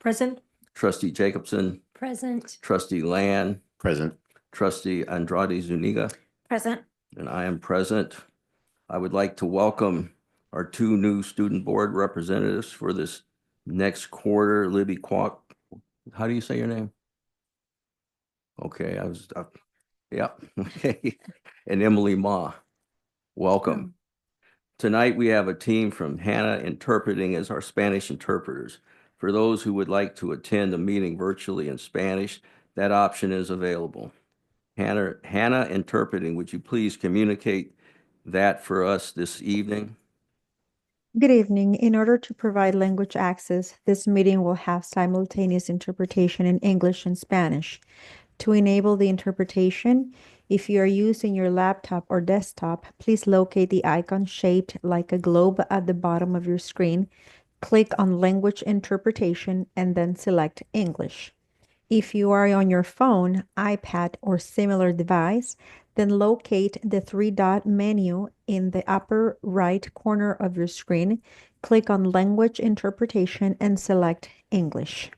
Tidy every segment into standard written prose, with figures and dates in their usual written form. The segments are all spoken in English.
Present. Trustee Jacobson, Present. Trustee Land, Present. Trustee Andrade Zuniga, Present. and I am present. I would like to welcome our two new student board representatives for this next quarter. Libby Kwok, how do you say your name? Okay, yeah, okay. And Emily Ma, welcome. Tonight, we have a team from Hannah Interpreting as our Spanish interpreters. For those who would like to attend the meeting virtually in Spanish, that option is available. Hannah Interpreting, would you please communicate that for us this evening? Good evening. In order to provide language access, this meeting will have simultaneous interpretation in English and Spanish. To enable the interpretation, if you are using your laptop or desktop, please locate the icon shaped like a globe at the bottom of your screen, click on Language Interpretation, and then select English. If you are on your phone, iPad, or similar device, then locate the three-dot menu in the upper right corner of your screen, click on Language Interpretation, and select English.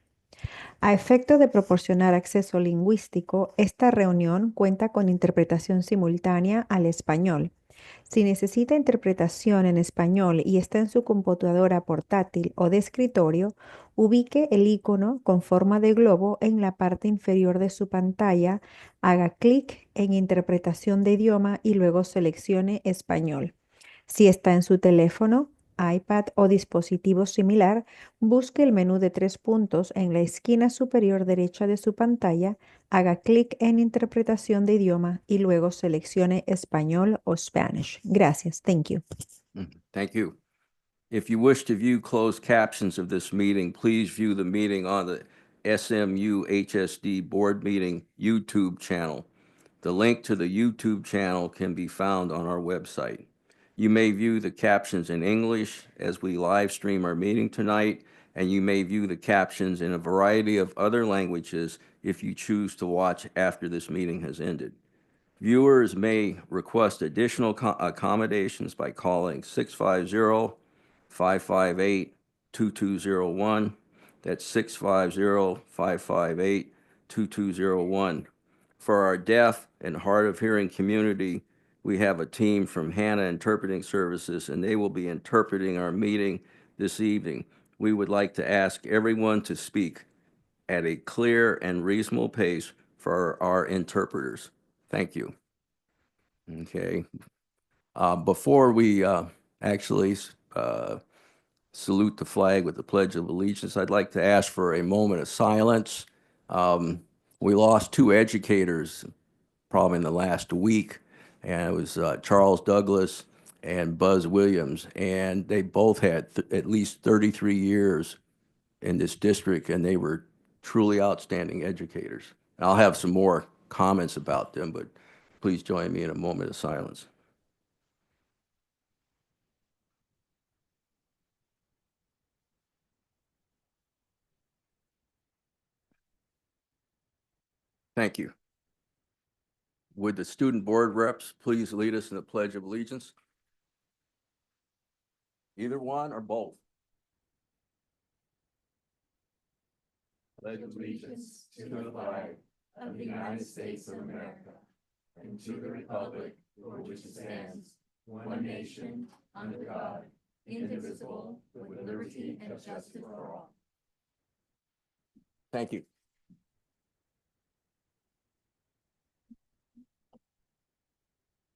A efecto de proporcionar acceso lingüístico, esta reunión cuenta con interpretación simultánea al español. Si necesita interpretación en español y está en su computadora portátil o de escritorio, ubique el icono con forma de globo en la parte inferior de su pantalla, haga clic en Interpretación de idioma y luego seleccione Español. Si está en su teléfono, iPad o dispositivo similar, busque el menú de 3 puntos en la esquina superior derecha de su pantalla, haga clic en Interpretación de idioma y luego seleccione Español o Spanish. Gracias. Thank you. Thank you. If you wish to view closed captions of this meeting, please view the meeting on the SMUHSD board meeting YouTube channel. The link to the YouTube channel can be found on our website. You may view the captions in English as we live stream our meeting tonight, and you may view the captions in a variety of other languages if you choose to watch after this meeting has ended. Viewers may request additional accommodations by calling 650-558-2201. That's 650-558-2201. For our deaf and hard of hearing community, we have a team from Hannah Interpreting Services, and they will be interpreting our meeting this evening. We would like to ask everyone to speak at a clear and reasonable pace for our interpreters. Thank you. Okay. Before we actually salute the flag with the Pledge of Allegiance, I'd like to ask for a moment of silence. We lost two educators probably in the last week, and it was Charles Douglas and Buzz Williams, and they both had at least 33 years in this district, and they were truly outstanding educators. And I'll have some more comments about them, but please join me in a moment of silence. Thank you. Would the student board reps please lead us in the Pledge of Allegiance? Either one or both? Pledge allegiance to the flag of the United States of America and to the republic for which it stands, one nation, under God, indivisible, with liberty and justice for all. Thank you.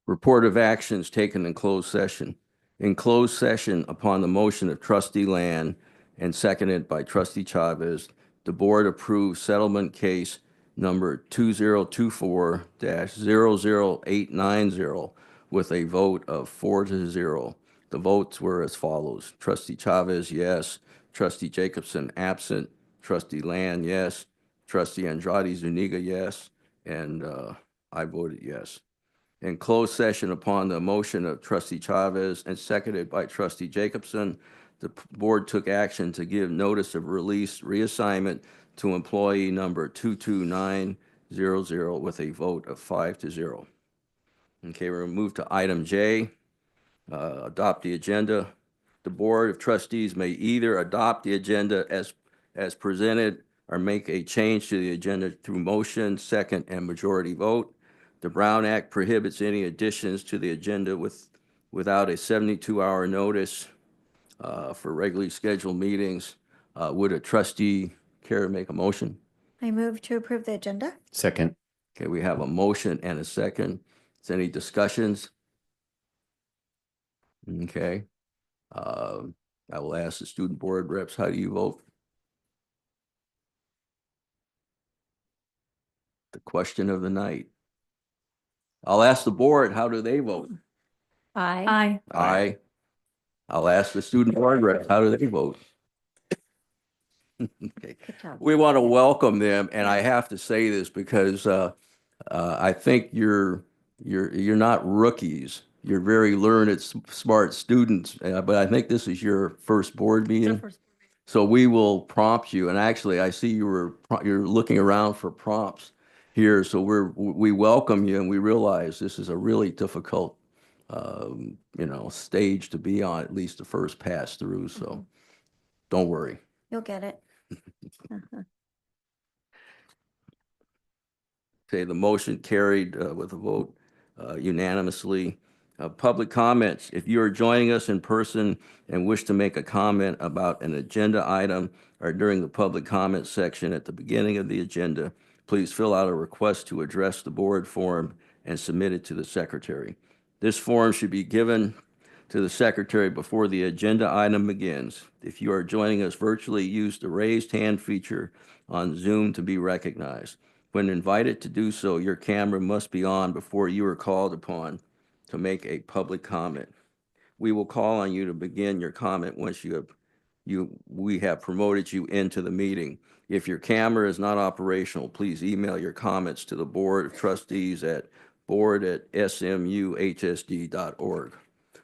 Report of actions taken in closed session. In closed session, upon the motion of Trustee Land and seconded by Trustee Chavez, the board approved settlement case number 2024-00890 with a vote of 4-0. The votes were as follows: Trustee Chavez, yes; Trustee Jacobson, absent; Trustee Land, yes; Trustee Andrade Zuniga, yes; and I voted yes. In closed session, upon the motion of Trustee Chavez and seconded by Trustee Jacobson, the board took action to give notice of release reassignment to employee number 22900 with a vote of 5-0. Okay, we're going to move to item J, adopt the agenda. The Board of Trustees may either adopt the agenda as as presented or make a change to the agenda through motion, second, and majority vote. The Brown Act prohibits any additions to the agenda without a 72-hour notice for regularly scheduled meetings. Would a trustee care to make a motion? I move to approve the agenda. Second. Okay, we have a motion and a second. Is there any discussions? Okay. I will ask the student board reps, how do you vote? The question of the night. I'll ask the board, how do they vote? Aye. Aye. I'll ask the student board reps, how do they vote? Okay. Good job. We want to welcome them, and I have to say this because I think you're not rookies. You're very learned, smart students, but I think this is your first board meeting. So we will prompt you, and actually, I see you're looking around for prompts here. So we welcome you, and we realize this is a really difficult, stage to be on, at least the first pass through. So don't worry. You'll get it. Okay, the motion carried with a vote unanimously. Public comments. If you are joining us in person and wish to make a comment about an agenda item or during the public comment section at the beginning of the agenda, please fill out a request to address the board form and submit it to the secretary. This form should be given to the secretary before the agenda item begins. If you are joining us virtually, use the raised hand feature on Zoom to be recognized. When invited to do so, your camera must be on before you are called upon to make a public comment. We will call on you to begin your comment once we have promoted you into the meeting. If your camera is not operational, please email your comments to the Board of Trustees at board@smuhsd.org.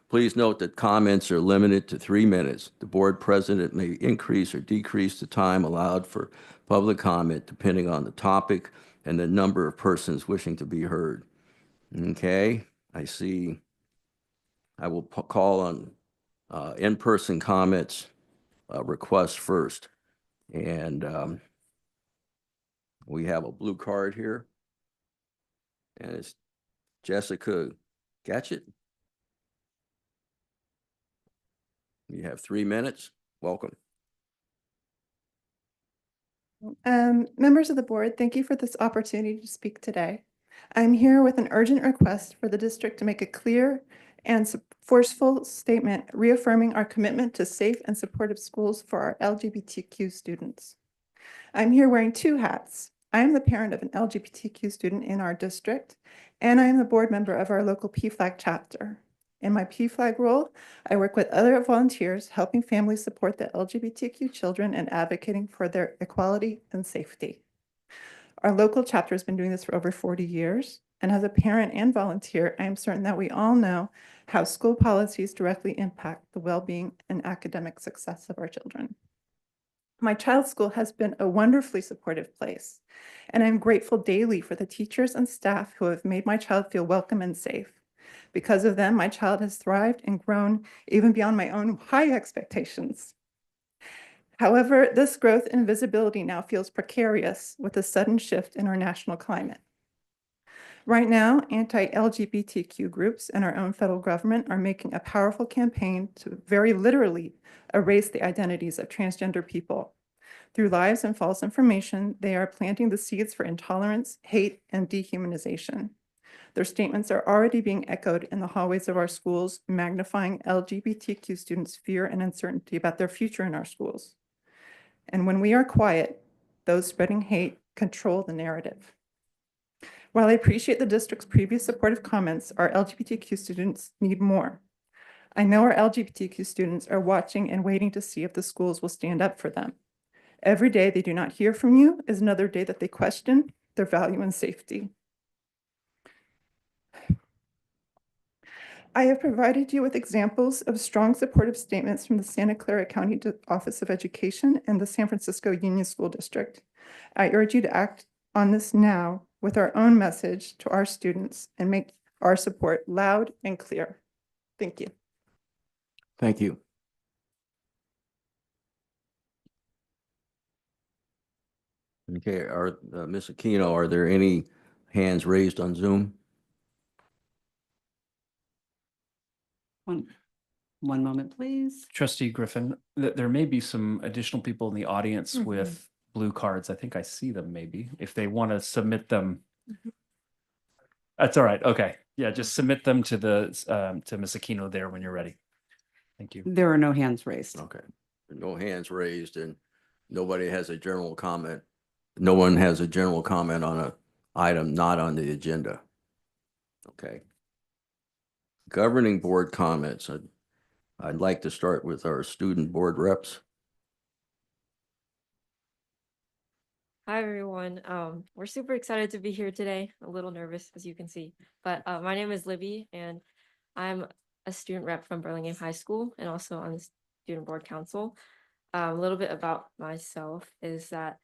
Please note that comments are limited to 3 minutes. The board president may increase or decrease the time allowed for public comment depending on the topic and the number of persons wishing to be heard. Okay, I see. I will call on in-person comments requests first. And we have a blue card here. And it's Jessica Gatchett. You have 3 minutes. Welcome. Members of the board, thank you for this opportunity to speak today. I'm here with an urgent request for the district to make a clear and forceful statement reaffirming our commitment to safe and supportive schools for our LGBTQ students. I'm here wearing 2 hats. I am the parent of an LGBTQ student in our district, and I am the board member of our local PFLAG chapter. In my PFLAG role, I work with other volunteers helping families support the LGBTQ children and advocating for their equality and safety. Our local chapter has been doing this for over 40 years, and as a parent and volunteer, I am certain that we all know how school policies directly impact the well-being and academic success of our children. My child's school has been a wonderfully supportive place, and I'm grateful daily for the teachers and staff who have made my child feel welcome and safe. Because of them, my child has thrived and grown even beyond my own high expectations. However, this growth and visibility now feels precarious with the sudden shift in our national climate. Right now, anti-LGBTQ groups and our own federal government are making a powerful campaign to very literally erase the identities of transgender people. Through lies and false information, they are planting the seeds for intolerance, hate, and dehumanization. Their statements are already being echoed in the hallways of our schools, magnifying LGBTQ students' fear and uncertainty about their future in our schools. And when we are quiet, those spreading hate control the narrative. While I appreciate the district's previous supportive comments, our LGBTQ students need more. I know our LGBTQ students are watching and waiting to see if the schools will stand up for them. Every day they do not hear from you is another day that they question their value and safety. I have provided you with examples of strong supportive statements from the Santa Clara County Office of Education and the San Francisco Union School District. I urge you to act on this now with our own message to our students and make our support loud and clear. Thank you. Thank you. Okay, Ms. Aquino, are there any hands raised on Zoom? One moment, please. Trustee Griffin, there may be some additional people in the audience Mhm. with blue cards. I think I see them maybe. If they want to submit them. That's all right. Okay. Yeah, just submit them to to Ms. Aquino there when you're ready. Thank you. There are no hands raised. Okay, no hands raised and nobody has a general comment. No one has a general comment on a item not on the agenda. Okay. Governing board comments. I'd like to start with our student board reps. Hi, everyone. We're super excited to be here today. A little nervous, as you can see, but my name is Libby, and I'm a student rep from Burlingame High School and also on the Student Board Council. A little bit about myself is that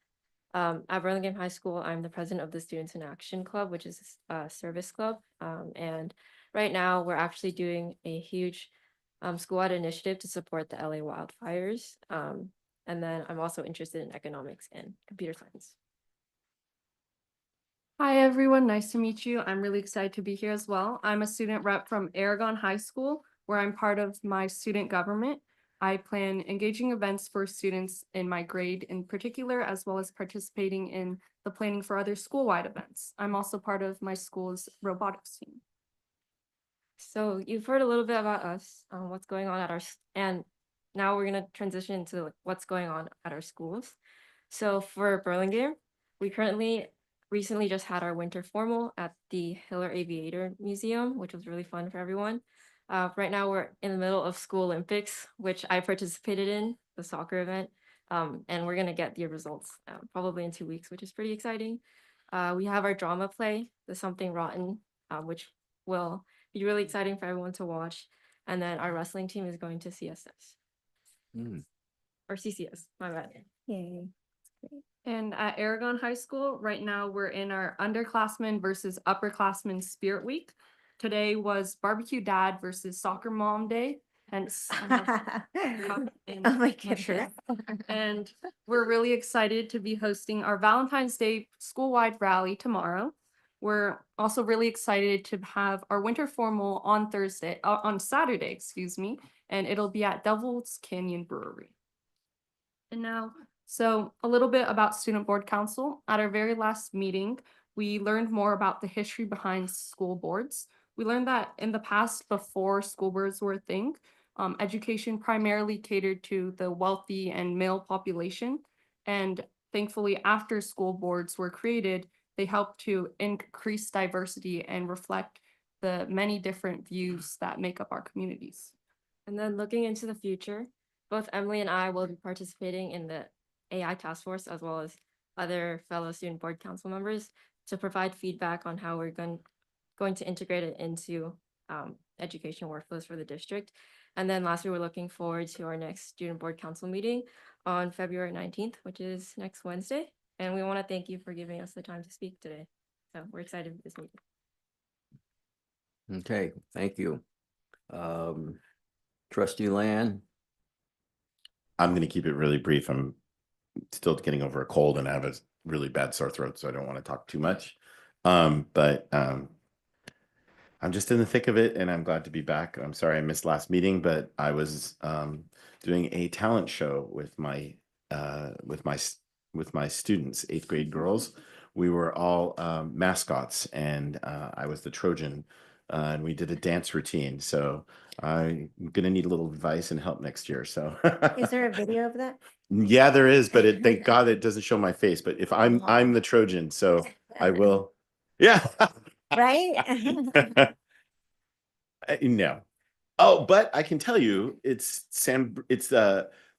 at Burlingame High School, I'm the president of the Students in Action Club, which is a service club. And right now, we're actually doing a huge school-wide initiative to support the LA wildfires. And then I'm also interested in economics and computer science. Hi, everyone. Nice to meet you. I'm really excited to be here as well. I'm a student rep from Aragon High School, where I'm part of my student government. I plan engaging events for students in my grade in particular, as well as participating in the planning for other school-wide events. I'm also part of my school's robotics team. So you've heard a little bit about us, what's going on at and now we're gonna transition into like, what's going on at our schools. So for Burlingame, we recently just had our winter formal at the Hiller Aviator Museum, which was really fun for everyone. Right now we're in the middle of School Olympics, which I participated in, the soccer event. And we're gonna get the results probably in 2 weeks, which is pretty exciting. We have our drama play, The Something Rotten, which will be really exciting for everyone to watch. And then our wrestling team is going to CSS. Or CCS, my bad. Yay. And at Aragon High School, right now we're in our underclassmen versus upperclassmen Spirit Week. Today was Barbecue Dad versus Soccer Mom Day. Hence, Oh in my my goodness. shirt. And we're really excited to be hosting our Valentine's Day school-wide rally tomorrow. We're also really excited to have our winter formal on Saturday, excuse me, and it'll be at Devil's Canyon Brewery. And now, so a little bit about Student Board Council. At our very last meeting, we learned more about the history behind school boards. We learned that in the past, before school boards were a thing, education primarily catered to the wealthy and male population. And thankfully, after school boards were created, they helped to increase diversity and reflect the many different views that make up our communities. And then looking into the future, both Emily and I will be participating in the AI task force as well as other fellow student board council members to provide feedback on how we're going to integrate it into education workflows for the district. And then lastly, we're looking forward to our next student board council meeting on February 19th, which is next Wednesday. And we want to thank you for giving us the time to speak today. So we're excited for this meeting. Okay, thank you. Trustee Land. I'm going to keep it really brief. I'm still getting over a cold and I have a really bad sore throat, so I don't want to talk too much. But I'm just in the thick of it and I'm glad to be back. I'm sorry I missed last meeting, but I was doing a talent show with my students, 8th grade girls. We were all mascots and I was the Trojan. And we did a dance routine. So I'm going to need a little advice and help next year. So Is there a video of that? yeah, there is, but thank God it doesn't show my face. But if I'm the Trojan, so I will. Yeah. Right? No. Oh, but I can tell you it's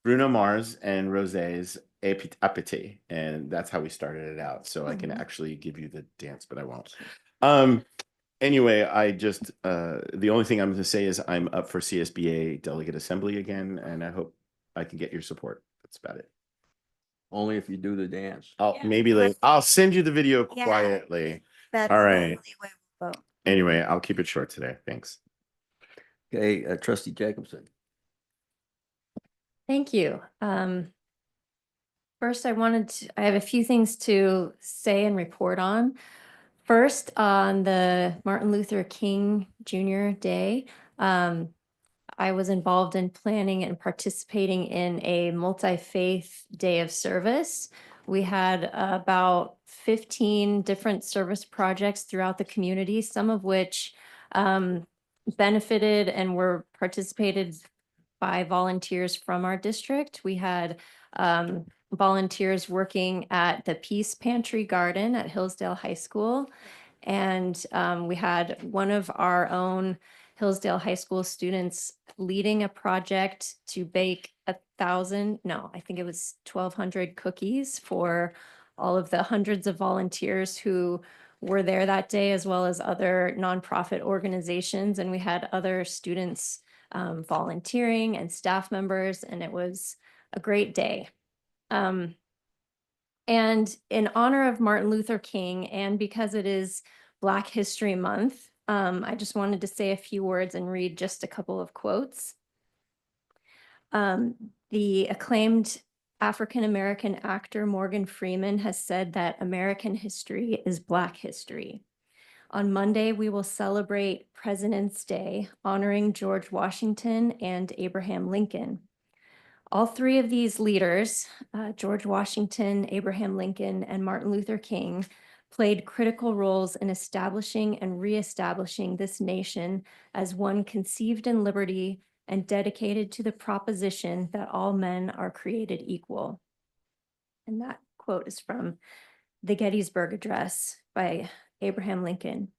Bruno Mars and Rosé's Appétit, and that's how we started it out. So I can actually give you the dance, but I won't. Anyway, I just the only thing I'm going to say is I'm up for CSBA Delegate Assembly again, and I hope I can get your support. That's about it. Only if you do the dance. Maybe later. I'll send you the video Yeah. quietly. That's All the right. only way we'll vote. Anyway, I'll keep it short today. Thanks. Okay, Trustee Jacobson. Thank you. First, I have a few things to say and report on. First, on the Martin Luther King Jr. Day, I was involved in planning and participating in a multi-faith day of service. We had about 15 different service projects throughout the community, some of which benefited and were participated by volunteers from our district. We had volunteers working at the Peace Pantry Garden at Hillsdale High School. And we had one of our own Hillsdale High School students leading a project to bake 1,200 cookies for all of the hundreds of volunteers who were there that day, as well as other nonprofit organizations. And we had other students volunteering and staff members, and it was a great day. And in honor of Martin Luther King, and because it is Black History Month, I just wanted to say a few words and read just a couple of quotes. The acclaimed African-American actor Morgan Freeman has said that American history is Black history. On Monday, we will celebrate President's Day, honoring George Washington and Abraham Lincoln. All three of these leaders, George Washington, Abraham Lincoln, and Martin Luther King, played critical roles in establishing and reestablishing this nation as one conceived in liberty and dedicated to the proposition that all men are created equal. And that quote is from the Gettysburg Address by Abraham Lincoln.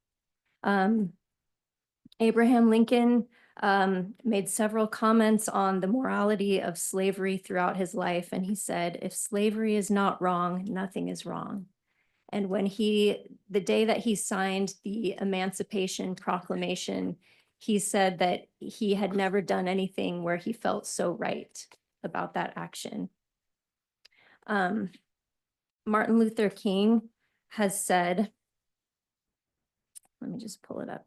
Abraham Lincoln made several comments on the morality of slavery throughout his life. And he said, if slavery is not wrong, nothing is wrong. And when the day that he signed the Emancipation Proclamation, he said that he had never done anything where he felt so right about that action. Martin Luther King has said, let me just pull it up.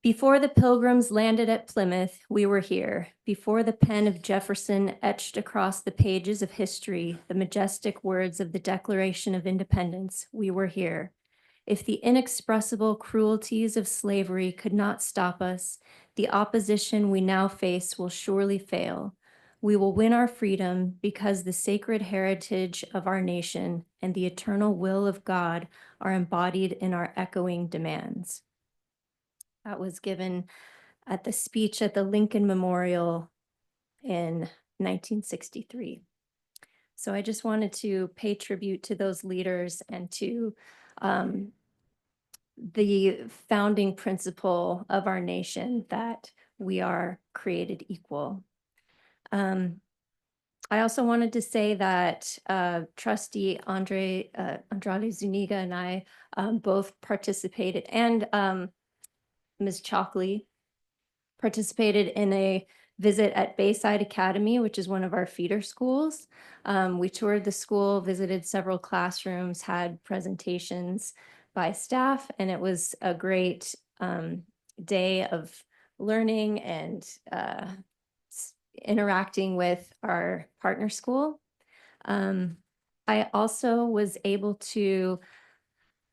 Before the Pilgrims landed at Plymouth, we were here. Before the pen of Jefferson etched across the pages of history the majestic words of the Declaration of Independence, we were here. If the inexpressible cruelties of slavery could not stop us, the opposition we now face will surely fail. We will win our freedom because the sacred heritage of our nation and the eternal will of God are embodied in our echoing demands. That was given at the speech at the Lincoln Memorial in 1963. So I just wanted to pay tribute to those leaders and to the founding principle of our nation that we are created equal. I also wanted to say that Trustee Andrade Zuniga and I both participated, and Ms. Chalkley participated in a visit at Bayside Academy, which is one of our feeder schools. We toured the school, visited several classrooms, had presentations by staff, and it was a great day of learning and interacting with our partner school. I also was able to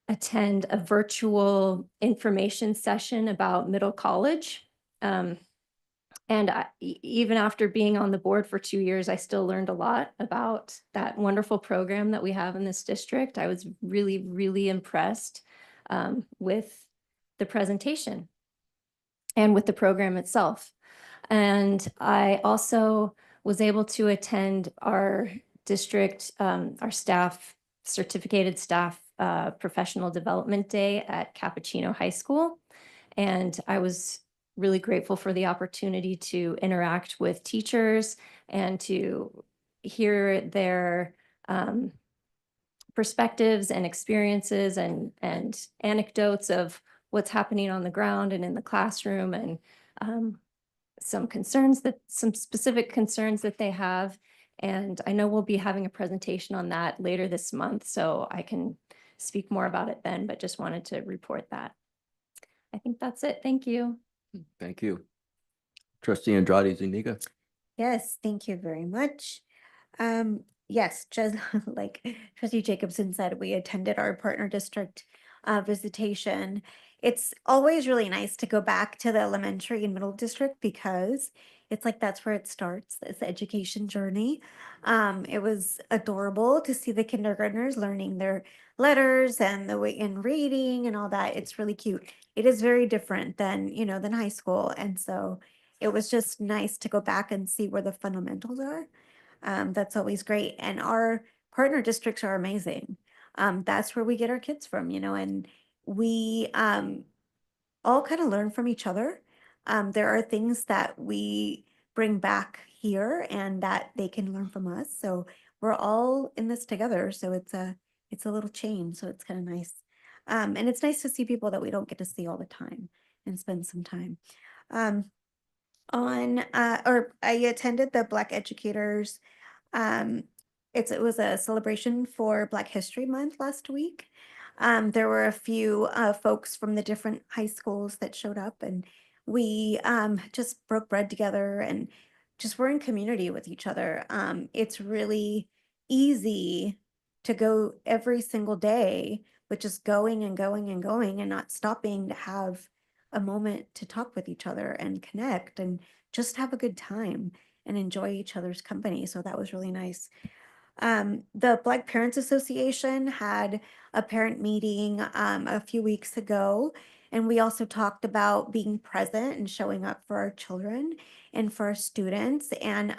attend a virtual information session about middle college. Even after being on the board for 2 years, I still learned a lot about that wonderful program that we have in this district. I was really, really impressed with the presentation and with the program itself. And I also was able to attend our district, our staff, certificated staff professional development day at Cappuccino High School. And I was really grateful for the opportunity to interact with teachers and to hear their perspectives and experiences and anecdotes of what's happening on the ground and in the classroom, and some specific concerns that they have. And I know we'll be having a presentation on that later this month, so I can speak more about it then, but just wanted to report that. I think that's it. Thank you. Thank you. Trustee Andrade Zuniga. Yes, thank you very much. Yes, just like Trustee Jacobson said, we attended our partner district visitation. It's always really nice to go back to the elementary and middle district because it's like that's where it starts, it's the education journey. It was adorable to see the kindergartners learning their letters and the way in reading and all that. It's really cute. It is very different than, than high school. And so it was just nice to go back and see where the fundamentals are. That's always great. And our partner districts are amazing. That's where we get our kids from, and we all kind of learn from each other. There are things that we bring back here and that they can learn from us. So we're all in this together. So it's a little chain. So it's kind of nice. And it's nice to see people that we don't get to see all the time and spend some time. I attended the Black Educators. Um, it was a celebration for Black History Month last week. There were a few folks from the different high schools that showed up, and we just broke bread together and just were in community with each other. It's really easy to go every single day, but just going and going and going and not stopping to have a moment to talk with each other and connect and just have a good time and enjoy each other's company. So that was really nice. The Black Parents Association had a parent meeting a few weeks ago, and we also talked about being present and showing up for our children and for our students. And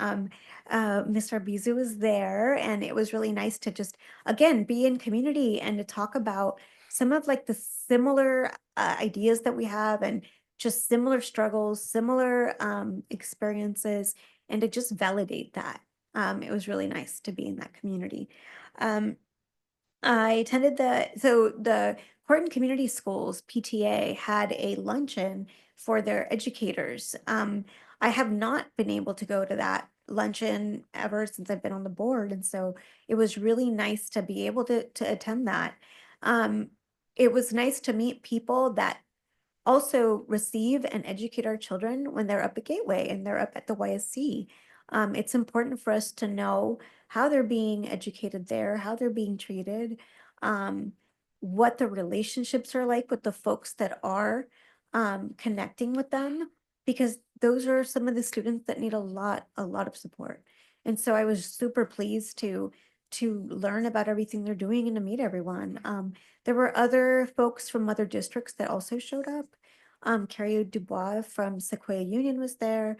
Ms. Arbizu was there, and it was really nice to just, again, be in community and to talk about some of like the similar ideas that we have and just similar struggles, similar experiences, and to just validate that. It was really nice to be in that community. I attended the Horton Community Schools PTA had a luncheon for their educators. I have not been able to go to that luncheon ever since I've been on the board. And so it was really nice to be able to attend that. It was nice to meet people that also receive and educate our children when they're up at Gateway and they're up at the YSC. It's important for us to know how they're being educated there, how they're being treated, what the relationships are like with the folks that are connecting with them, because those are some of the students that need a lot of support. And so I was super pleased to learn about everything they're doing and to meet everyone. There were other folks from other districts that also showed up. Carrie Dubois from Sequoia Union was there.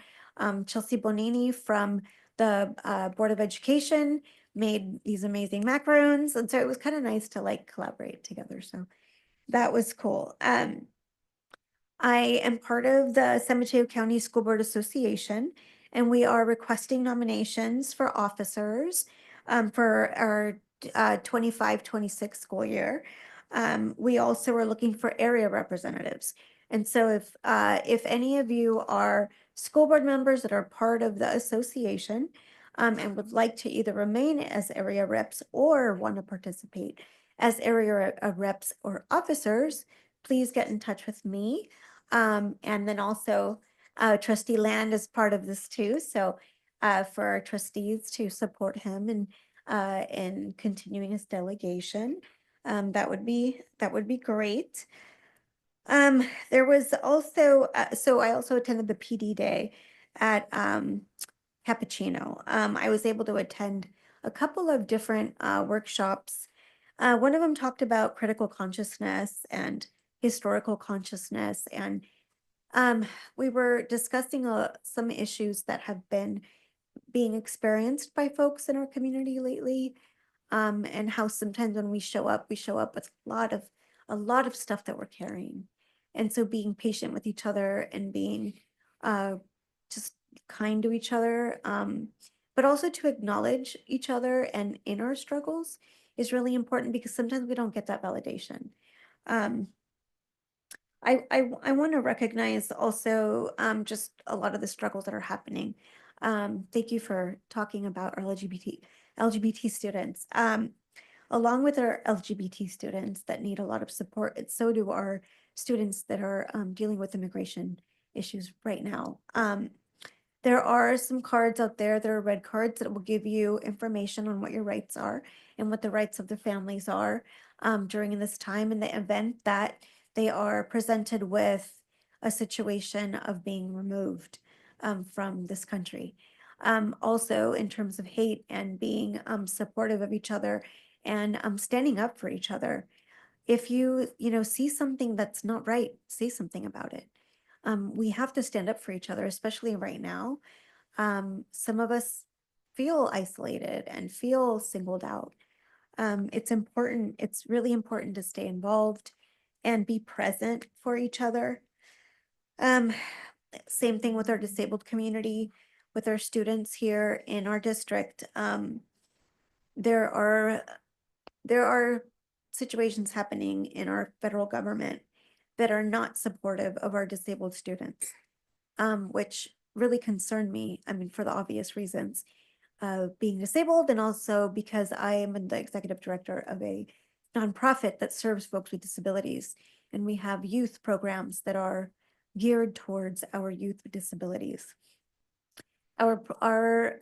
Chelsea Bonini from the Board of Education made these amazing macaroons. And so it was kind of nice to like collaborate together. So that was cool. I am part of the San Mateo County School Board Association, and we are requesting nominations for officers for our 25-26 school year. We also are looking for area representatives. And so if any of you are school board members that are part of the association and would like to either remain as area reps or want to participate as area reps or officers, please get in touch with me. And then also Trustee Land is part of this too. So for our trustees to support him in continuing his delegation, that would be great. There was also, so I also attended the PD day at Cappuccino. I was able to attend a couple of different workshops. One of them talked about critical consciousness and historical consciousness, and we were discussing some issues that have been being experienced by folks in our community lately, and how sometimes when we show up with a lot of stuff that we're carrying. And so being patient with each other and being just kind to each other, but also to acknowledge each other and in our struggles is really important, because sometimes we don't get that validation. I want to recognize also just a lot of the struggles that are happening. Thank you for talking about our LGBT students. Along with our LGBT students that need a lot of support, so do our students that are dealing with immigration issues right now. There are some cards out there, there are red cards that will give you information on what your rights are and what the rights of the families are during this time in the event that they are presented with a situation of being removed from this country. Also, in terms of hate and being supportive of each other and standing up for each other. If you see something that's not right, say something about it. We have to stand up for each other, especially right now. Some of us feel isolated and feel singled out. It's important, it's really important to stay involved and be present for each other. Same thing with our disabled community, with our students here in our district. There are situations happening in our federal government that are not supportive of our disabled students, which really concern me. I mean, for the obvious reasons of being disabled, and also because I am the executive director of a nonprofit that serves folks with disabilities. And we have youth programs that are geared towards our youth with disabilities. Our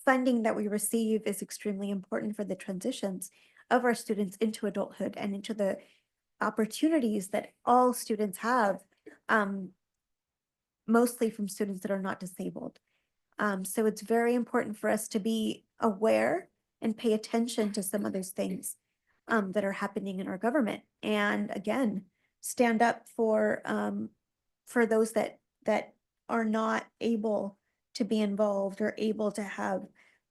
funding that we receive is extremely important for the transitions of our students into adulthood and into the opportunities that all students have, mostly from students that are not disabled. So it's very important for us to be aware and pay attention to some of those things that are happening in our government. And again, stand up for those that are not able to be involved or able to have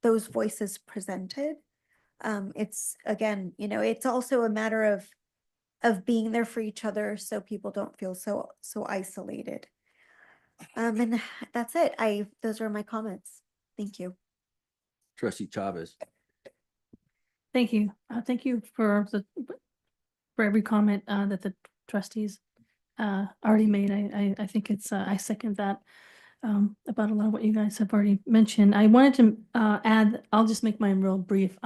those voices presented. It's again, it's also a matter of being there for each other so people don't feel so isolated. And that's it. Those are my comments. Thank you. Trustee Chavez. Thank you. Thank you for every comment that the trustees already made. I think it's I second that about a lot of what you guys have already mentioned. I wanted to add, I'll just make mine real brief.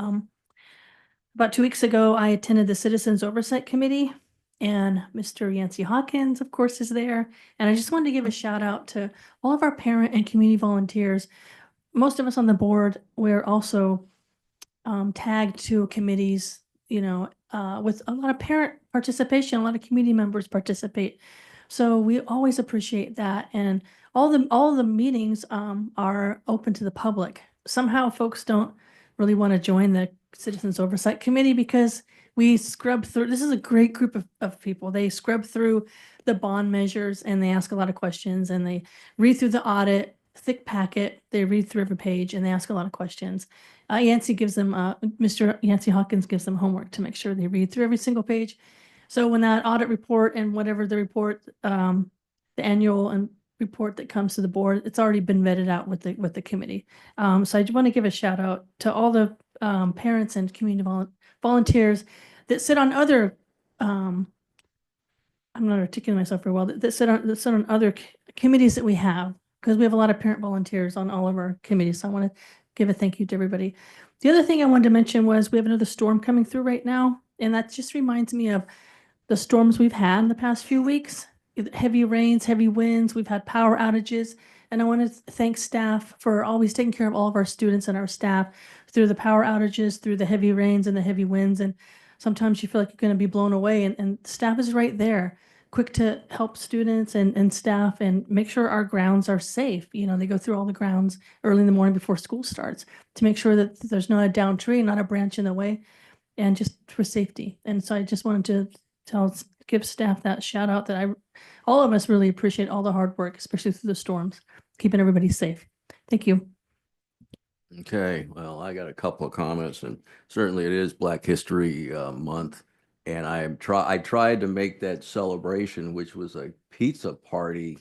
About 2 weeks ago, I attended the Citizens Oversight Committee, and Mr. Yancey Hawkins, of course, is there. And I just wanted to give a shout out to all of our parent and community volunteers. Most of us on the board, we're also tagged to committees, with a lot of parent participation, a lot of community members participate. So we always appreciate that. And all the meetings are open to the public. Somehow folks don't really want to join the Citizens Oversight Committee because we scrub through, this is a great group of people. They scrub through the bond measures and they ask a lot of questions and they read through the audit, thick packet. They read through every page and they ask a lot of questions. Yancey gives them, Mr. Yancey Hawkins gives them homework to make sure they read through every single page. So when that audit report and whatever the report, the annual and report that comes to the board, it's already been vetted out with the committee. So I just want to give a shout out to all the parents and community volunteers that sit on other, I'm not articulating myself very well, that sit on other committees that we have, because we have a lot of parent volunteers on all of our committees. So I want to give a thank you to everybody. The other thing I wanted to mention was we have another storm coming through right now, and that just reminds me of the storms we've had in the past few weeks. Heavy rains, heavy winds, we've had power outages, and I want to thank staff for always taking care of all of our students and our staff through the power outages, through the heavy rains and the heavy winds. And sometimes you feel like you're going to be blown away, and staff is right there, quick to help students and staff and make sure our grounds are safe. They go through all the grounds early in the morning before school starts to make sure that there's not a down tree, not a branch in the way, and just for safety. And so I just wanted to give staff that shout out that all of us really appreciate all the hard work, especially through the storms, keeping everybody safe. Thank you. Okay, well, I got a couple of comments, and certainly it is Black History Month, and I tried to make that celebration, which was a pizza party,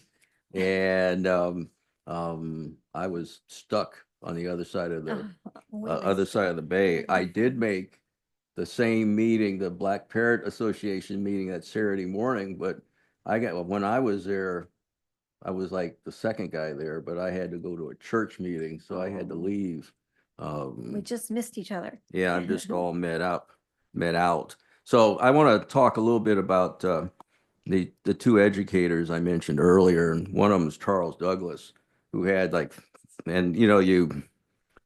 and I was stuck on the other side of the bay. I did make the same meeting, the Black Parent Association meeting that Saturday morning, but when I was there, I was like the second guy there, but I had to go to a church meeting, so I had to leave. We just missed each other. Yeah, I'm just all met out. So I want to talk a little bit about the two educators I mentioned earlier, and one of them is Charles Douglas. who had like, and you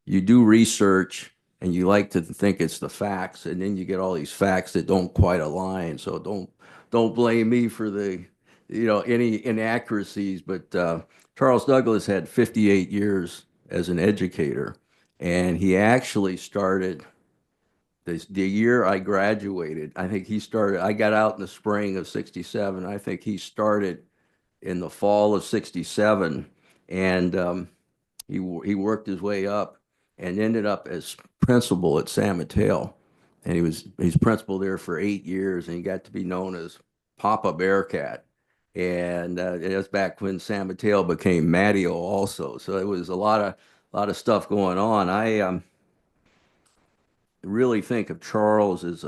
do research and you like to think it's the facts, and then you get all these facts that don't quite align. So don't blame me for the, any inaccuracies. But Charles Douglas had 58 years as an educator, and he actually started the year I graduated. I think he started. I got out in the spring of '67. I think he started in the fall of '67, and he worked his way up and ended up as principal at San Mateo. And he's principal there for 8 years, and he got to be known as Papa Bearcat. And that's back when San Mateo became Mateo also. So it was a lot of stuff going on. I really think of Charles as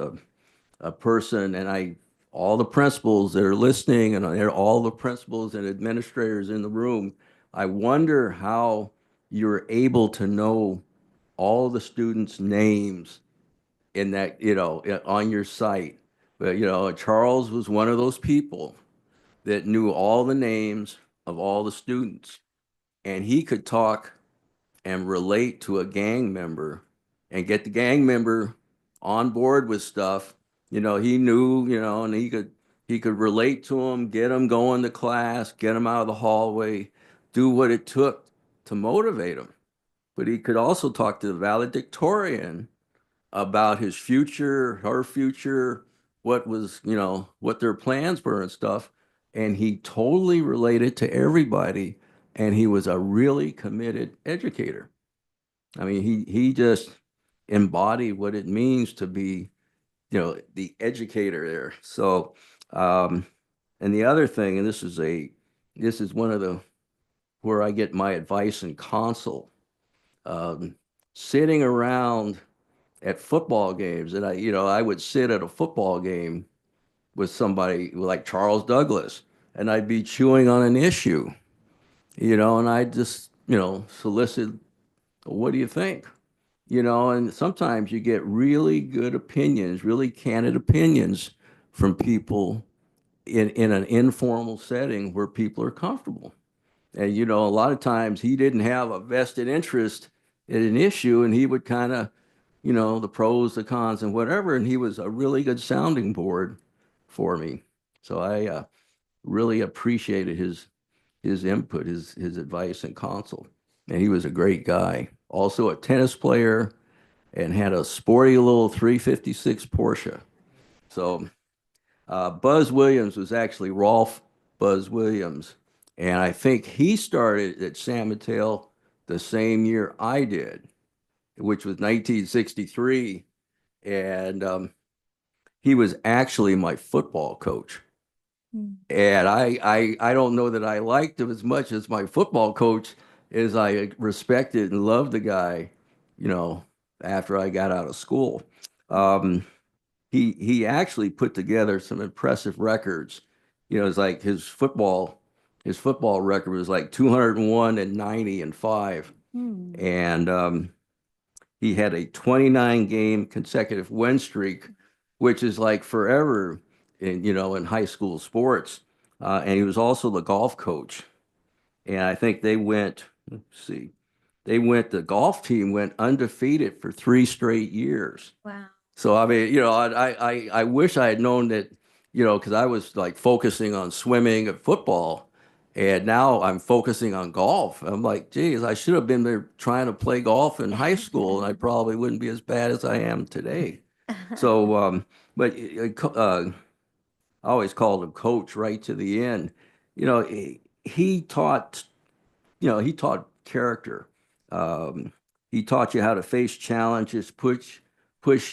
a person, and all the principals that are listening, and all the principals and administrators in the room, I wonder how you're able to know all the students' names in that, on your site. But, Charles was one of those people that knew all the names of all the students, and he could talk and relate to a gang member and get the gang member on board with stuff. He knew, and he could relate to him, get him going to class, get him out of the hallway, do what it took to motivate him. But he could also talk to the valedictorian about his future, her future, what their plans were and stuff. And he totally related to everybody. And he was a really committed educator. I mean, he just embodied what it means to be, the educator there. So, and the other thing, and this is one of the, where I get my advice and counsel, sitting around at football games, and I would sit at a football game with somebody like Charles Douglas, and I'd be chewing on an issue, and I'd just, solicit, what do you think? And sometimes you get really good opinions, really candid opinions from people in an informal setting where people are comfortable. And, a lot of times he didn't have a vested interest in an issue, and he would kind of, the pros, the cons, and whatever. And he was a really good sounding board for me. So I really appreciated his input, his advice and counsel. And he was a great guy. Also a tennis player, and had a sporty little 356 Porsche. So Buzz Williams was actually Rolf Buzz Williams. And I think he started at San Mateo the same year I did, which was 1963. And he was actually my football coach. And I don't know that I liked him as much as my football coach, as I respected and loved the guy, after I got out of school. Um, he actually put together some impressive records. It's like his football record was like 201 and 90 and 5. And he had a 29 game consecutive win streak, which is like forever in high school sports. And he was also the golf coach. And I think let's see, the golf team went undefeated for 3 straight years. Wow. So, I mean, I wish I had known that, because I was like focusing on swimming and football, and now I'm focusing on golf. I'm like, geez, I should have been there trying to play golf in high school, and I probably wouldn't be as bad as I am today. So, but I always called him coach right to the end. He taught, he taught character. Um, he taught you how to face challenges, push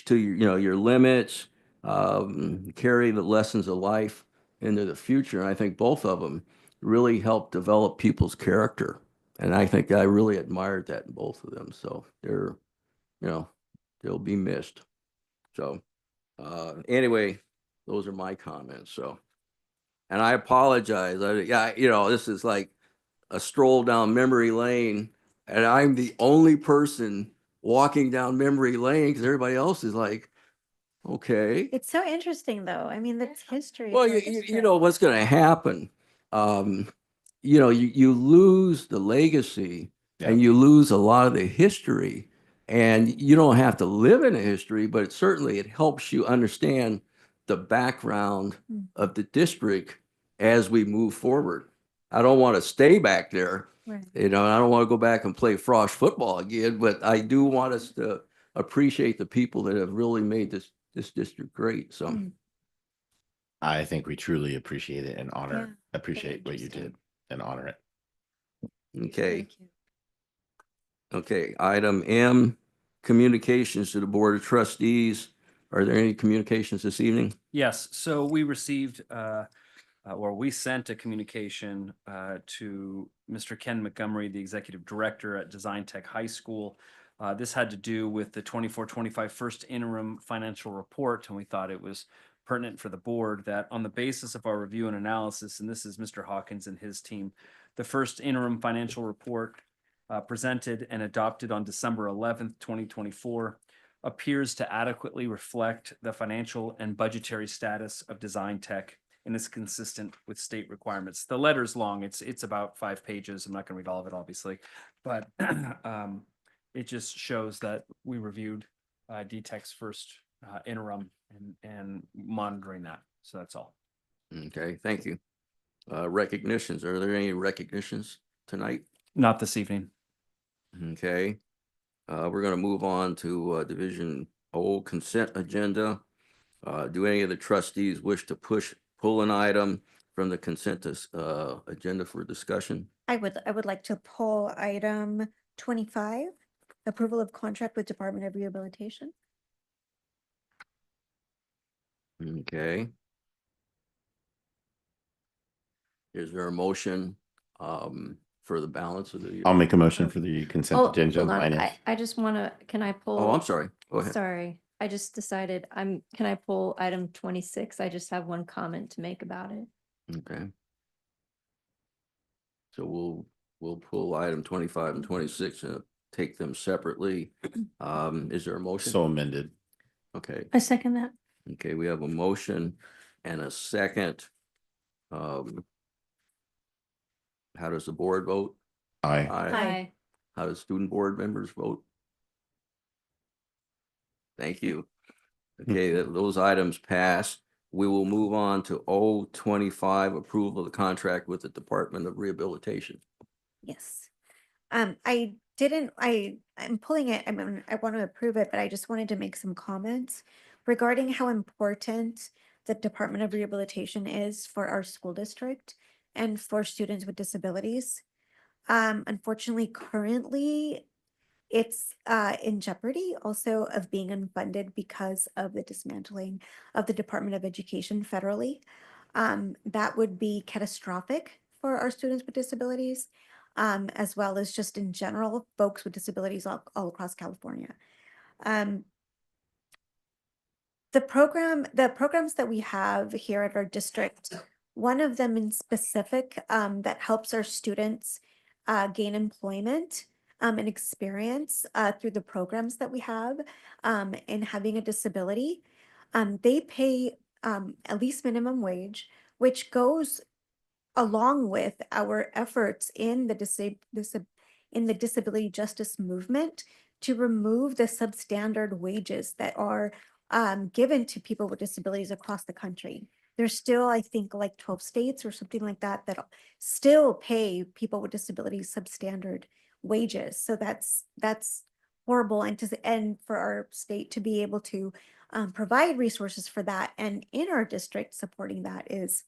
to your limits, carry the lessons of life into the future. And I think both of them really helped develop people's character. And I think I really admired that in both of them. So they'll be missed. So anyway, those are my comments. So, and I apologize. This is like a stroll down memory lane, and I'm the only person walking down memory lane because everybody else is like, okay. It's so interesting though. I mean, that's history. Well, so you history. know what's going to happen. you lose the legacy Yeah. and you lose a lot of the history. And you don't have to live in a history, but certainly it helps you understand the background of the district as we move forward. I don't want to stay back there. Right. I don't want to go back and play frosh football again, but I do want us to appreciate the people that have really made this district great. So, I think we truly appreciate it and Yeah, appreciate what you interesting. did and honor it. okay. Okay, item M, communications to the Board of Trustees. Are there any communications this evening? Yes, so we received, or we sent a communication to Mr. Ken Montgomery, the Executive Director at Design Tech High School. This had to do with the 24-25 first interim financial report, and we thought it was pertinent for the board that on the basis of our review and analysis, and this is Mr. Hawkins and his team, the first interim financial report presented and adopted on December 11th, 2024, appears to adequately reflect the financial and budgetary status of Design Tech and is consistent with state requirements. The letter's long. It's about 5 pages. I'm not going to read all of it, obviously, but it just shows that we reviewed DTech's first interim and monitoring that. So that's all. Okay, thank you. Recognitions, are there any recognitions tonight? Not this evening. Okay. We're going to move on to Division O consent agenda. Do any of the trustees wish to pull an item from the consent agenda for discussion? I would like to pull item 25, approval of contract with Department of Rehabilitation. Okay. Is there a motion for the balance of the? I'll make a motion for the consent Oh, agenda. hold on. Finance. I just want to, can I pull? Oh, I'm sorry. Go ahead. Sorry, I just decided can I pull item 26? I just have one comment to make about it. Okay. So we'll pull item 25 and 26 and take them separately. Is there a motion? So amended. Okay. I second that. Okay, we have a motion and a second. How does the board vote? Aye. Hi. How does student board members vote? Thank you. Okay, those items pass. We will move on to O25, approval of the contract with the Department of Rehabilitation. Yes. I'm pulling it. I mean, I want to approve it, but I just wanted to make some comments regarding how important the Department of Rehabilitation is for our school district and for students with disabilities. Unfortunately, currently it's in jeopardy also of being unfunded because of the dismantling of the Department of Education federally. That would be catastrophic for our students with disabilities, as well as just in general, folks with disabilities all across California. The programs that we have here at our district, one of them in specific that helps our students gain employment and experience through the programs that we have in having a disability. They pay at least minimum wage, which goes along with our efforts in the disability justice movement to remove the substandard wages that are given to people with disabilities across the country. There's still, I think, like 12 states or something like that that still pay people with disabilities substandard wages. So that's horrible, and for our state to be able to provide resources for that, and in our district supporting that is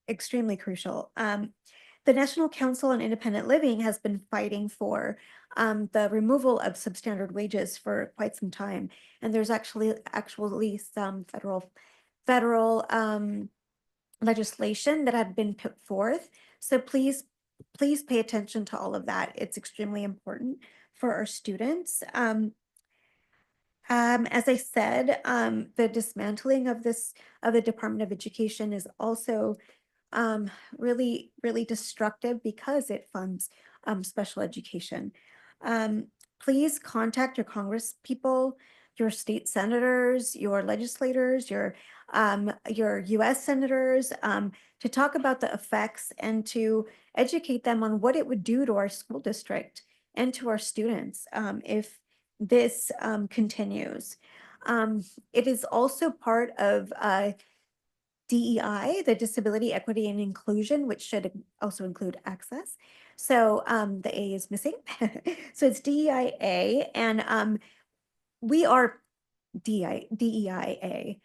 extremely crucial. The National Council on Independent Living has been fighting for the removal of substandard wages for quite some time, and there's actually some federal legislation that had been put forth. So please pay attention to all of that. It's extremely important for our students. As I said, the dismantling of the Department of Education is also really, really destructive because it funds special education. Please contact your Congress people your state senators, your legislators, your US senators, to talk about the effects and to educate them on what it would do to our school district and to our students, if this continues. It is also part of DEI, the Disability, Equity, and Inclusion, which should also include access. So the A is missing. So it's DEIA, and we are DEIA.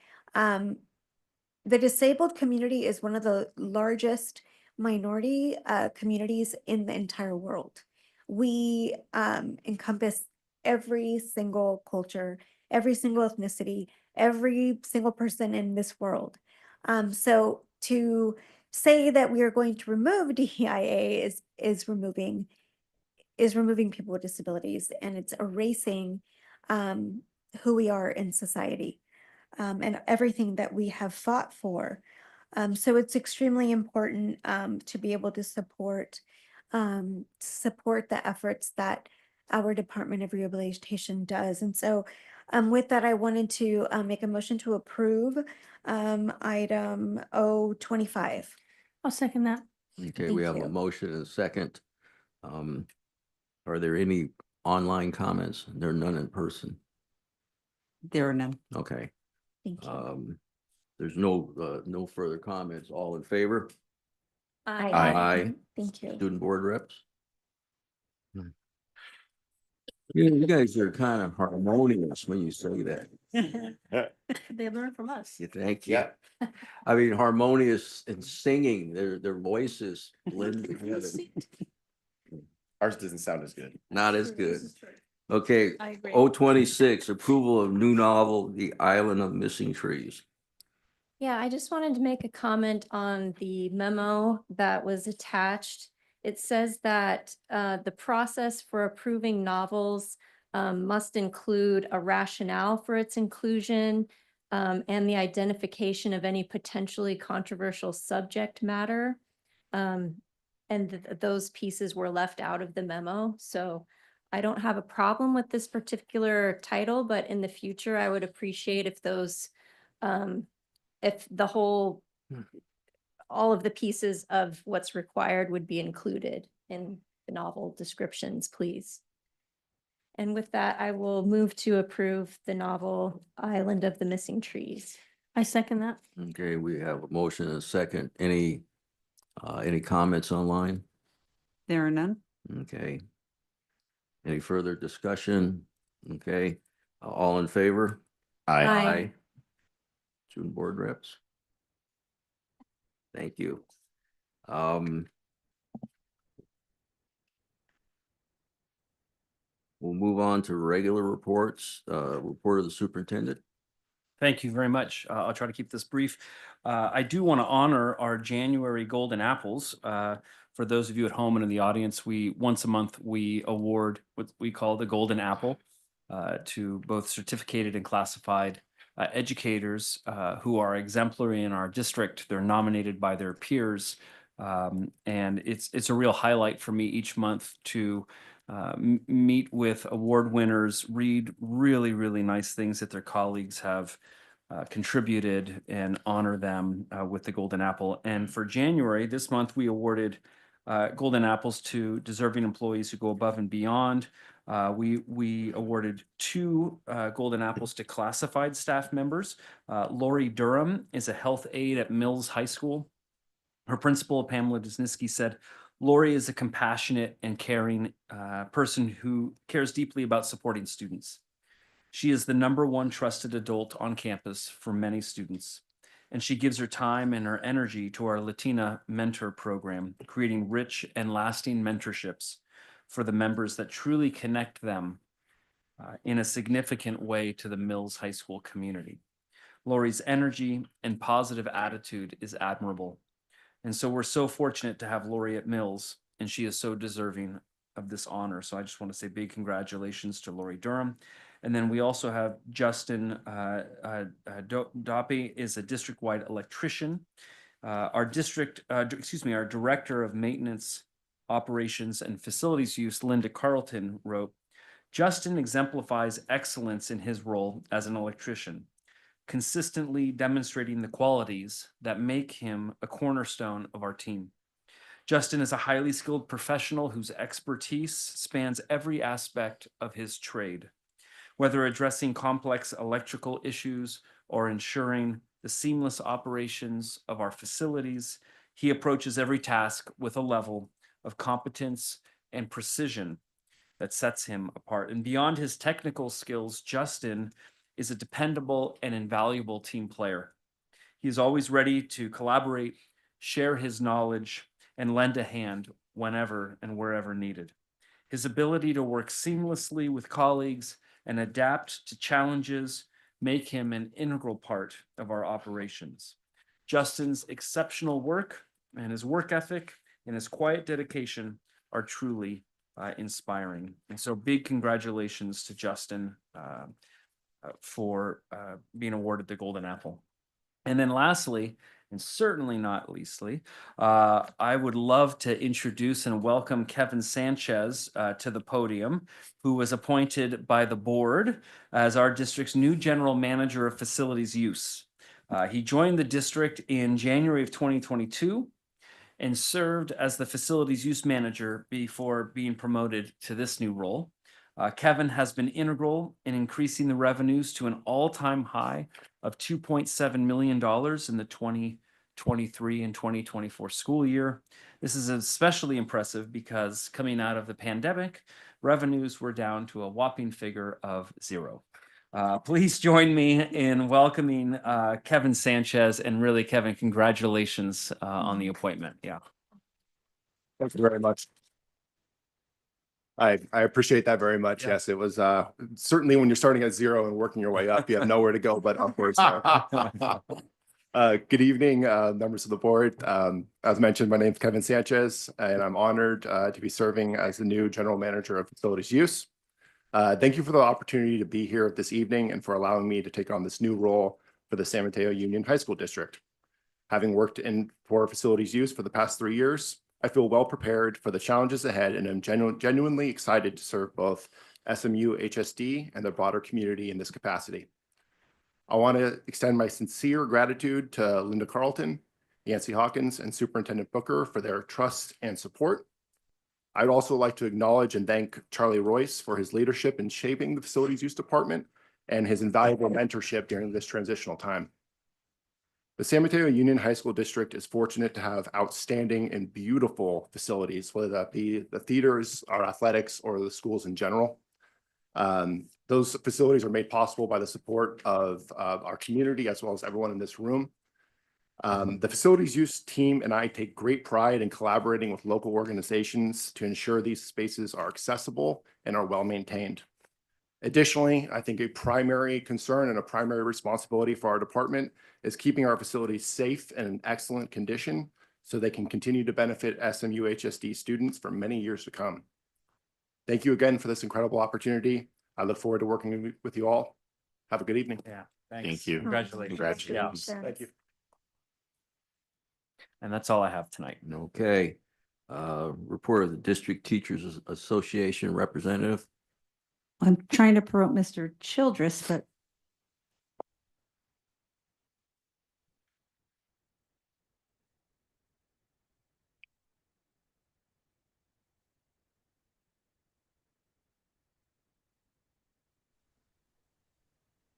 The disabled community is one of the largest minority communities in the entire world. We encompass every single culture, every single ethnicity, every single person in this world. So to say that we are going to remove DEIA is removing people with disabilities, and it's erasing who we are in society, and everything that we have fought for. So it's extremely important to be able to support the efforts that our Department of Rehabilitation does. And so with that, I wanted to make a motion to approve item O25. I'll second that. Okay, we Thank have a you. motion and a second. Are there any online comments? There are none in person. There are none. Okay. Thank you. There's no further comments. All in favor? Aye. Thank you. Student board reps? You guys are kind of harmonious when you say that. They learn from us. You think? Yeah. I mean, harmonious in singing, their voices blend together. Ours doesn't sound as good. Not as good. Okay, I agree. O26, approval of new novel, The Island of Missing Trees. Yeah, I just wanted to make a comment on the memo that was attached. It says that the process for approving novels must include a rationale for its inclusion and the identification of any potentially controversial subject matter. And those pieces were left out of the memo. So I don't have a problem with this particular title, but in the future, I would appreciate if those if the whole, all of the pieces of what's required would be included in the novel descriptions, please. And with that, I will move to approve the novel Island of the Missing Trees. I second that. Okay, we have a motion and a second. Any comments online? There are none. Okay. Any further discussion? Okay, all in favor? Aye. Student board reps? Thank you. We'll move on to regular reports, report of the superintendent. Thank you very much. I'll try to keep this brief. I do want to honor our January Golden Apples. For those of you at home and in the audience, once a month we award what we call the Golden Apple to both certificated and classified educators who are exemplary in our district. They're nominated by their peers, and it's a real highlight for me each month to meet with award winners, read really, really nice things that their colleagues have contributed, and honor them with the Golden Apple. And for January, this month, we awarded Golden Apples to deserving employees who go above and beyond. We awarded 2 Golden Apples to classified staff members. Lori Durham is a health aide at Mills High School. Her principal, Pamela Disniski, said, Lori is a compassionate and caring person who cares deeply about supporting students. She is the #1 trusted adult on campus for many students, and she gives her time and her energy to our Latina mentor program, creating rich and lasting mentorships for the members that truly connect them in a significant way to the Mills High School community. Lori's energy and positive attitude is admirable. And so we're so fortunate to have Lori at Mills, and she is so deserving of this honor. So I just want to say big congratulations to Lori Durham. And then we also have Justin Doppy is a district-wide electrician. Our director of maintenance, operations, and facilities use, Linda Carlton, wrote, Justin exemplifies excellence in his role as an electrician, consistently demonstrating the qualities that make him a cornerstone of our team. Justin is a highly skilled professional whose expertise spans every aspect of his trade, whether addressing complex electrical issues or ensuring the seamless operations of our facilities. He approaches every task with a level of competence and precision that sets him apart. And beyond his technical skills, Justin is a dependable and invaluable team player. He is always ready to collaborate, share his knowledge, and lend a hand whenever and wherever needed. His ability to work seamlessly with colleagues and adapt to challenges make him an integral part of our operations. Justin's exceptional work and his work ethic and his quiet dedication are truly inspiring. And so big congratulations to Justin for being awarded the Golden Apple. And then lastly, and certainly not leastly, I would love to introduce and welcome Kevin Sanchez to the podium, who was appointed by the board as our district's new General Manager of Facilities Use. He joined the district in January of 2022 and served as the Facilities Use Manager before being promoted to this new role. Kevin has been integral in increasing the revenues to an all-time high of $2.7 million in the 2023 and 2024 school year. This is especially impressive because coming out of the pandemic, revenues were down to a whopping figure of 0. Please join me in welcoming Kevin Sanchez, and really, Kevin, congratulations on the appointment. Yeah. Thank you very much. I appreciate that very much. Yeah. Yes, it was certainly when you're starting at 0 and working your way up, you have nowhere to go but upwards. Good evening, members of the board. As mentioned, my name is Kevin Sanchez, and I'm honored to be serving as the new General Manager of Facilities Use. Thank you for the opportunity to be here this evening and for allowing me to take on this new role for the San Mateo Union High School District. Having worked for Facilities Use for the past 3 years, I feel well prepared for the challenges ahead, and I'm genuinely excited to serve both SMUHSD and the broader community in this capacity. I want to extend my sincere gratitude to Linda Carlton, Yancey Hawkins, and Superintendent Booker for their trust and support. I'd also like to acknowledge and thank Charlie Royce for his leadership in shaping the Facilities Use Department and his invaluable mentorship during this transitional time. The San Mateo Union High School District is fortunate to have outstanding and beautiful facilities, whether that be the theaters, our athletics, or the schools in general. Those facilities are made possible by the support of our community as well as everyone in this room. The Facilities Use team and I take great pride in collaborating with local organizations to ensure these spaces are accessible and are well maintained. Additionally, I think a primary concern and a primary responsibility for our department is keeping our facilities safe and in excellent condition so they can continue to benefit SMUHSD students for many years to come. Thank you again for this incredible opportunity. I look forward to working with you all. Have a good evening. Yeah. Thanks. Thank you. Congratulations. Congratulations. Yeah. Thank you. And that's all I have tonight. Okay. Report of the District Teachers Association representative. I'm trying to promote Mr. Childress, but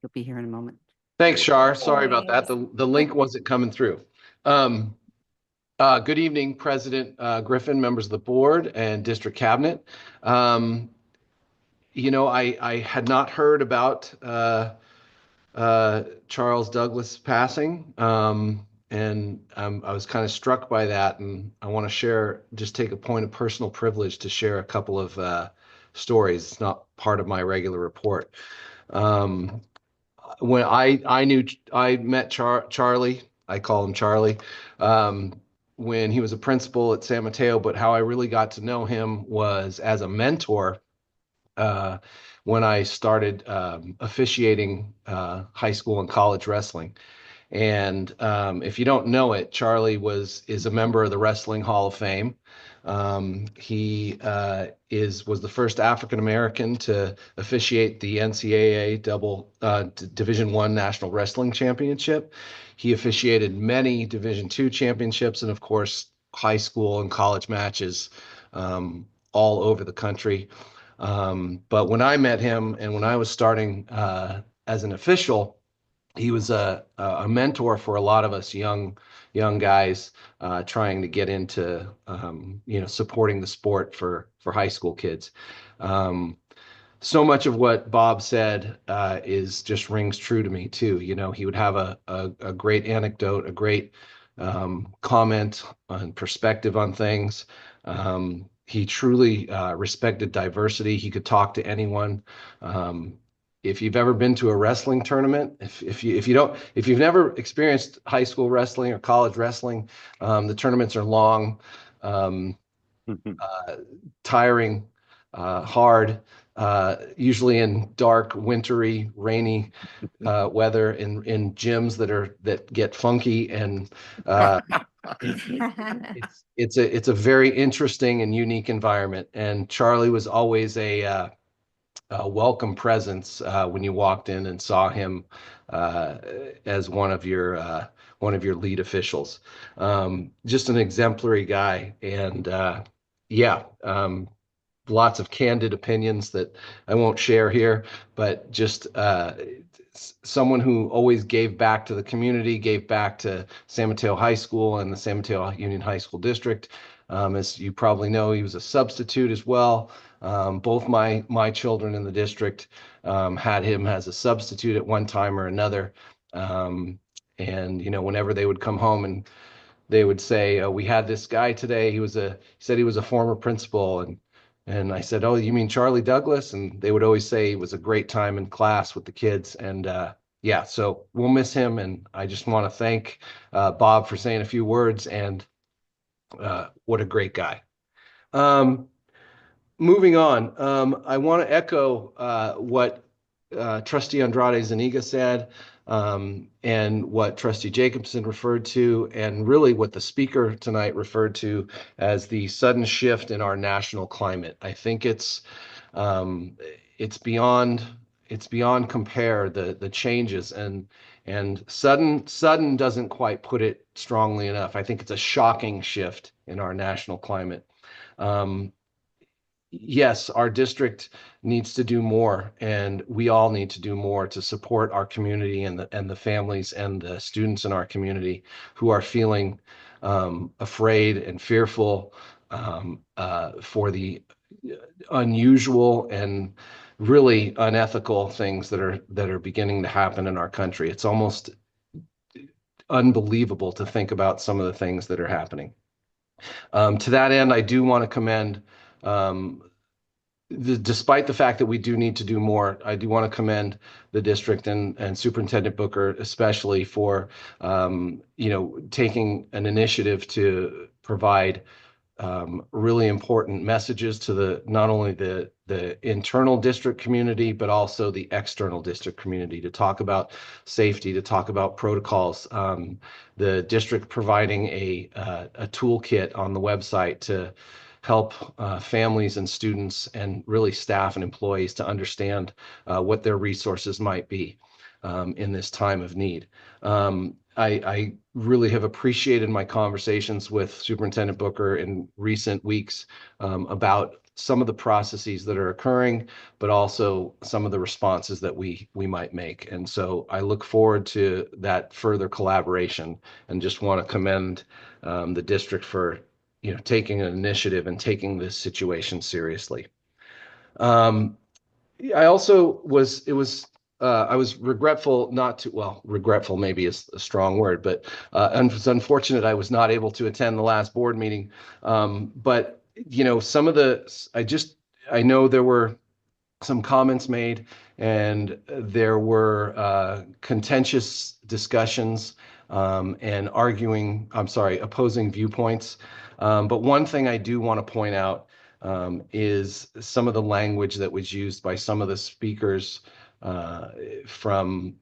he'll be here in a moment. Thanks, Shar. Sorry about that. The link wasn't coming through. Good evening, President Griffin, members of the board, and district cabinet. You know, I had not heard about Charles Douglas passing, and I was kind of struck by that, and I want to take a point of personal privilege to share a couple of stories. It's not part of my regular report. When I met Charlie, I call him Charlie, when he was a principal at San Mateo, but how I really got to know him was as a mentor when I started officiating high school and college wrestling. And if you don't know it, Charlie is a member of the Wrestling Hall of Fame. He was the first African American to officiate the NCAA Division I National Wrestling Championship. He officiated many Division II championships, and of course high school and college matches all over the country. But when I met him and when I was starting as an official, he was a mentor for a lot of us young guys trying to get into supporting the sport for high school kids. So much of what Bob said is just rings true to me too. He would have a great anecdote, a great comment on perspective on things. He truly respected diversity. He could talk to anyone. If you've ever been to a wrestling tournament, if you've never experienced high school wrestling or college wrestling, the tournaments are long, tiring, hard, usually in dark, wintry, rainy weather in gyms that get funky, and it's a very interesting and unique environment. And Charlie was always a welcome presence when you walked in and saw him as one of your lead officials. Just an exemplary guy, and lots of candid opinions that I won't share here, but just someone who always gave back to the community, gave back to San Mateo High School and the San Mateo Union High School District. As you probably know, he was a substitute as well. Both my children in the district had him as a substitute at one time or another. And whenever they would come home and they would say, "We had this guy today. He said he was a former principal," and I said, "Oh, you mean Charlie Douglas?" And they would always say it was a great time in class with the kids. And so we'll miss him. And I just want to thank Bob for saying a few words, and what a great guy. Moving on, I want to echo what Trustee Andrade Zuniga said, and what Trustee Jacobson referred to, and really what the speaker tonight referred to as the sudden shift in our national climate. I think it's beyond compare, the changes, and sudden doesn't quite put it strongly enough. I think it's a shocking shift in our national climate. Yes, our district needs to do more, and we all need to do more to support our community and the families and the students in our community who are feeling afraid and fearful for the unusual and really unethical things that are beginning to happen in our country. It's almost unbelievable to think about some of the things that are happening. To that end, I do want to commend despite the fact that we do need to do more, I do want to commend the district and Superintendent Booker especially for taking an initiative to provide really important messages to not only the internal district community, but also the external district community, to talk about safety, to talk about protocols. The district providing a toolkit on the website to help families and students and really staff and employees to understand what their resources might be in this time of need. I really have appreciated my conversations with Superintendent Booker in recent weeks about some of the processes that are occurring, but also some of the responses that we might make. And so I look forward to that further collaboration, and just want to commend the district for taking an initiative and taking this situation seriously. I also I was regretful regretful maybe is a strong word, but it's unfortunate I was not able to attend the last board meeting. But I know there were some comments made, and there were contentious discussions and opposing viewpoints. But one thing I do want to point out is some of the language that was used by some of the speakers from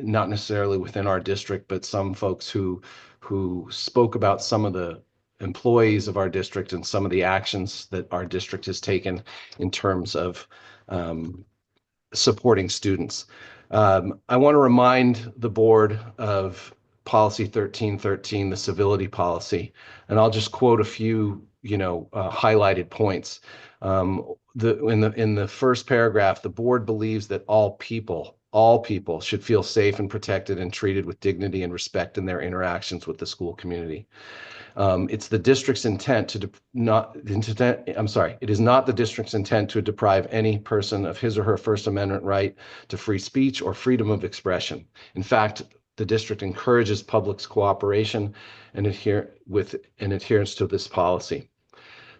not necessarily within our district, but some folks who spoke about some of the employees of our district and some of the actions that our district has taken in terms of supporting students. I want to remind the board of policy 1313, the civility policy, and I'll just quote a few, highlighted points. In the first paragraph, the board believes that all people should feel safe and protected and treated with dignity and respect in their interactions with the school community. It's the district's intent to it is not the district's intent to deprive any person of his or her First Amendment right to free speech or freedom of expression. In fact, the district encourages public's cooperation and adherence to this policy.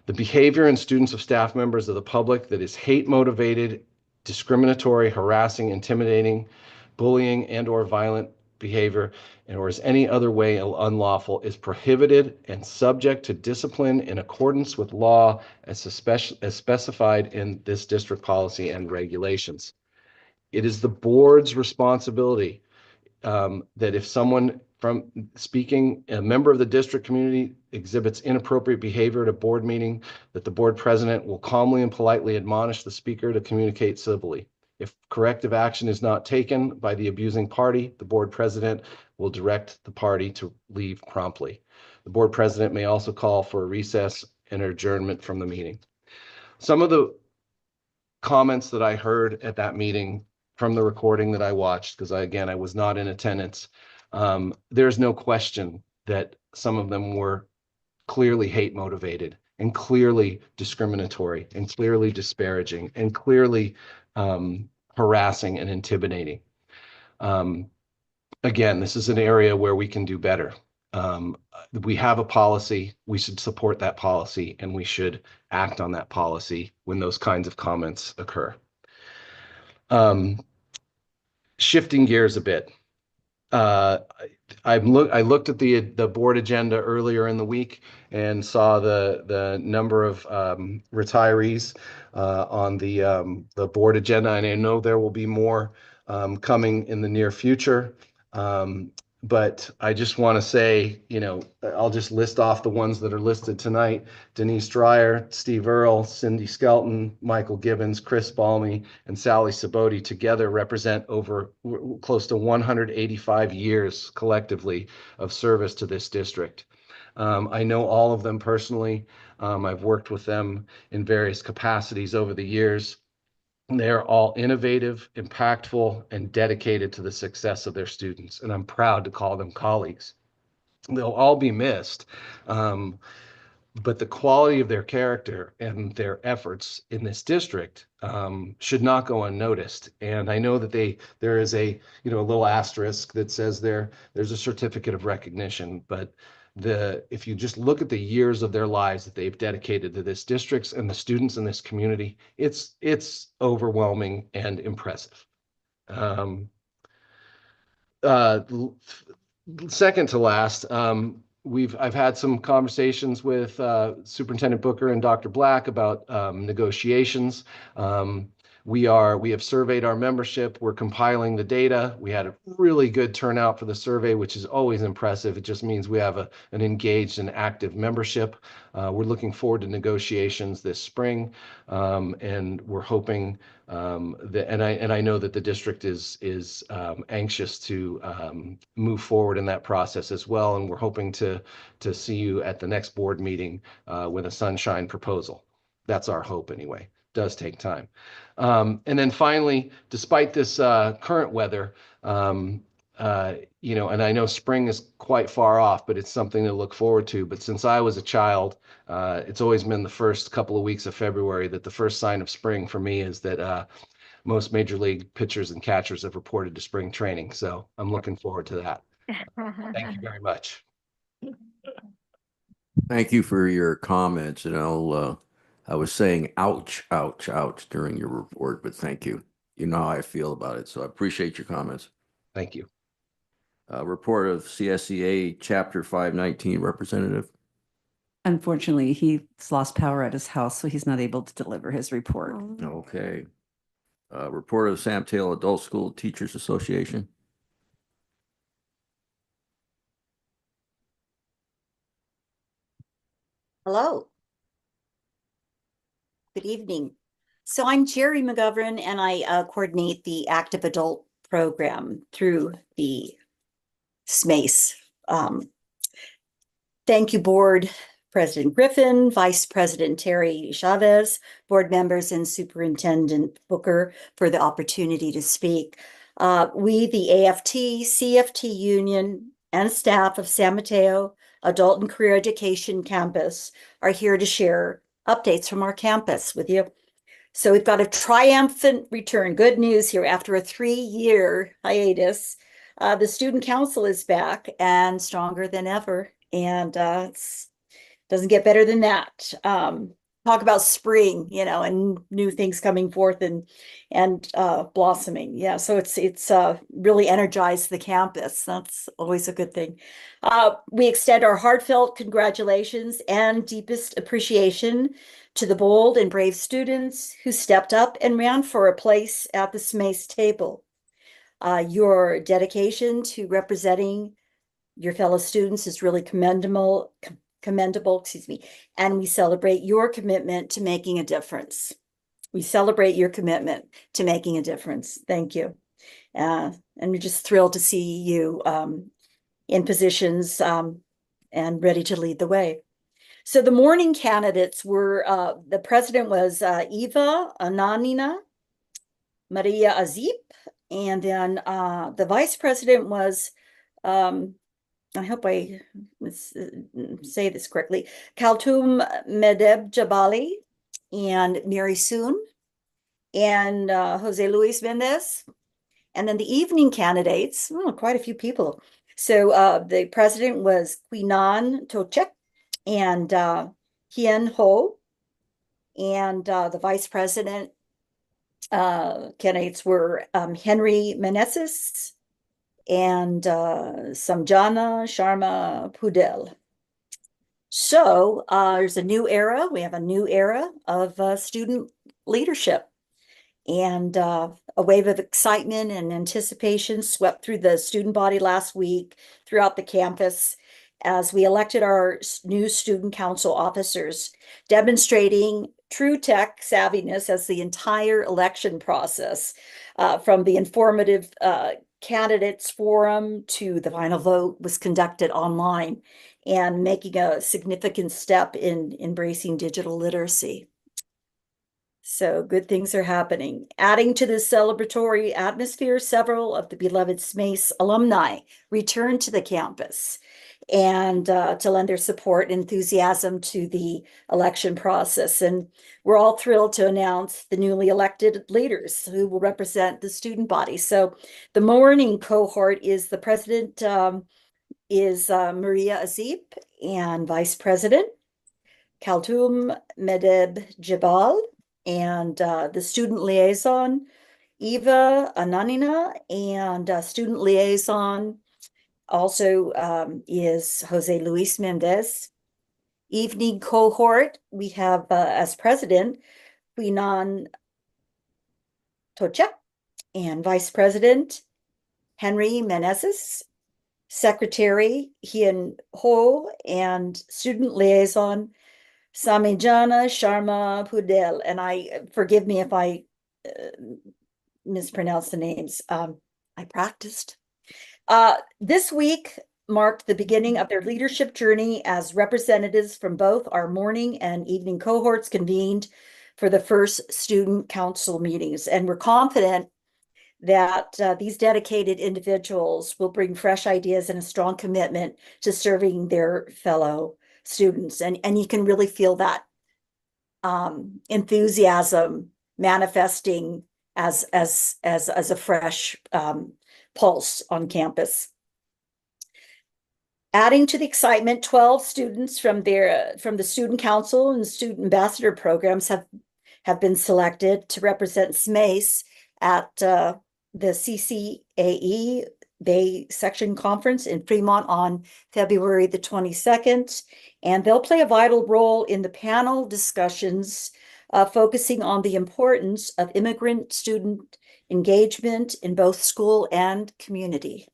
The behavior in students of staff members of the public that is hate motivated, discriminatory, harassing, intimidating, bullying, and/or violent behavior, or is any other way unlawful, is prohibited and subject to discipline in accordance with law as specified in this district policy and regulations. It is the board's responsibility that if someone a member of the district community exhibits inappropriate behavior at a board meeting, that the board president will calmly and politely admonish the speaker to communicate civilly. If corrective action is not taken by the abusing party, the board president will direct the party to leave promptly. The board president may also call for a recess and adjournment from the meeting. Some of the comments that I heard at that meeting from the recording that I watched, because I was not in attendance, there's no question that some of them were clearly hate motivated and clearly discriminatory and clearly disparaging and clearly harassing and intimidating. Again, this is an area where we can do better. We have a policy, we should support that policy, and we should act on that policy when those kinds of comments occur. Shifting gears a bit. I looked at the board agenda earlier in the week and saw the number of retirees on the board agenda, and I know there will be more coming in the near future. But I just want to say, I'll just list off the ones that are listed tonight: Denise Dreyer, Steve Earle, Cindy Skelton, Michael Gibbons, Chris Balmy, and Sally Saboti together represent over close to 185 years collectively of service to this district. I know all of them personally. I've worked with them in various capacities over the years. They're all innovative, impactful, and dedicated to the success of their students, and I'm proud to call them colleagues. They'll all be missed, but the quality of their character and their efforts in this district should not go unnoticed. And I know that there is a little asterisk that says there's a certificate of recognition, but if you just look at the years of their lives that they've dedicated to this district and the students in this community, it's overwhelming and impressive. Second to last, I've had some conversations with Superintendent Booker and Dr. Black about negotiations. We have surveyed our membership. We're compiling the data. We had a really good turnout for the survey, which is always impressive. It just means we have an engaged and active membership. We're looking forward to negotiations this spring, and we're hoping that, I know that the district is anxious to move forward in that process as well. And we're hoping to see you at the next board meeting with a sunshine proposal. That's our hope anyway. Does take time. And then finally, despite this current weather, and I know spring is quite far off, but it's something to look forward to. But since I was a child, it's always been the first couple of weeks of February that the first sign of spring for me is that most major league pitchers and catchers have reported to spring training. So I'm looking forward to that. Thank you very much. Thank you for your comments, and I was saying ouch, ouch, ouch during your report, but thank you. You know how I feel about it, so I appreciate your comments. Thank you. Report of CSEA Chapter 519 representative. Unfortunately, he's lost power at his house, so he's not able to deliver his report. Okay. Report of Sam Taylor Adult School Teachers Association. Hello. Good evening. So I'm Jerry McGovern and I coordinate the Active Adult program through the SMACE. Thank you, Board President Griffin, Vice President Terry Chavez, board members and Superintendent Booker for the opportunity to speak. We, the AFT, CFT Union, and staff of San Mateo Adult and Career Education Campus are here to share updates from our campus with you. So we've got a triumphant return. Good news here after a 3-year hiatus. The student council is back and stronger than ever. And it doesn't get better than that. Talk about spring, and new things coming forth and blossoming. Yeah, so it's really energized the campus. That's always a good thing. We extend our heartfelt congratulations and deepest appreciation to the bold and brave students who stepped up and ran for a place at the SMACE table. Your dedication to representing your fellow students is really commendable, and we celebrate your commitment to making a difference. We celebrate your commitment to making a difference. Thank you. And we're just thrilled to see you in positions and ready to lead the way. So the morning candidates were, the president was Eva Ananina, Maria Azip, and then the vice president was, I hope I say this correctly, Kaltoum Medeb Jabali and Mary Soon and Jose Luis Mendez. And then the evening candidates, quite a few people. So the president was Quinan Tochek and Hien Ho. And the vice president candidates were Henry Meneses and Samjana Sharma Pudel. So there's a new era. We have a new era of student leadership. And a wave of excitement and anticipation swept through the student body last week throughout the campus as we elected our new student council officers, demonstrating true tech savviness as the entire election process, from the informative candidates forum to the final vote was conducted online and making a significant step in embracing digital literacy. So good things are happening. Adding to this celebratory atmosphere, several of the beloved SMACE alumni returned to the campus and to lend their support and enthusiasm to the election process. And we're all thrilled to announce the newly elected leaders who will represent the student body. So the morning cohort is the president is Maria Azip and vice president Kaltoum Medeb Jabal, and the student liaison, Eva Ananina, and student liaison also is Jose Luis Mendez. Evening cohort, we have as president, Quinan Tocha, and vice president, Henry Meneses, secretary, Hien Ho, and student liaison, Samijana Sharma Pudel, and forgive me if I mispronounce the names. I practiced. This week marked the beginning of their leadership journey as representatives from both our morning and evening cohorts convened for the first student council meetings. And we're confident that these dedicated individuals will bring fresh ideas and a strong commitment to serving their fellow students. And you can really feel that enthusiasm manifesting as a fresh pulse on campus. Adding to the excitement, 12 students from the student council and student ambassador programs have been selected to represent SMACE at the CCAE Bay Section Conference in Fremont on February the 22nd. And they'll play a vital role in the panel discussions focusing on the importance of immigrant student engagement in both school and community.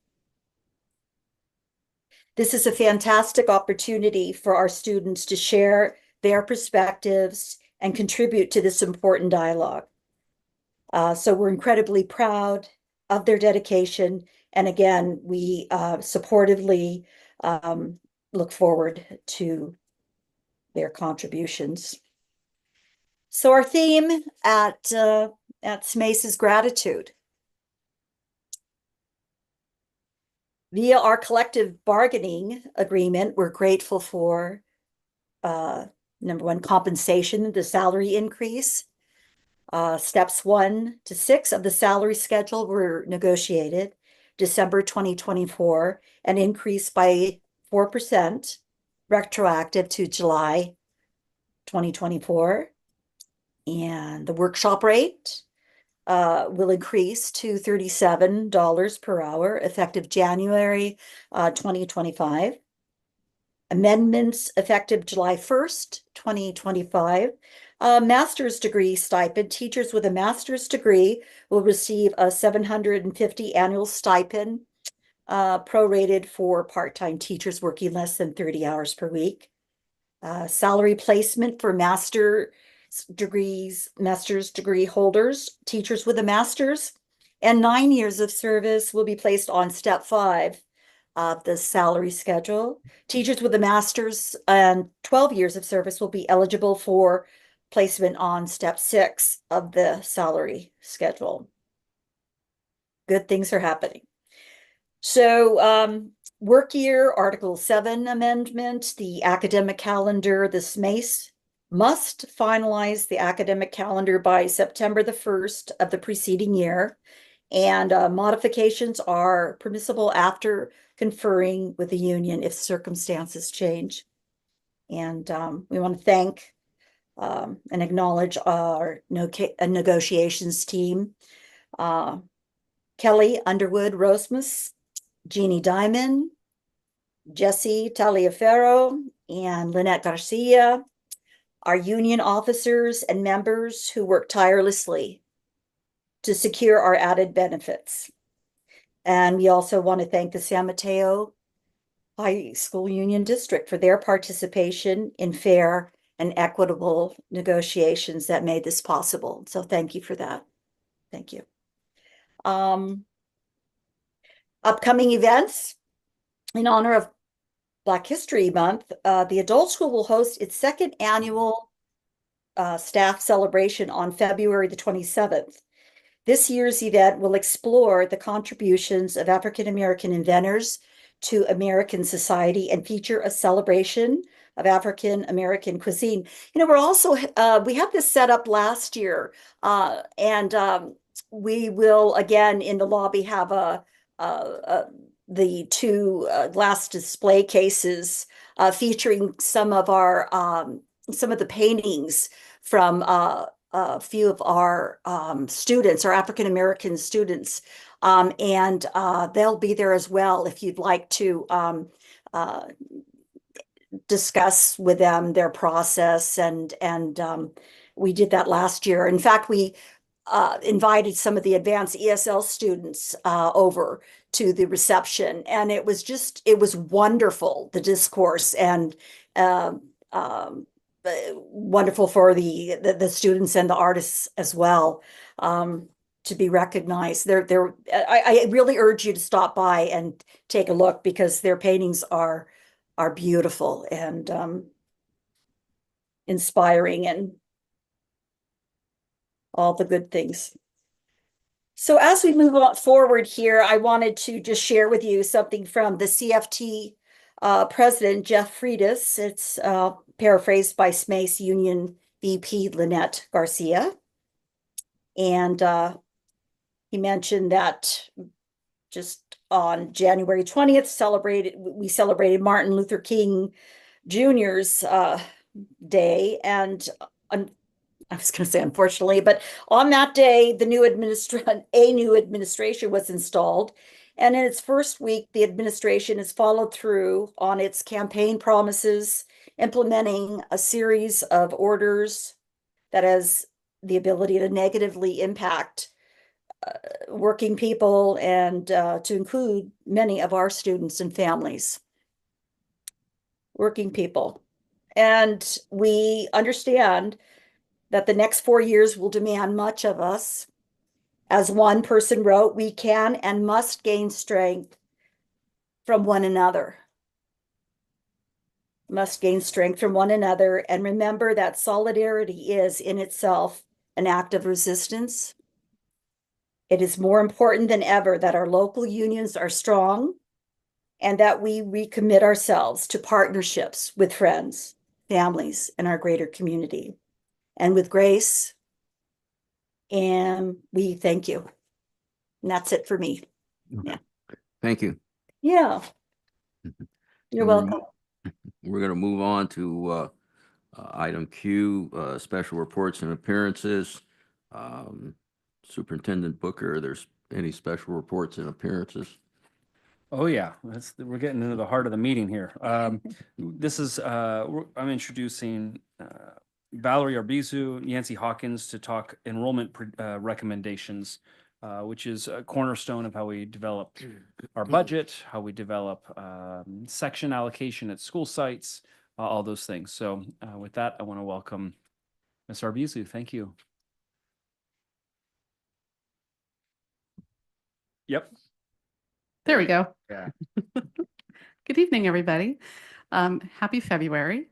This is a fantastic opportunity for our students to share their perspectives and contribute to this important dialogue. So we're incredibly proud of their dedication. And again, we supportively look forward to their contributions. So our theme at SMUHSD is gratitude. Via our collective bargaining agreement, we're grateful for number one, compensation, the salary increase. Steps 1 to 6 of the salary schedule were negotiated December 2024 and increased by 4%, retroactive to July 2024. And the workshop rate will increase to $37 per hour effective January 2025. Amendments effective July 1st, 2025. Master's degree stipend. Teachers with a master's degree will receive a $750 annual stipend, prorated for part-time teachers working less than 30 hours per week. Salary placement for master's degree holders, teachers with a master's, and 9 years of service will be placed on step 5 of the salary schedule. Teachers with a master's and 12 years of service will be eligible for placement on step 6 of the salary schedule. Good things are happening. So work year, Article 7 amendment, the academic calendar, the SMUHSD must finalize the academic calendar by September the 1st of the preceding year. And modifications are permissible after conferring with the union if circumstances change. And we want to thank and acknowledge our negotiations team. Kelly Underwood Rosmus, Jeannie Diamond, Jesse Taliaferro, and Lynette Garcia, our union officers and members who work tirelessly to secure our added benefits. And we also want to thank the San Mateo High School Union District for their participation in fair and equitable negotiations that made this possible. So thank you for that. Thank you. Upcoming events. In honor of Black History Month, the adult school will host its second annual staff celebration on February the 27th. This year's event will explore the contributions of African American inventors to American society and feature a celebration of African American cuisine. You know, we're also, we had this set up last year, and we will again in the lobby have the 2 glass display cases featuring some of the paintings from a few of our students, our African American students, and they'll be there as well if you'd like to discuss with them their process. And we did that last year. In fact, we invited some of the advanced ESL students over to the reception, and it was wonderful, the discourse, and wonderful for the students and the artists as well, to be recognized. I really urge you to stop by and take a look, because their paintings are beautiful and inspiring and all the good things. So as we move on forward here, I wanted to just share with you something from the CFT president, Jeff Friedis. It's paraphrased by SMUHSD Union VP Lynette Garcia. And he mentioned that just on January 20th, we celebrated Martin Luther King Jr.'s day. And I was going to say unfortunately, but on that day, a new administration was installed. And in its first week, the administration has followed through on its campaign promises, implementing a series of orders that has the ability to negatively impact working people and to include many of our students and families. working people. And we understand that the next 4 years will demand much of us. As one person wrote, we can and must gain strength from one another. Must gain strength from one another and remember that solidarity is in itself an act of resistance. It is more important than ever that our local unions are strong and that we recommit ourselves to partnerships with friends, families, and our greater community. And with grace, and we thank you. And that's it for me. Yeah. Thank you. Yeah. You're We're- welcome. We're going to move on to item Q, special reports and appearances. Superintendent Booker, there's any special reports and appearances? Oh yeah, we're getting into the heart of the meeting here. This is I'm introducing Valerie Arbizu, Yancy Hawkins to talk enrollment recommendations, which is a cornerstone of how we develop our budget, how we develop section allocation at school sites, all those things. So with that, I want to welcome Ms. Arbizu. Thank you. Yep. There we go. Yeah. Good evening, everybody. Happy February.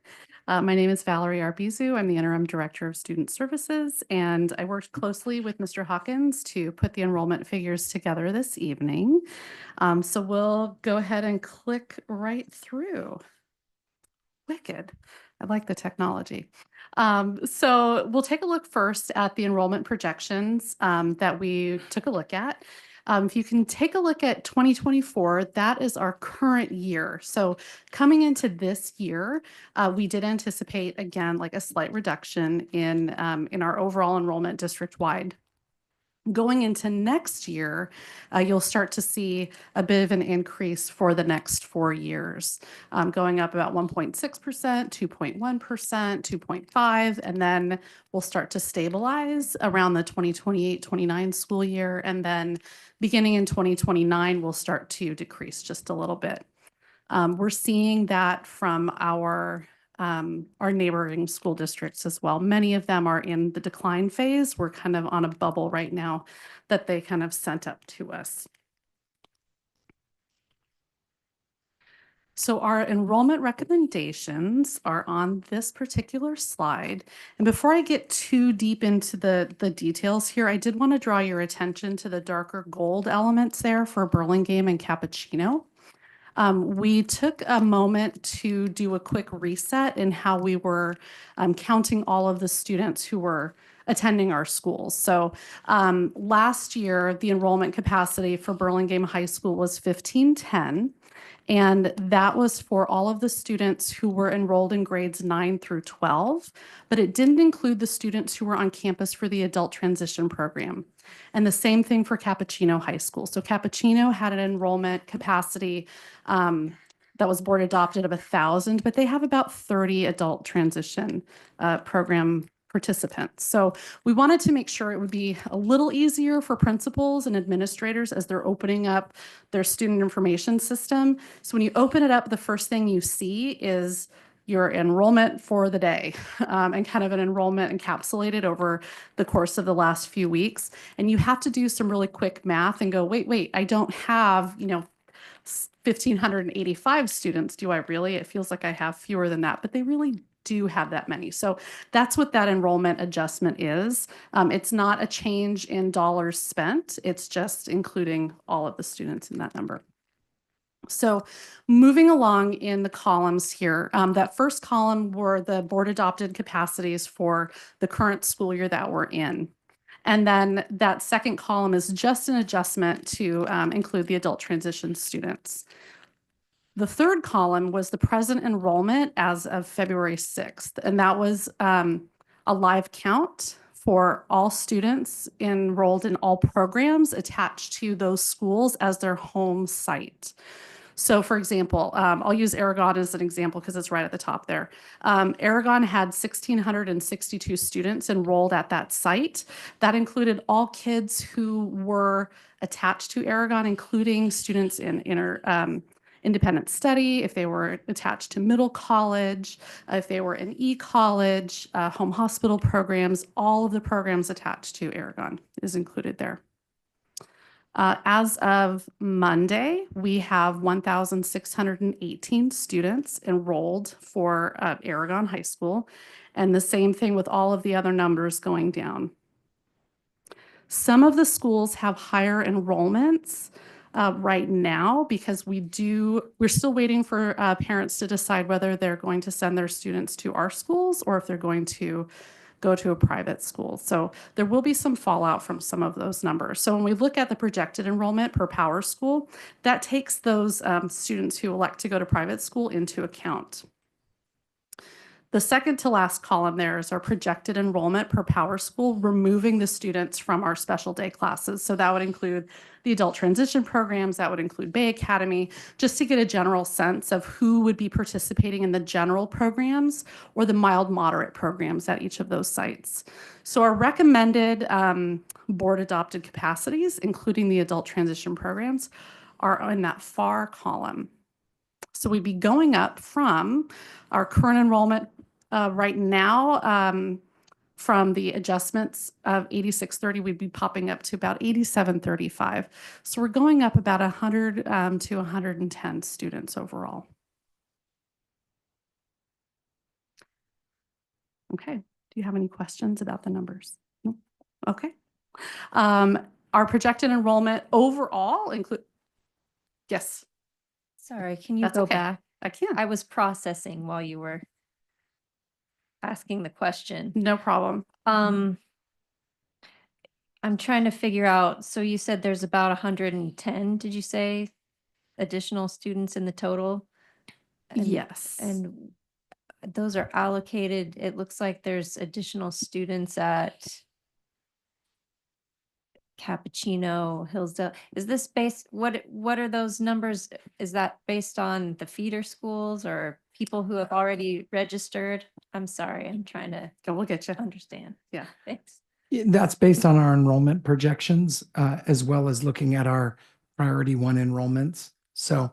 My name is Valerie Arbizu. I'm the Interim Director of Student Services, and I worked closely with Mr. Hawkins to put the enrollment figures together this evening. So we'll go ahead and click right through. Wicked. I like the technology. So we'll take a look first at the enrollment projections that we took a look at. If you can take a look at 2024, that is our current year. So coming into this year, we did anticipate, again, like a slight reduction in our overall enrollment district-wide. Going into next year, you'll start to see a bit of an increase for the next 4 years, going up about 1.6%, 2.1%, 2.5%, and then we'll start to stabilize around the 2028-29 school year. And then beginning in 2029, we'll start to decrease just a little bit. We're seeing that from our neighboring school districts as well. Many of them are in the decline phase. We're kind of on a bubble right now that they kind of sent up to us. So our enrollment recommendations are on this particular slide. And before I get too deep into the details here, I did want to draw your attention to the darker gold elements there for Burlingame and Cappuccino. We took a moment to do a quick reset in how we were counting all of the students who were attending our schools. So last year, the enrollment capacity for Burlingame High School was 1510. And that was for all of the students who were enrolled in grades 9 through 12, but it didn't include the students who were on campus for the adult transition program. And the same thing for Cappuccino High School. So Cappuccino had an enrollment capacity that was board adopted of 1,000, but they have about 30 adult transition program participants. So we wanted to make sure it would be a little easier for principals and administrators as they're opening up their student information system. So when you open it up, the first thing you see is your enrollment for the day and kind of an enrollment encapsulated over the course of the last few weeks. And you have to do some really quick math and go, wait, I don't have, 1,585 students. Do I really? It feels like I have fewer than that, but they really do have that many. So that's what that enrollment adjustment is. It's not a change in dollars spent. It's just including all of the students in that number. So moving along in the columns here, that first column were the board adopted capacities for the current school year that we're in. And then that second column is just an adjustment to include the adult transition students. The third column was the present enrollment as of February 6th, and that was a live count for all students enrolled in all programs attached to those schools as their home site. So for example, I'll use Aragon as an example because it's right at the top there. Aragon had 1,662 students enrolled at that site. That included all kids who were attached to Aragon, including students in independent study, if they were attached to middle college, if they were in e-college, home hospital programs, all of the programs attached to Aragon is included there. As of Monday, we have 1,618 students enrolled for Aragon High School, and the same thing with all of the other numbers going down. Some of the schools have higher enrollments right now because we're still waiting for parents to decide whether they're going to send their students to our schools or if they're going to go to a private school. So there will be some fallout from some of those numbers. So when we look at the projected enrollment per power school, that takes those students who elect to go to private school into account. The second to last column there is our projected enrollment per power school, removing the students from our special day classes. So that would include the adult transition programs, that would include Bay Academy, just to get a general sense of who would be participating in the general programs or the mild moderate programs at each of those sites. So our recommended board adopted capacities, including the adult transition programs, are in that far column. So we'd be going up from our current enrollment right now, from the adjustments of 8630, we'd be popping up to about 8735. So we're going up about 100 to 110 students overall. Okay, do you have any questions about the numbers? No? Okay. Our projected enrollment overall include, yes. Sorry, can you That's go okay. back? I can. I was processing while you were asking the question. No problem. I'm trying to figure out, so you said there's about 110, did you say, additional students in the total? Yes. And those are allocated, it looks like there's additional students at Cappuccino, Hillsdale. Is this based, what are those numbers? Is that based on the feeder schools or people who have already registered? I'm sorry, I'm trying to We'll get you. understand. Yeah. Thanks. That's based on our enrollment projections, as well as looking at our priority one enrollments. So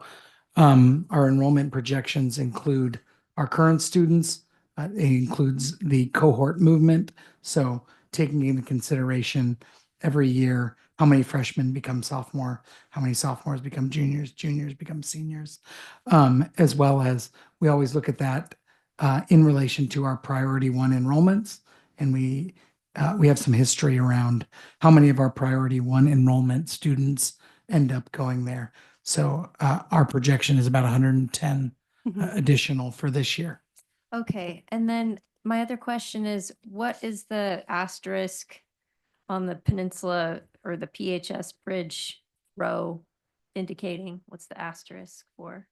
our enrollment projections include our current students. It includes the cohort movement. So taking into consideration every year, how many freshmen become sophomore, how many sophomores become juniors, juniors become seniors, as well as we always look at that in relation to our priority one enrollments. And we have some history around how many of our priority one enrollment students end up going there. So our projection is about 110 additional for this year. Okay, and then my other question is, what is the asterisk on the peninsula or the PHS bridge row indicating? What's the asterisk for?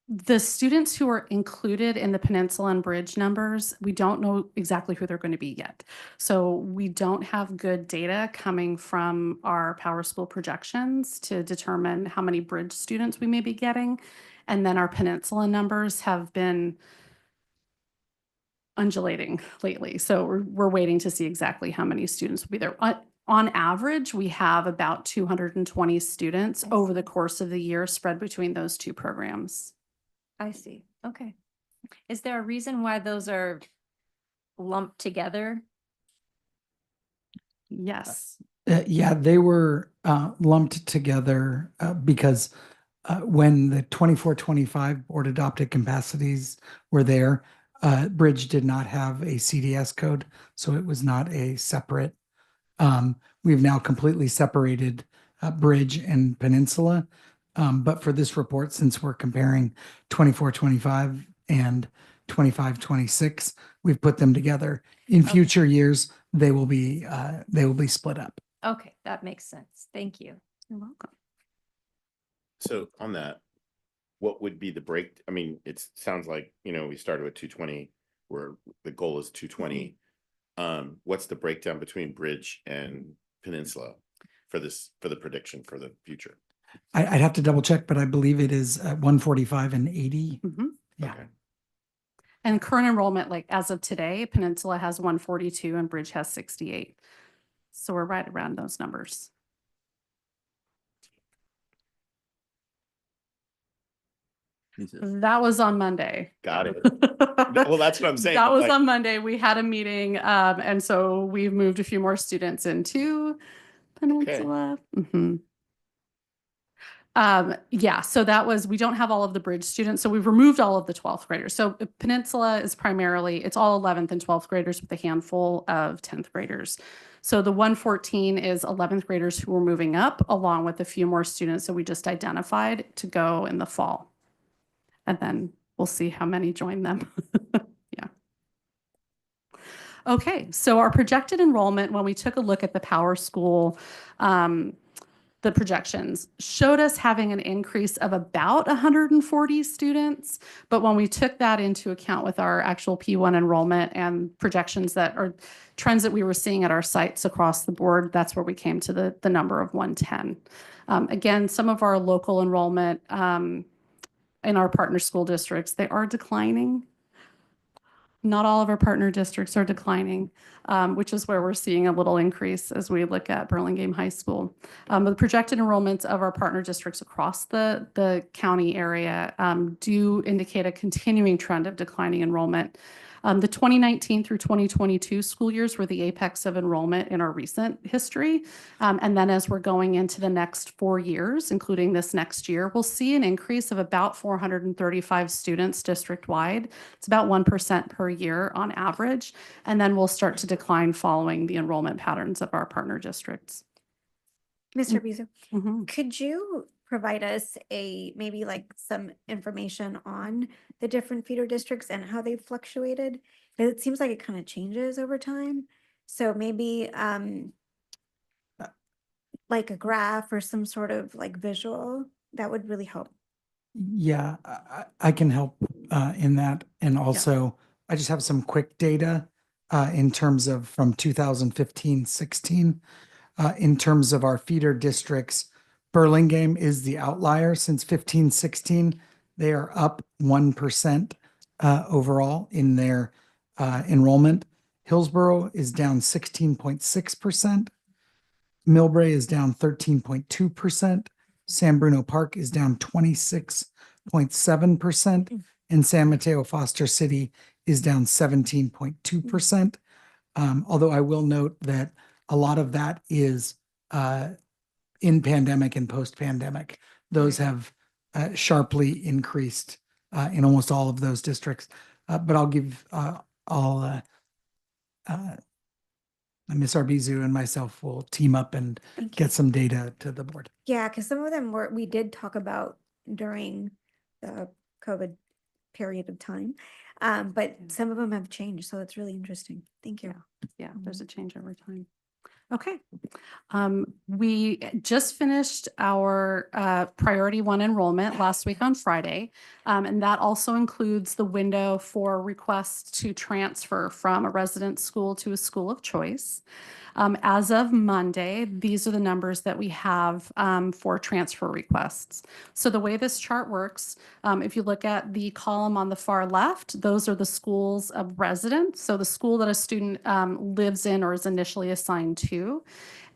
The students who are included in the Peninsula and Bridge numbers, we don't know exactly who they're going to be yet. So we don't have good data coming from our Power School projections to determine how many Bridge students we may be getting. And then our Peninsula numbers have been undulating lately. So we're waiting to see exactly how many students will be there. On average, we have about 220 students over the course of the year spread between those two programs. I see. Okay. Is there a reason why those are lumped together? Yes. Yeah, they were lumped together because when the 24-25 board adopted capacities were there, Bridge did not have a CDS code, so it was not a separate. We've now completely separated Bridge and Peninsula. But for this report, since we're comparing 24-25 and 25-26, we've put them together. In future years, they will be split up. Okay, that makes sense. Thank you. You're welcome. So on that, what would be the break? I mean, it sounds like, we started with 220, where the goal is 220. What's the breakdown between Bridge and Peninsula for the prediction for the future? I'd have to double check, but I believe it is 145 and 80. Yeah. Okay. And current enrollment, like as of today, Peninsula has 142 and Bridge has 68. So we're right around those numbers. That was on Monday. Got it. Well, that's what I'm saying. That I'm was like- on Monday. We had a meeting, and so we've moved a few more students into Peninsula. Yeah, so that was, we don't have all of the bridge students, so we've removed all of the 12th graders. So Peninsula is primarily, it's all 11th and 12th graders with a handful of 10th graders. So the 114 is 11th graders who are moving up, along with a few more students that we just identified to go in the fall. And then we'll see how many join them. Yeah. Okay, so our projected enrollment, when we took a look at the Power School, the projections showed us having an increase of about 140 students. But when we took that into account with our actual P1 enrollment and projections that are trends that we were seeing at our sites across the board, that's where we came to the number of 110. Again, some of our local enrollment in our partner school districts, they are declining. Not all of our partner districts are declining, which is where we're seeing a little increase as we look at Burlingame High School. But the projected enrollments of our partner districts across the county area do indicate a continuing trend of declining enrollment. The 2019 through 2022 school years were the apex of enrollment in our recent history. And then as we're going into the next 4 years, including this next year, we'll see an increase of about 435 students district-wide. It's about 1% per year on average. And then we'll start to decline following the enrollment patterns of our partner districts. Mr. Bizu, Mhm. could you provide us maybe like some information on the different feeder districts and how they've fluctuated? Because it seems like it kind of changes over time. So maybe like a graph or some sort of like visual that would really help. Yeah, I can help in that. And also, I just have some quick data in terms of from 2015-16. In terms of our feeder districts, Burlingame is the outlier since 15-16. They are up 1% overall in their enrollment. Hillsborough is down 16.6%. Millbrae is down 13.2%. San Bruno Park is down 26.7%. And San Mateo Foster City is down 17.2%. Although I will note that a lot of that is in pandemic and post-pandemic. Those have sharply increased in almost all of those districts. But I'll give, Ms. Arbizu and myself will team up and get some data to the board. Yeah, because some of them we did talk about during the COVID period of time. But some of them have changed, so it's really interesting. Thank you. Yeah, there's a change over time. Okay. We just finished our priority 1 enrollment last week on Friday. And that also includes the window for requests to transfer from a resident school to a school of choice. As of Monday, these are the numbers that we have for transfer requests. So the way this chart works, if you look at the column on the far left, those are the schools of residence. So the school that a student lives in or is initially assigned to.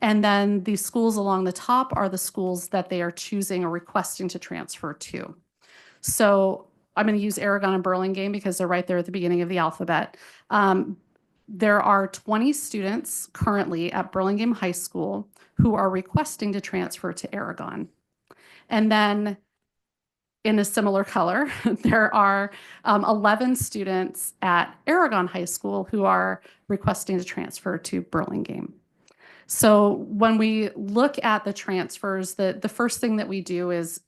And then the schools along the top are the schools that they are choosing or requesting to transfer to. So I'm going to use Aragon and Burlingame because they're right there at the beginning of the alphabet. There are 20 students currently at Burlingame High School who are requesting to transfer to Aragon. And then in a similar color, there are 11 students at Aragon High School who are requesting to transfer to Burlingame. So when we look at the transfers, the first thing that we do is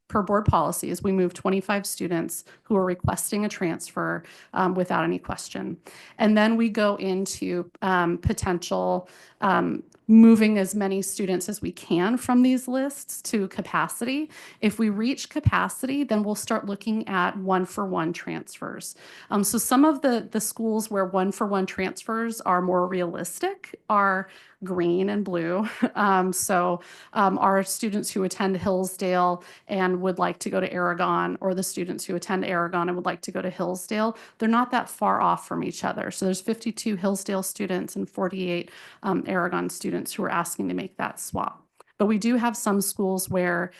per board policy is we move 25 students who are requesting a transfer without any question. And then we go into potential moving as many students as we can from these lists to capacity. If we reach capacity, then we'll start looking at 1-for-1 transfers. So some of the schools where 1-for-1 transfers are more realistic are green and blue. Our students who attend Hillsdale and would like to go to Aragon, or the students who attend Aragon and would like to go to Hillsdale, they're not that far off from each other. So there's 52 Hillsdale students and 48 Aragon students who are asking to make that swap. But we do have some schools where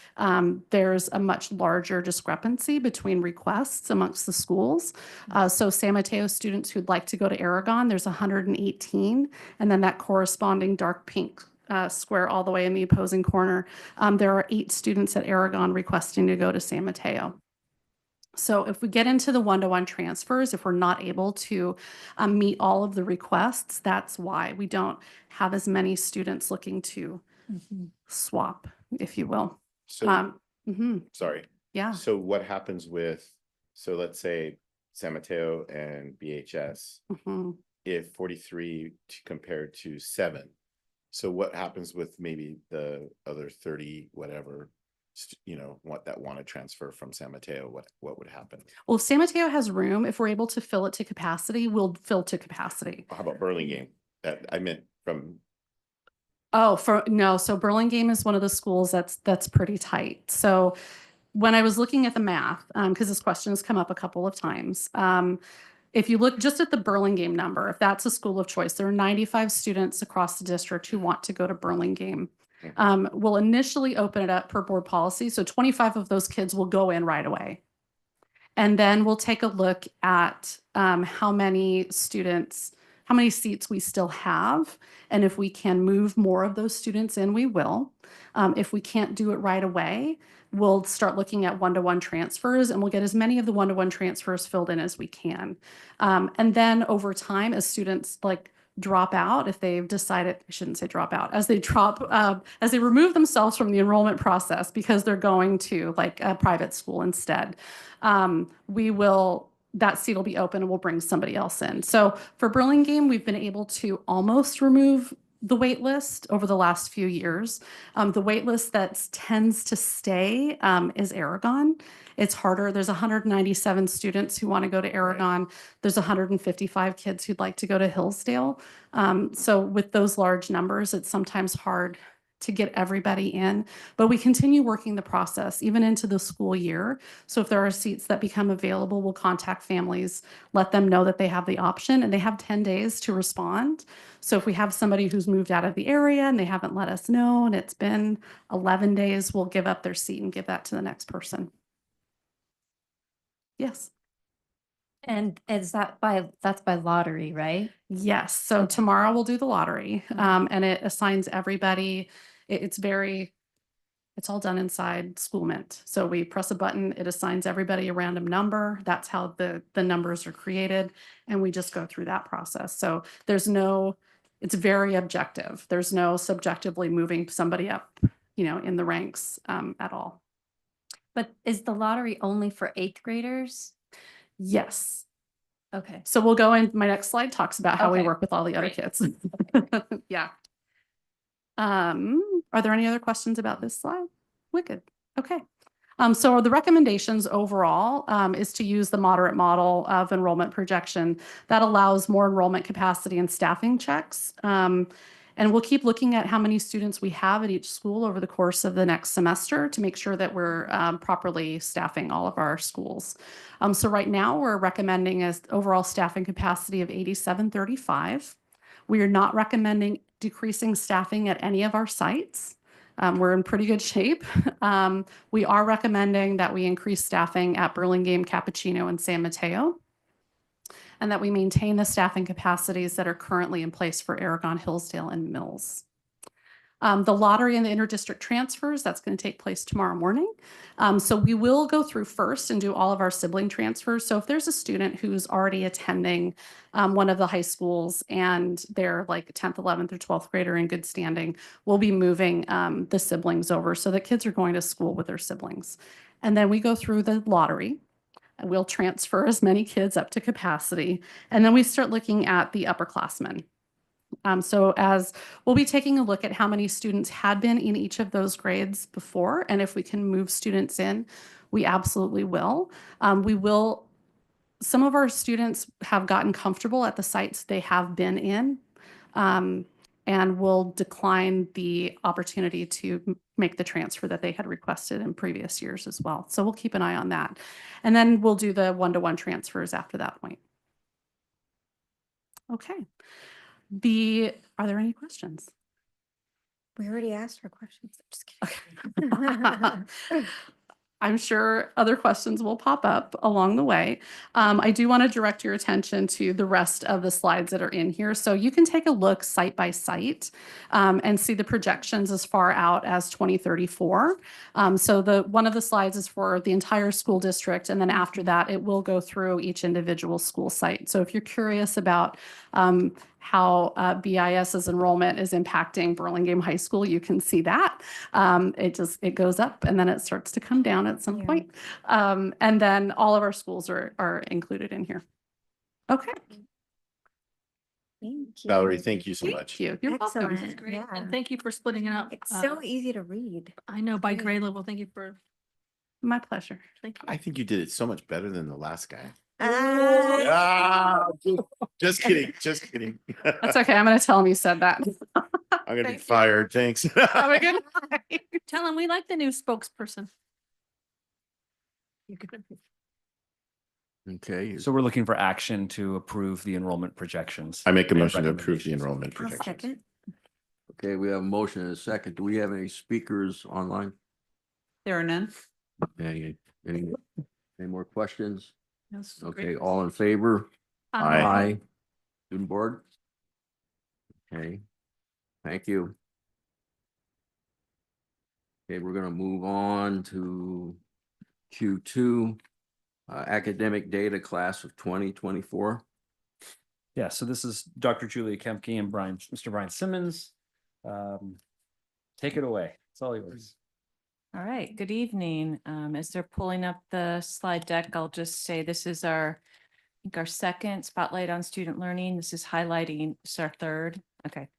there's a much larger discrepancy between requests amongst the schools. So San Mateo students who'd like to go to Aragon, there's 118, and then that corresponding dark pink square all the way in the opposing corner. There are 8 students at Aragon requesting to go to San Mateo. So if we get into the one-to-one transfers, if we're not able to meet all of the requests, that's why we don't have as many students looking to swap, if you will. So, Mhm. sorry. Yeah. So what happens with, so let's say San Mateo and BHS, Mhm. if 43 compared to 7. So what happens with maybe the other 30, whatever, what that want to transfer from San Mateo, what would happen? Well, if San Mateo has room, if we're able to fill it to capacity, we'll fill to capacity. How about Burlingame? That I meant from. Oh, no. So Burlingame is one of the schools that's pretty tight. So when I was looking at the math, because this question has come up a couple of times, if you look just at the Burlingame number, if that's a school of choice, there are 95 students across the district who want to go to Burlingame. We'll initially open it up per board policy. So 25 of those kids will go in right away. And then we'll take a look at how many students, how many seats we still have. And if we can move more of those students in, we will. If we can't do it right away, we'll start looking at one-to-one transfers, and we'll get as many of the one-to-one transfers filled in as we can. And then over time, as students drop out, if they've decided, I shouldn't say drop out, as they as they remove themselves from the enrollment process because they're going to a private school instead, that seat will be open and we'll bring somebody else in. So for Burlingame, we've been able to almost remove the wait list over the last few years. The wait list that tends to stay is Aragon. It's harder. There's 197 students who want to go to Aragon. There's 155 kids who'd like to go to Hillsdale. So with those large numbers, it's sometimes hard to get everybody in, but we continue working the process even into the school year. So if there are seats that become available, we'll contact families, let them know that they have the option, and they have 10 days to respond. So if we have somebody who's moved out of the area and they haven't let us know, and it's been 11 days, we'll give up their seat and give that to the next person. Yes. And is that's by lottery, right? Yes. So tomorrow we'll do the lottery, and it assigns everybody. It's all done inside School Mint. So we press a button, it assigns everybody a random number. That's how the numbers are created. And we just go through that process. So it's very objective. There's no subjectively moving somebody up, in the ranks at all. But is the lottery only for 8th graders? Yes. Okay. So we'll go in, my next slide talks about how we Okay. work with all the other kids. Yeah. Are there any other questions about this slide? Wicked. Okay. So the recommendations overall is to use the moderate model of enrollment projection that allows more enrollment capacity and staffing checks. And we'll keep looking at how many students we have at each school over the course of the next semester to make sure that we're properly staffing all of our schools. So right now we're recommending an overall staffing capacity of 8735. We are not recommending decreasing staffing at any of our sites. We're in pretty good shape. We are recommending that we increase staffing at Burlingame, Cappuccino, and San Mateo, and that we maintain the staffing capacities that are currently in place for Aragon, Hillsdale, and Mills. The lottery and the interdistrict transfers, that's going to take place tomorrow morning. So we will go through first and do all of our sibling transfers. So if there's a student who's already attending one of the high schools and they're 10th, 11th, or 12th grader in good standing, we'll be moving the siblings over so that kids are going to school with their siblings. And then we go through the lottery. And we'll transfer as many kids up to capacity. And then we start looking at the upperclassmen. So as we'll be taking a look at how many students had been in each of those grades before, and if we can move students in, we absolutely will. Some of our students have gotten comfortable at the sites they have been in, and will decline the opportunity to make the transfer that they had requested in previous years as well. So we'll keep an eye on that. And then we'll do the one-to-one transfers after that point. Okay. Are there any questions? We already asked her questions. I'm just kidding. I'm sure other questions will pop up along the way. I do want to direct your attention to the rest of the slides that are in here. So you can take a look site by site and see the projections as far out as 2034. So one of the slides is for the entire school district, and then after that, it will go through each individual school site. So if you're curious about how BIS's enrollment is impacting Burlingame High School, you can see that. It goes up and then it starts to come down at some point. And then all of our schools are included in here. Okay. Thank you. Valerie, thank you so much. Thank you. You're welcome. This is great. And thank you for splitting it up. It's so easy to read. I know by grade level. Thank you for. My pleasure. Thank you. I think you did it so much better than the last guy. Ah. Just kidding. Just kidding. That's okay. I'm going to tell him you said that. I'm gonna be fired. Thanks. Have a good night. Tell him we like the new spokesperson. You could. Okay. So we're looking for action to approve the enrollment projections. I make a and motion to approve the recommendations. enrollment I'll projections. second. Okay, we have a motion and a second. Do we have any speakers online? There are none. Any more questions? Yes, Okay, great. all in favor? Aye. Student board? Okay, thank you. Okay, we're gonna move on to Q2, academic data class of 2024. Yeah, so this is Dr. Julia Kempke and Mr. Brian Simmons. Take it away. It's all yours. All right, good evening. As they're pulling up the slide deck, I'll just say this is our second spotlight on student learning. This is highlighting, it's our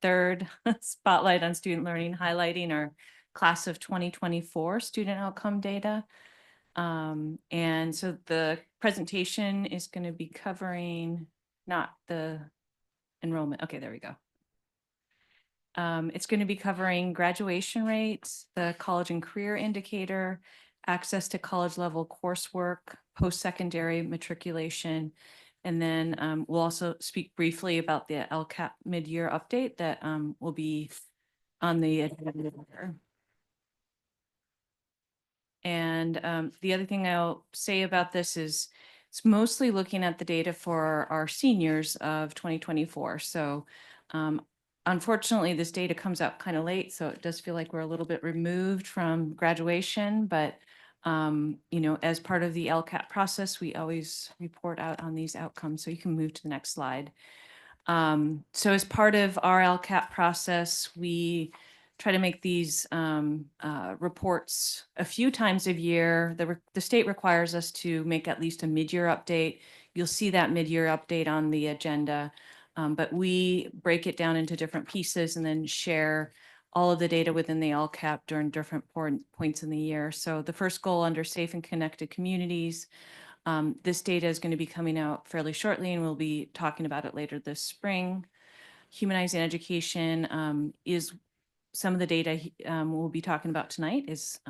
third spotlight on student learning, highlighting our class of 2024 student outcome data. And so the presentation is going to be covering not the enrollment. Okay, there we go. It's going to be covering graduation rates, the college and career indicator, access to college level coursework, post-secondary matriculation, and then we'll also speak briefly about the LCAP mid-year update that will be on the agenda. And the other thing I'll say about this is it's mostly looking at the data for our seniors of 2024. So unfortunately, this data comes out kind of late, so it does feel like we're a little bit removed from graduation, but you know, as part of the LCAP process, we always report out on these outcomes. So you can move to the next slide. So as part of our LCAP process, we try to make these reports a few times a year. The state requires us to make at least a mid-year update. You'll see that mid-year update on the agenda, but we break it down into different pieces and then share all of the data within the LCAP during different points in the year. So the first goal under safe and connected communities, this data is going to be coming out fairly shortly, and we'll be talking about it later this spring. Humanizing education is some of the data we'll be talking about tonight is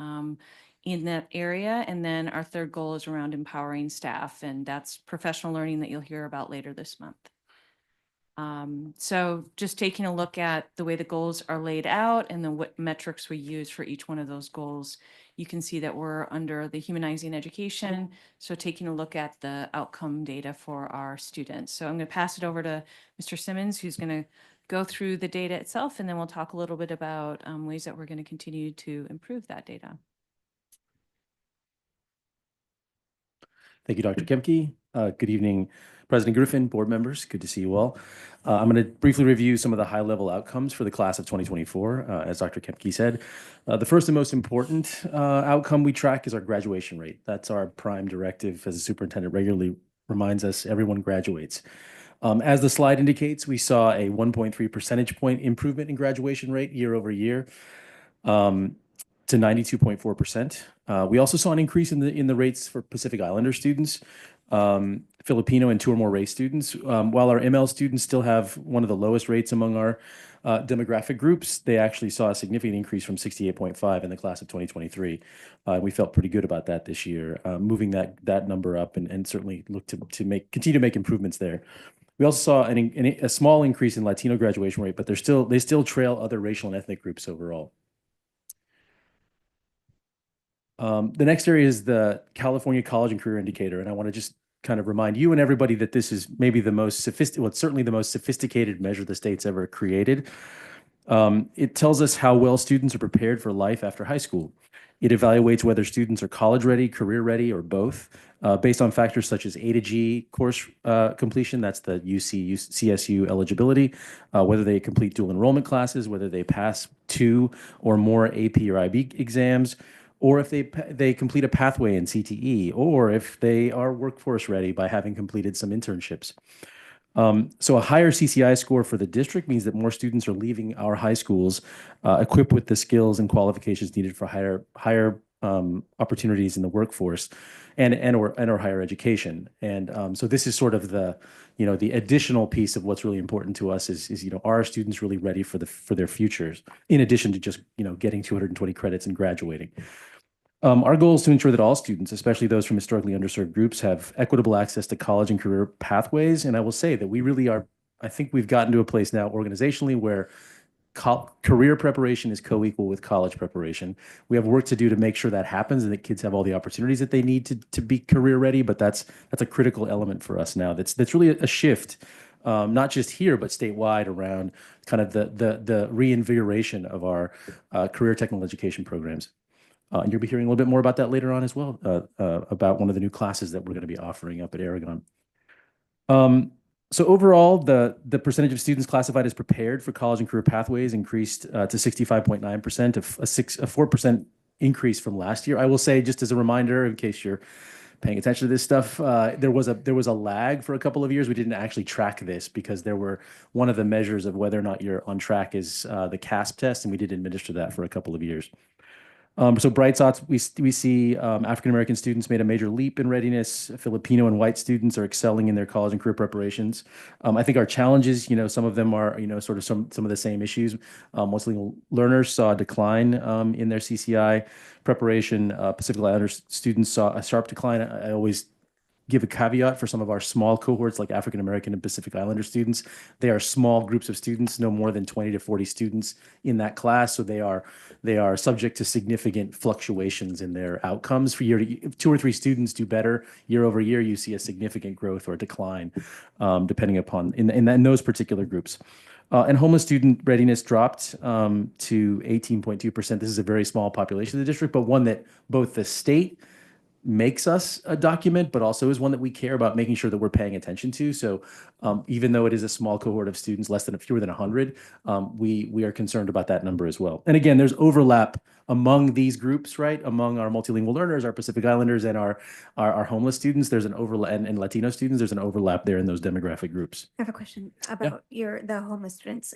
in that area. And then our third goal is around empowering staff, and that's professional learning that you'll hear about later this month. So just taking a look at the way the goals are laid out and then what metrics we use for each one of those goals, you can see that we're under the humanizing education. So taking a look at the outcome data for our students. So I'm going to pass it over to Mr. Simmons, who's going to go through the data itself, and then we'll talk a little bit about ways that we're going to continue to improve that data. Thank you, Dr. Kempke. Good evening, President Griffin, board members. Good to see you all. I'm going to briefly review some of the high-level outcomes for the class of 2024. As Dr. Kempke said, the first and most important outcome we track is our graduation rate. That's our prime directive, as the superintendent regularly reminds us, everyone graduates. As the slide indicates, we saw a 1.3 percentage point improvement in graduation rate year over year to 92.4%. We also saw an increase in the rates for Pacific Islander students, Filipino and two or more race students. While our ML students still have one of the lowest rates among our demographic groups, they actually saw a significant increase from 68.5 in the class of 2023. We felt pretty good about that this year, moving that number up and certainly look to continue to make improvements there. We also saw a small increase in Latino graduation rate, but they still trail other racial and ethnic groups overall. The next area is the California College and Career Indicator, and I want to just kind of remind you and everybody that this is maybe the most sophisticated, well, it's certainly the most sophisticated measure the state's ever created. It tells us how well students are prepared for life after high school. It evaluates whether students are college ready, career ready, or both, based on factors such as A to G course completion, that's the CSU eligibility, whether they complete dual enrollment classes, whether they pass 2 or more AP or IB exams, or if they complete a pathway in CTE, or if they are workforce ready by having completed some internships. So a higher CCI score for the district means that more students are leaving our high schools equipped with the skills and qualifications needed for higher opportunities in the workforce and or higher education. And so this is sort of the additional piece of what's really important to us is are our students really ready for their futures, in addition to just getting 220 credits and graduating. Our goal is to ensure that all students, especially those from historically underserved groups, have equitable access to college and career pathways. And I will say that we really are, I think we've gotten to a place now organizationally where career preparation is co-equal with college preparation. We have work to do to make sure that happens and that kids have all the opportunities that they need to be career ready. But that's a critical element for us now. That's really a shift, not just here, but statewide around kind of the reinvigoration of our career technical education programs. And you'll be hearing a little bit more about that later on as well, about one of the new classes that we're going to be offering up at Aragon. So overall, the percentage of students classified as prepared for college and career pathways increased to 65.9%, a 4% increase from last year. I will say, just as a reminder, in case you're paying attention to this stuff, there was a lag for a couple of years. We didn't actually track this because one of the measures of whether or not you're on track is the CASP test, and we did administer that for a couple of years. So bright spots, we see African-American students made a major leap in readiness. Filipino and white students are excelling in their college and career preparations. I think our challenges, some of them are, sort of some of the same issues. Multilingual learners saw a decline in their CCI preparation. Pacific Islander students saw a sharp decline. I always give a caveat for some of our small cohorts like African American and Pacific Islander students. They are small groups of students, no more than 20 to 40 students in that class. So they are subject to significant fluctuations in their outcomes. For 2 or 3 students do better year over year, you see a significant growth or decline depending upon in those particular groups. And homeless student readiness dropped to 18.2%. This is a very small population of the district, but one that both the state makes us a document, but also is one that we care about making sure that we're paying attention to. So even though it is a small cohort of students, fewer than 100, we are concerned about that number as well. And again, there's overlap among these groups, right? Among our multilingual learners, our Pacific Islanders, and our homeless students. There's an overlap, and Latino students. There's an overlap there in those demographic groups. I have a question about the homeless students.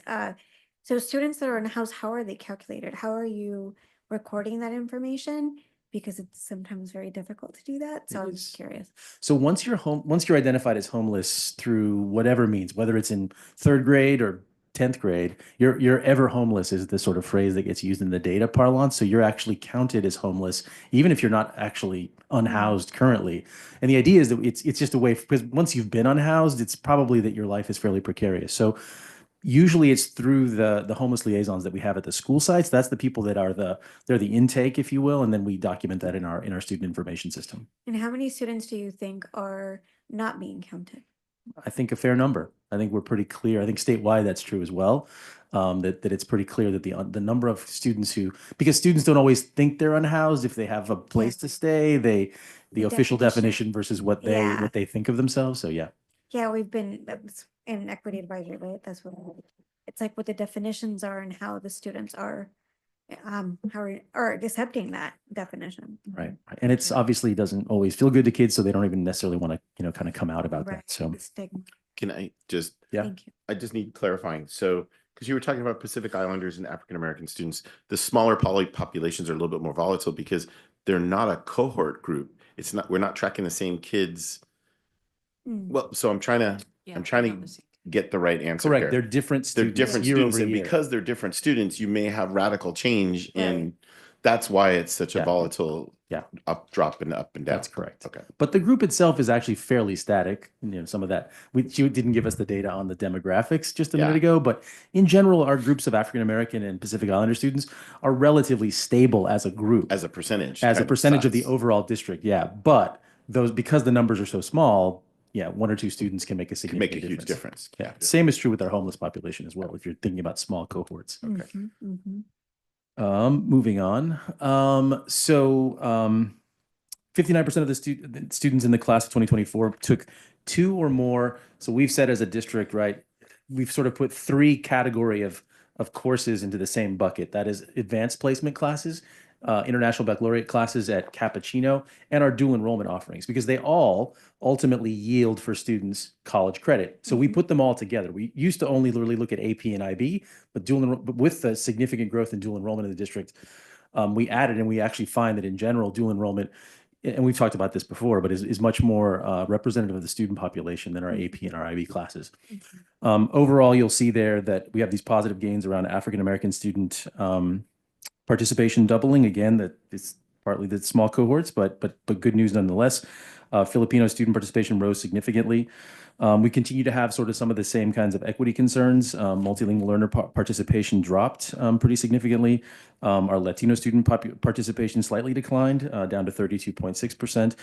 So students that are in a house, how are they calculated? How are you recording that information? Because it's sometimes very difficult to do that. So I'm just curious. So once you're identified as homeless through whatever means, whether it's in 3rd grade or 10th grade, you're ever homeless is the sort of phrase that gets used in the data parlance. So you're actually counted as homeless, even if you're not actually unhoused currently. And the idea is that it's just a way, because once you've been unhoused, it's probably that your life is fairly precarious. So usually it's through the homeless liaisons that we have at the school sites. That's the people that they're the intake, if you will, and then we document that in our student information system. And how many students do you think are not being counted? I think a fair number. I think we're pretty clear. I think statewide that's true as well. That it's pretty clear that the number of students because students don't always think they're unhoused if they have a place to stay. The official definition versus what they think of themselves. So yeah. Yeah, we've been in equity advisory, right? That's what it's like, what the definitions are and how the students are accepting that definition. Right. And it's obviously doesn't always feel good to kids, so they don't even necessarily want to, kind of come out about that. So can I just, Thank you. I just need clarifying. So, because you were talking about Pacific Islanders and African-American students, the smaller populations are a little bit more volatile because they're not a cohort group. We're not tracking the same kids. Well, so I'm trying to get the right answer. Correct. Here. They're different students. They're different year students, over and year. because they're different students, you may have radical change in That's why it's such a Yeah. volatile Yeah. drop and up and down. That's correct. Okay. But the group itself is actually fairly static. Some of that, she didn't give us the data on the demographics just a minute ago, but in general, our groups of African American and Pacific Islander students are relatively stable as a group. As a percentage. As a percentage of the size. overall district, yeah. But because the numbers are so small, yeah, one or two students can make a significant Make a huge difference. Yeah. Same is true with our homeless population as well, if you're thinking about small cohorts. Okay. Moving on. 59% of the students in the class of 2024 took 2 or more. So we've said as a district, right, we've sort of put 3 category of courses into the same bucket. That is advanced placement classes, international baccalaureate classes at Cappuccino, and our dual enrollment offerings, because they all ultimately yield for students college credit. So we put them all together. We used to only literally look at AP and IB, but with the significant growth in dual enrollment in the district, we added, and we actually find that in general, dual enrollment, and we've talked about this before, but is much more representative of the student population than our AP and our IB classes. Overall, you'll see there that we have these positive gains around African-American student participation doubling. Again, that it's partly the small cohorts, but good news nonetheless. Filipino student participation rose significantly. We continue to have sort of some of the same kinds of equity concerns. Multilingual learner participation dropped pretty significantly. Our Latino student participation slightly declined, down to 32.6%.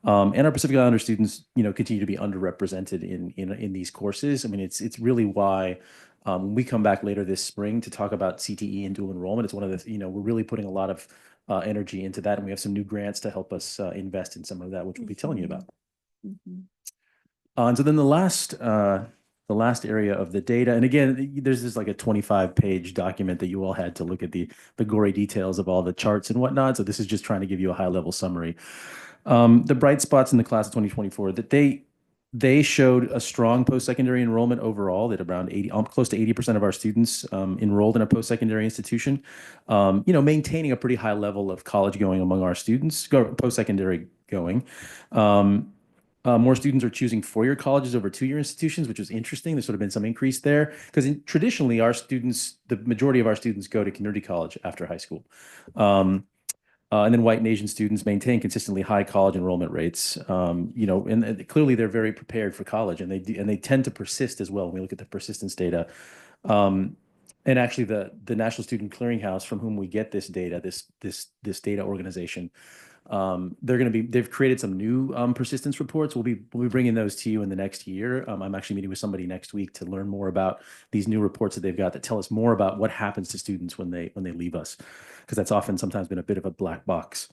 And our Pacific Islander students, continue to be underrepresented in these courses. I mean, it's really why when we come back later this spring to talk about CTE and dual enrollment, it's one of the, we're really putting a lot of energy into that, and we have some new grants to help us invest in some of that, which we'll be telling you about. And so then the last area of the data, and again, there's this like a 25-page document that you all had to look at the gory details of all the charts and whatnot. So this is just trying to give you a high-level summary. The bright spots in the class of 2024, that they showed a strong post-secondary enrollment overall, that around close to 80% of our students enrolled in a post-secondary institution, maintaining a pretty high level of college going among our students, post-secondary going. More students are choosing 4-year colleges over 2-year institutions, which is interesting. There's sort of been some increase there because traditionally the majority of our students go to community college after high school. And then white and Asian students maintain consistently high college enrollment rates. And clearly they're very prepared for college, and they tend to persist as well when we look at the persistence data. And actually, the National Student Clearinghouse, from whom we get this data, this data organization, they've created some new persistence reports. We'll be bringing those to you in the next year. I'm actually meeting with somebody next week to learn more about these new reports that they've got that tell us more about what happens to students when they leave us, because that's often sometimes been a bit of a black box.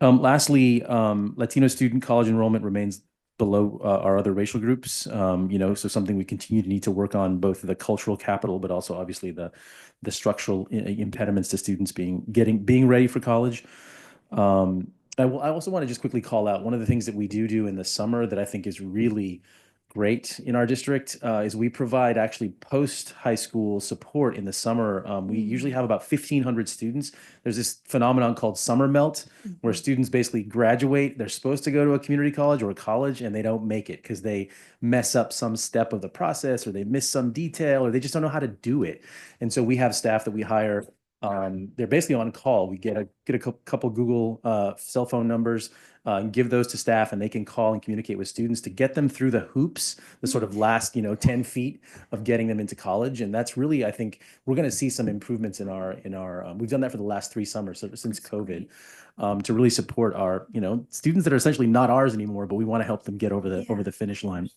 Lastly, Latino student college enrollment remains below our other racial groups. So something we continue to need to work on, both the cultural capital, but also obviously the structural impediments to students being ready for college. I also want to just quickly call out one of the things that we do in the summer that I think is really great in our district is we provide actually post-high school support in the summer. We usually have about 1,500 students. There's this phenomenon called summer melt, where students basically graduate. They're supposed to go to a community college or a college, and they don't make it because they mess up some step of the process, or they miss some detail, or they just don't know how to do it. And so we have staff that we hire. They're basically on call. We get a couple Google cell phone numbers, and give those to staff, and they can call and communicate with students to get them through the hoops, the sort of last 10 feet of getting them into college. And that's really, I think we're going to see some improvements in our we've done that for the last 3 summers, since COVID, to really support our students that are essentially not ours anymore, but we want to help them get over the finish line.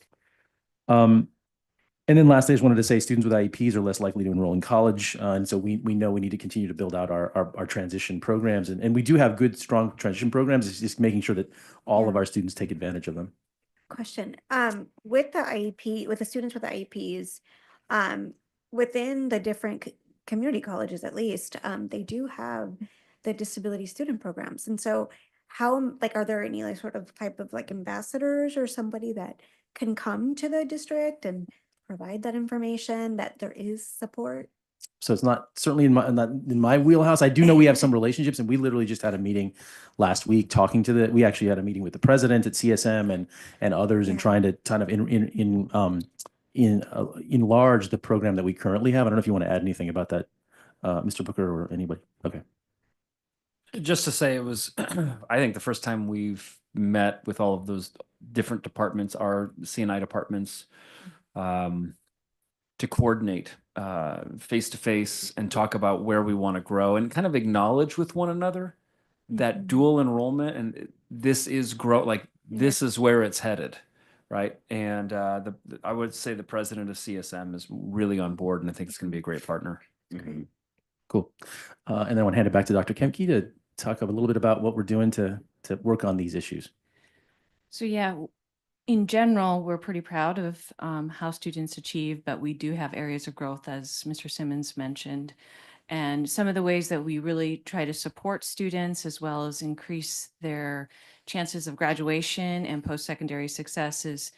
And then lastly, I just wanted to say students with IEPs are less likely to enroll in college. And so we know we need to continue to build out our transition programs. And we do have good, strong transition programs. It's just making sure that all of our students take advantage of them. Question. With the IEP, with the students with the IEPs, within the different community colleges, at least, they do have the disability student programs. And so how, are there any sort of type of ambassadors or somebody that can come to the district and provide that information, that there is support? So it's not certainly in my wheelhouse. I do know we have some relationships, and we literally just had a meeting last week talking to we actually had a meeting with the president at CSM and others, and trying to kind of enlarge the program that we currently have. I don't know if you want to add anything about that, Mr. Booker, or anybody. Okay. Just to say it was, I think the first time we've met with all of those different departments, our CNI departments, to coordinate face to face and talk about where we want to grow and kind of acknowledge with one another that dual enrollment and this is this is where it's headed, right? And I would say the president of CSM is really on board, and I think it's going to be a great partner. Cool. And then I want to hand it back to Dr. Kemke to talk a little bit about what we're doing to work on these issues. So yeah, in general, we're pretty proud of how students achieve, but we do have areas of growth, as Mr. Simmons mentioned. And some of the ways that we really try to support students as well as increase their chances of graduation and post-secondary success is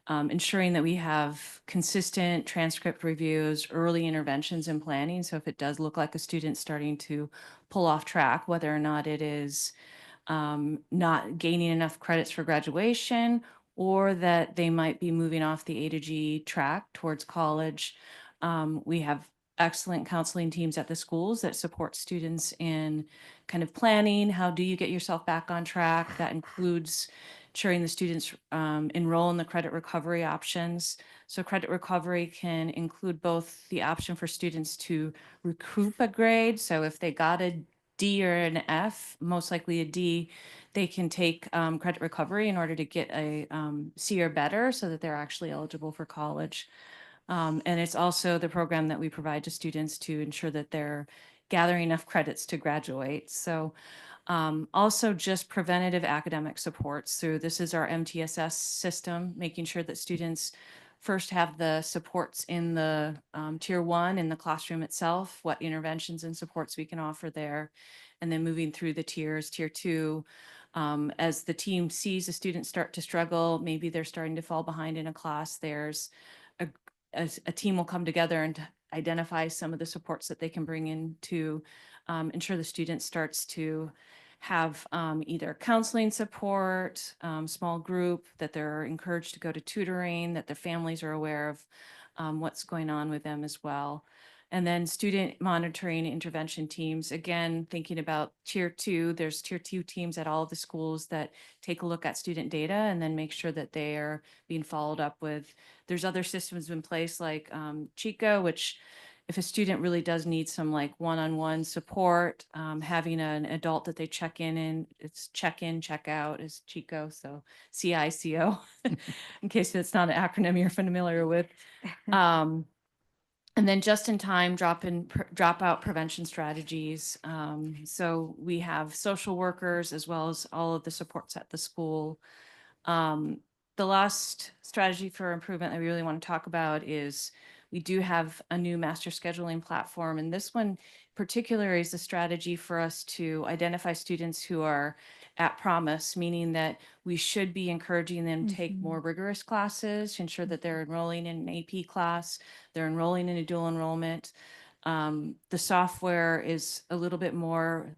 ensuring that we have consistent transcript reviews, early interventions and planning. So if it does look like a student starting to pull off track, whether or not it is not gaining enough credits for graduation or that they might be moving off the A to G track towards college, we have excellent counseling teams at the schools that support students in kind of planning. How do you get yourself back on track? That includes ensuring the students enroll in the credit recovery options. So credit recovery can include both the option for students to recoup a grade. So if they got a D or an F, most likely a D, they can take credit recovery in order to get a C or better so that they're actually eligible for college. And it's also the program that we provide to students to ensure that they're gathering enough credits to graduate. So also just preventative academic supports. So this is our MTSS system, making sure that students first have the supports in the tier 1 in the classroom itself, what interventions and supports we can offer there, and then moving through the tiers, tier 2, as the team sees a student start to struggle, maybe they're starting to fall behind in a class, there's a team will come together and identify some of the supports that they can bring in to ensure the student starts to have either counseling support, small group, that they're encouraged to go to tutoring, that their families are aware of what's going on with them as well. And then student monitoring intervention teams, again, thinking about tier 2, there's tier 2 teams at all of the schools that take a look at student data and then make sure that they are being followed up with. There's other systems in place like Chico, which if a student really does need some like one-on-one support, having an adult that they check in, it's check in, check out is Chico, so CICO, in case it's not an acronym you're familiar with. And then just in time dropout prevention strategies. So we have social workers as well as all of the supports at the school. The last strategy for improvement that we really want to talk about is we do have a new master scheduling platform. And this one in particular is a strategy for us to identify students who are at promise, meaning that we should be encouraging them to take more rigorous classes to ensure that they're enrolling in an AP class, they're enrolling in a dual enrollment. The software is a little bit more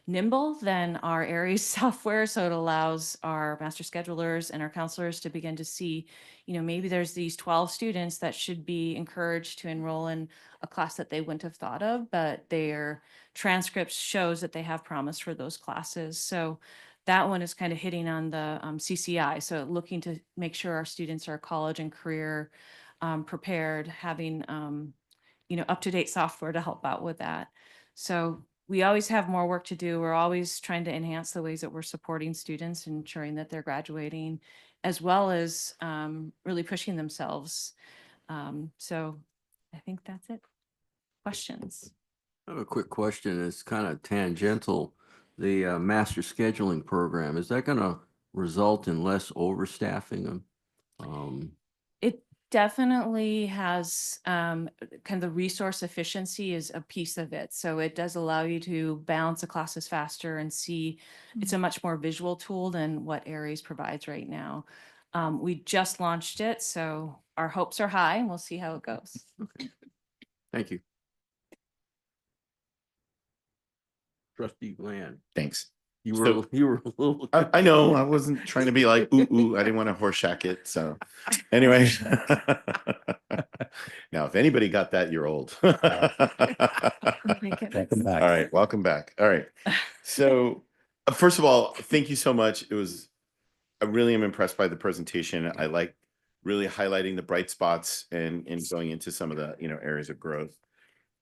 nimble than our Aries software. So it allows our master schedulers and our counselors to begin to see, maybe there's these 12 students that should be encouraged to enroll in a class that they wouldn't have thought of, but their transcripts shows that they have promise for those classes. So that one is kind of hitting on the CCI. So looking to make sure our students are college and career prepared, having up-to-date software to help out with that. So we always have more work to do. We're always trying to enhance the ways that we're supporting students and ensuring that they're graduating, as well as really pushing themselves. So I think that's it. Questions? I have a quick question. It's kind of tangential. The master scheduling program, is that going to result in less overstaffing? It definitely has kind of the resource efficiency is a piece of it. So it does allow you to balance the classes faster and see it's a much more visual tool than what Aries provides right now. We just launched it, so our hopes are high and we'll see how it goes. Okay. Thank you. Trustee Bland. Thanks. You were a little. I know. I wasn't trying to be like, ooh. I didn't want to Horseshack it. So anyway, Now, if anybody got that, you're old. Welcome back. All right, welcome back. All right. So, first of all, thank you so much. I really am impressed by the presentation. I like really highlighting the bright spots and going into some of the areas of growth.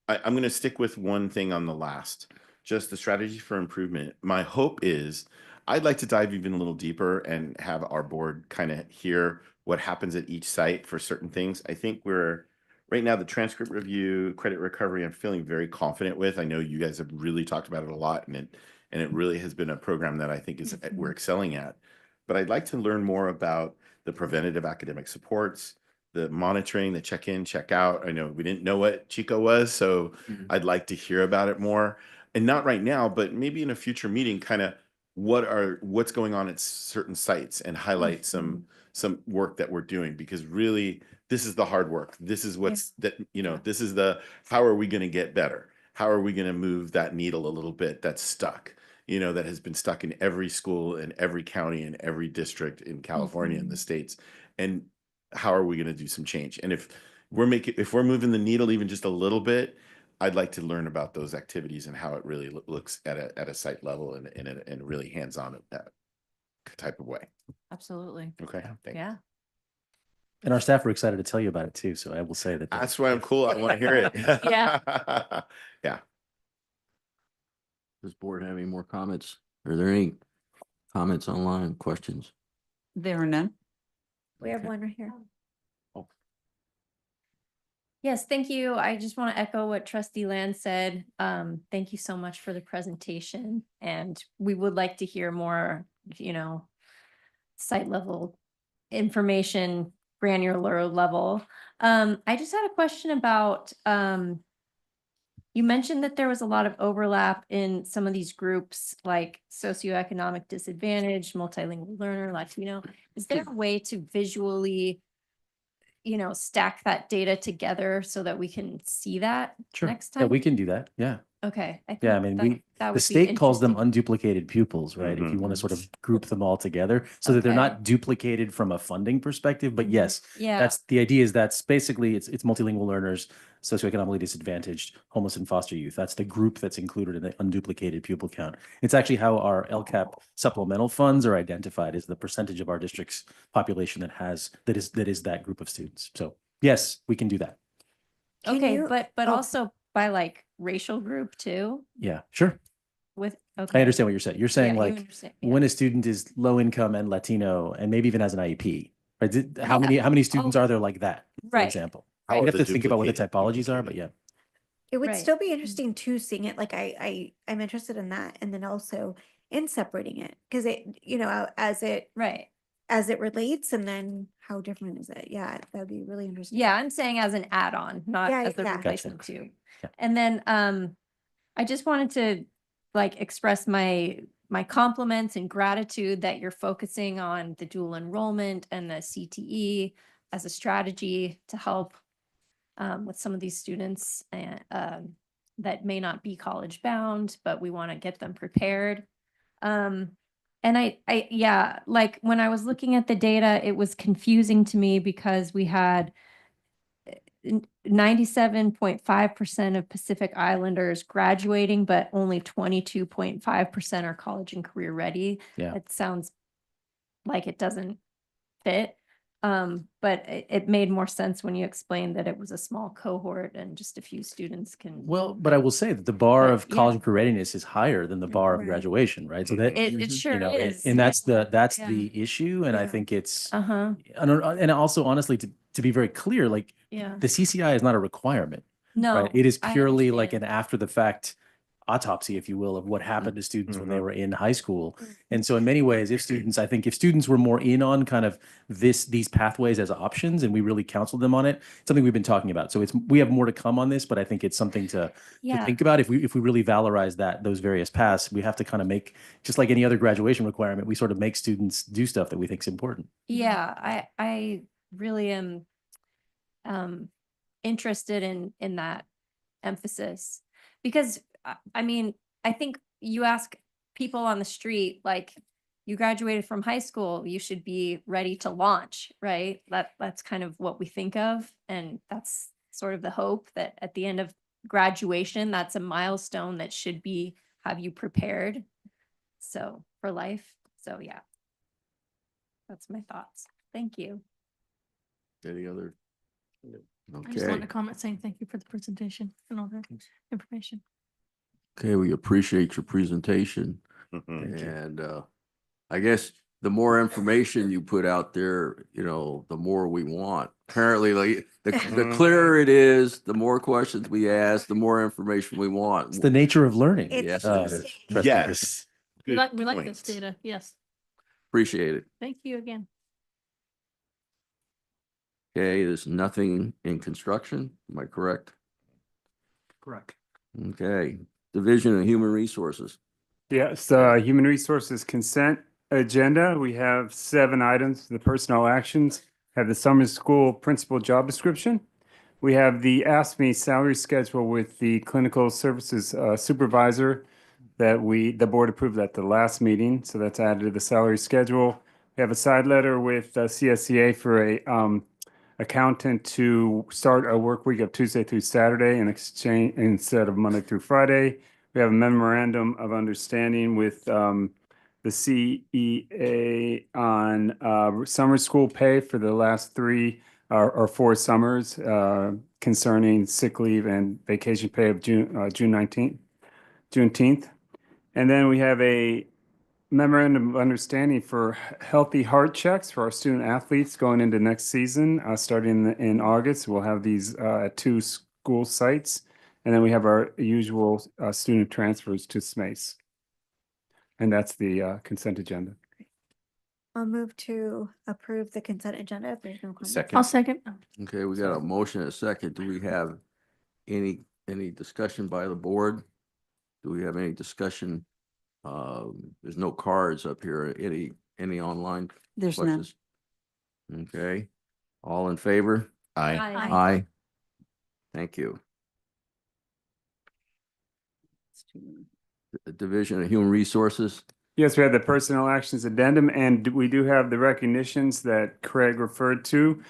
I'm going to stick with one thing on the last, just the strategy for improvement. My hope is I'd like to dive even a little deeper and have our board kind of hear what happens at each site for certain things. I think right now, the transcript review, credit recovery, I'm feeling very confident with. I know you guys have really talked about it a lot, and it really has been a program that I think we're excelling at. But I'd like to learn more about the preventative academic supports, the monitoring, the check-in, check-out. I know we didn't know what Chico was, so I'd like to hear about it more. And not right now, but maybe in a future meeting, kind of what's going on at certain sites and highlight some work that we're doing, because really this is the hard work. This is this is how are we going to get better? How are we going to move that needle a little bit that's stuck? That has been stuck in every school in every county in every district in California in the States. And how are we going to do some change? And if we're moving the needle even just a little bit, I'd like to learn about those activities and how it really looks at a site level and in a really hands-on type of way. Absolutely. Okay. Thanks. Yeah. And our staff were excited to tell you about it too. So I will say that. That's why I'm cool. I want to hear it. Yeah. Yeah. Does board have any more comments? Are there any comments online, questions? There are none. We have one right here. Yes, thank you. I just want to echo what Trustee Land said. Thank you so much for the presentation. And we would like to hear more, site level information, granular level. I just had a question about, you mentioned that there was a lot of overlap in some of these groups, like socioeconomic disadvantage, multilingual learner, Latino. Is there a way to visually stack that data together so that we can see that Sure. next Yeah, time? we can do that. Yeah. Okay. Yeah, I mean, the state calls them unduplicated pupils, right? If you want to sort of group them all together so that they're not duplicated from a funding perspective. But yes, Yeah. that's the idea, is that's basically it's multilingual learners, socioeconomically disadvantaged, homeless and foster youth. That's the group that's included in the unduplicated pupil count. It's actually how our LCAP supplemental funds are identified, as the percentage of our district's population that is that group of students. So yes, we can do that. Okay, but also by like racial group too? Yeah, sure. Okay. I understand what you're saying. You're saying Yeah, you like understand, when a student is low income and Latino and maybe even has an IEP, right? How many students are there like that, for Right. example? How You are have the to think about what the duplicated typologies are, but yeah. It would Right. still be interesting too, seeing it, like I'm interested in that, and then also in separating it, because Right. as it relates, and then how different is it? Yeah, that'd be really interesting. Yeah, I'm saying as an add-on, not Yeah, as the yeah. replacement Gotcha. too. Yeah. And then I just wanted to express my compliments and gratitude that you're focusing on the dual enrollment and the CTE as a strategy to help with some of these students that may not be college bound, but we want to get them prepared. And yeah, like when I was looking at the data, it was confusing to me because we had 97.5% of Pacific Islanders graduating, but only 22.5% are college and career ready. Yeah. It sounds like it doesn't fit. But it made more sense when you explained that it was a small cohort and just a few students can. Well, but I will say that the bar But, of college and career readiness is higher than the bar of Right. graduation, right? So that It sure is. and that's Yeah. the issue. And I Yeah. think it's Uh-huh. and also honestly to be very clear, like Yeah. the CCI is not a requirement, No, right? It is I purely like understand. an after the fact autopsy, if you will, of what happened to students when they were in high school. And so in many ways, if students were more in on kind of these pathways as options, and we really counseled them on it, it's something we've been talking about. So we have more to come on this, but I think it's something to think about. If we really valorize those various paths, we have to kind of make, just like any other graduation requirement, we sort of make students do stuff that we think is important. Yeah, I really am interested in that emphasis, because I mean, I think you ask people on the street, like, you graduated from high school, you should be ready to launch, right? That's kind of what we think of. And that's sort of the hope that at the end of graduation, that's a milestone that should be, have you prepared? So for life. So yeah, that's my thoughts. Thank you. Any other? I just wanted Okay. to comment saying thank you for the presentation and all the information. Okay, we appreciate your presentation. And I guess the more information you put out there, you know, the more we want. Apparently, like the clearer it is, the more questions we ask, the more information we want. It's the nature of learning. Yes, Yes. We Good like point. this data. Yes. appreciate it. Thank you again. Okay, there's nothing in construction. Am I correct? Correct. Okay, Division of Human Resources. Yes, Human Resources Consent Agenda. We have 7 items. The personnel actions have the summer school principal job description. We have the ASME salary schedule with the clinical services supervisor that the board approved at the last meeting. So that's added to the salary schedule. We have a side letter with CSEA for a accountant to start a work week of Tuesday through Saturday and exchange instead of Monday through Friday. We have a memorandum of understanding with the CEA on summer school pay for the last 3 or 4 summers concerning sick leave and vacation pay of Juneteenth. And then we have a memorandum of understanding for healthy heart checks for our student athletes going into next season, starting in August. We'll have these at 2 school sites. And then we have our usual student transfers to SMACE. And that's the consent agenda. I'll move to approve the consent agenda if there's no comments. Second. I'll second. Okay, we got a motion and a second. Do we have any discussion by the board? Do we have any discussion? There's no cards up here. Any online There's none. questions? Okay, all in favor? Aye. Aye. Aye. Thank you. Division of Human Resources. Yes, we have the personnel actions addendum, and we do have the recognitions that Craig referred to.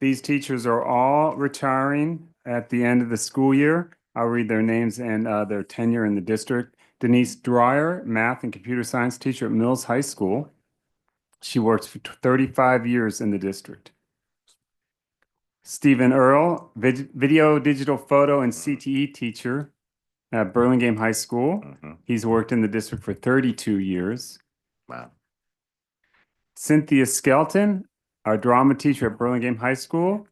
These teachers are all retiring at the end of the school year. I'll read their names and their tenure in the district. Denise Dreyer, math and computer science teacher at Mills High School. She works for 35 years in the district. Stephen Earl, video, digital photo, and CTE teacher at Burlingame High School. He's worked in the district for 32 years. Wow. Cynthia Skelton, our drama teacher at Burlingame High School.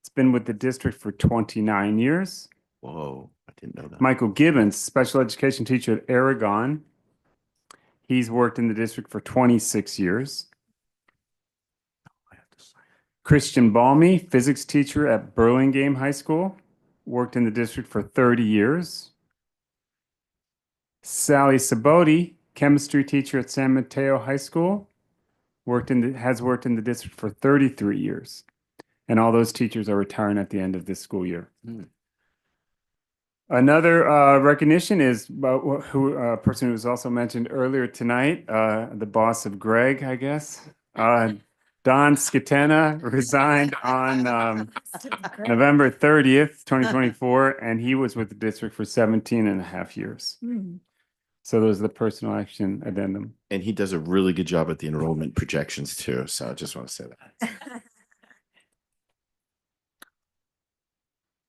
It's been with the district for 29 years. Whoa, I didn't know that. Michael Gibbons, special education teacher at Aragon. He's worked in the district for 26 years. Christian Balmy, physics teacher at Burlingame High School. Worked in the district for 30 years. Sally Saboti, chemistry teacher at San Mateo High School, has worked in the district for 33 years. And all those teachers are retiring at the end of this school year. Another recognition is a person who was also mentioned earlier tonight, the boss of Greg, I guess. Don Scatena resigned on November 30th, 2024, and he was with the district for 17 and a half years. So those are the personal action addendum. And he does a really good job at the enrollment projections too. So I just want to say that.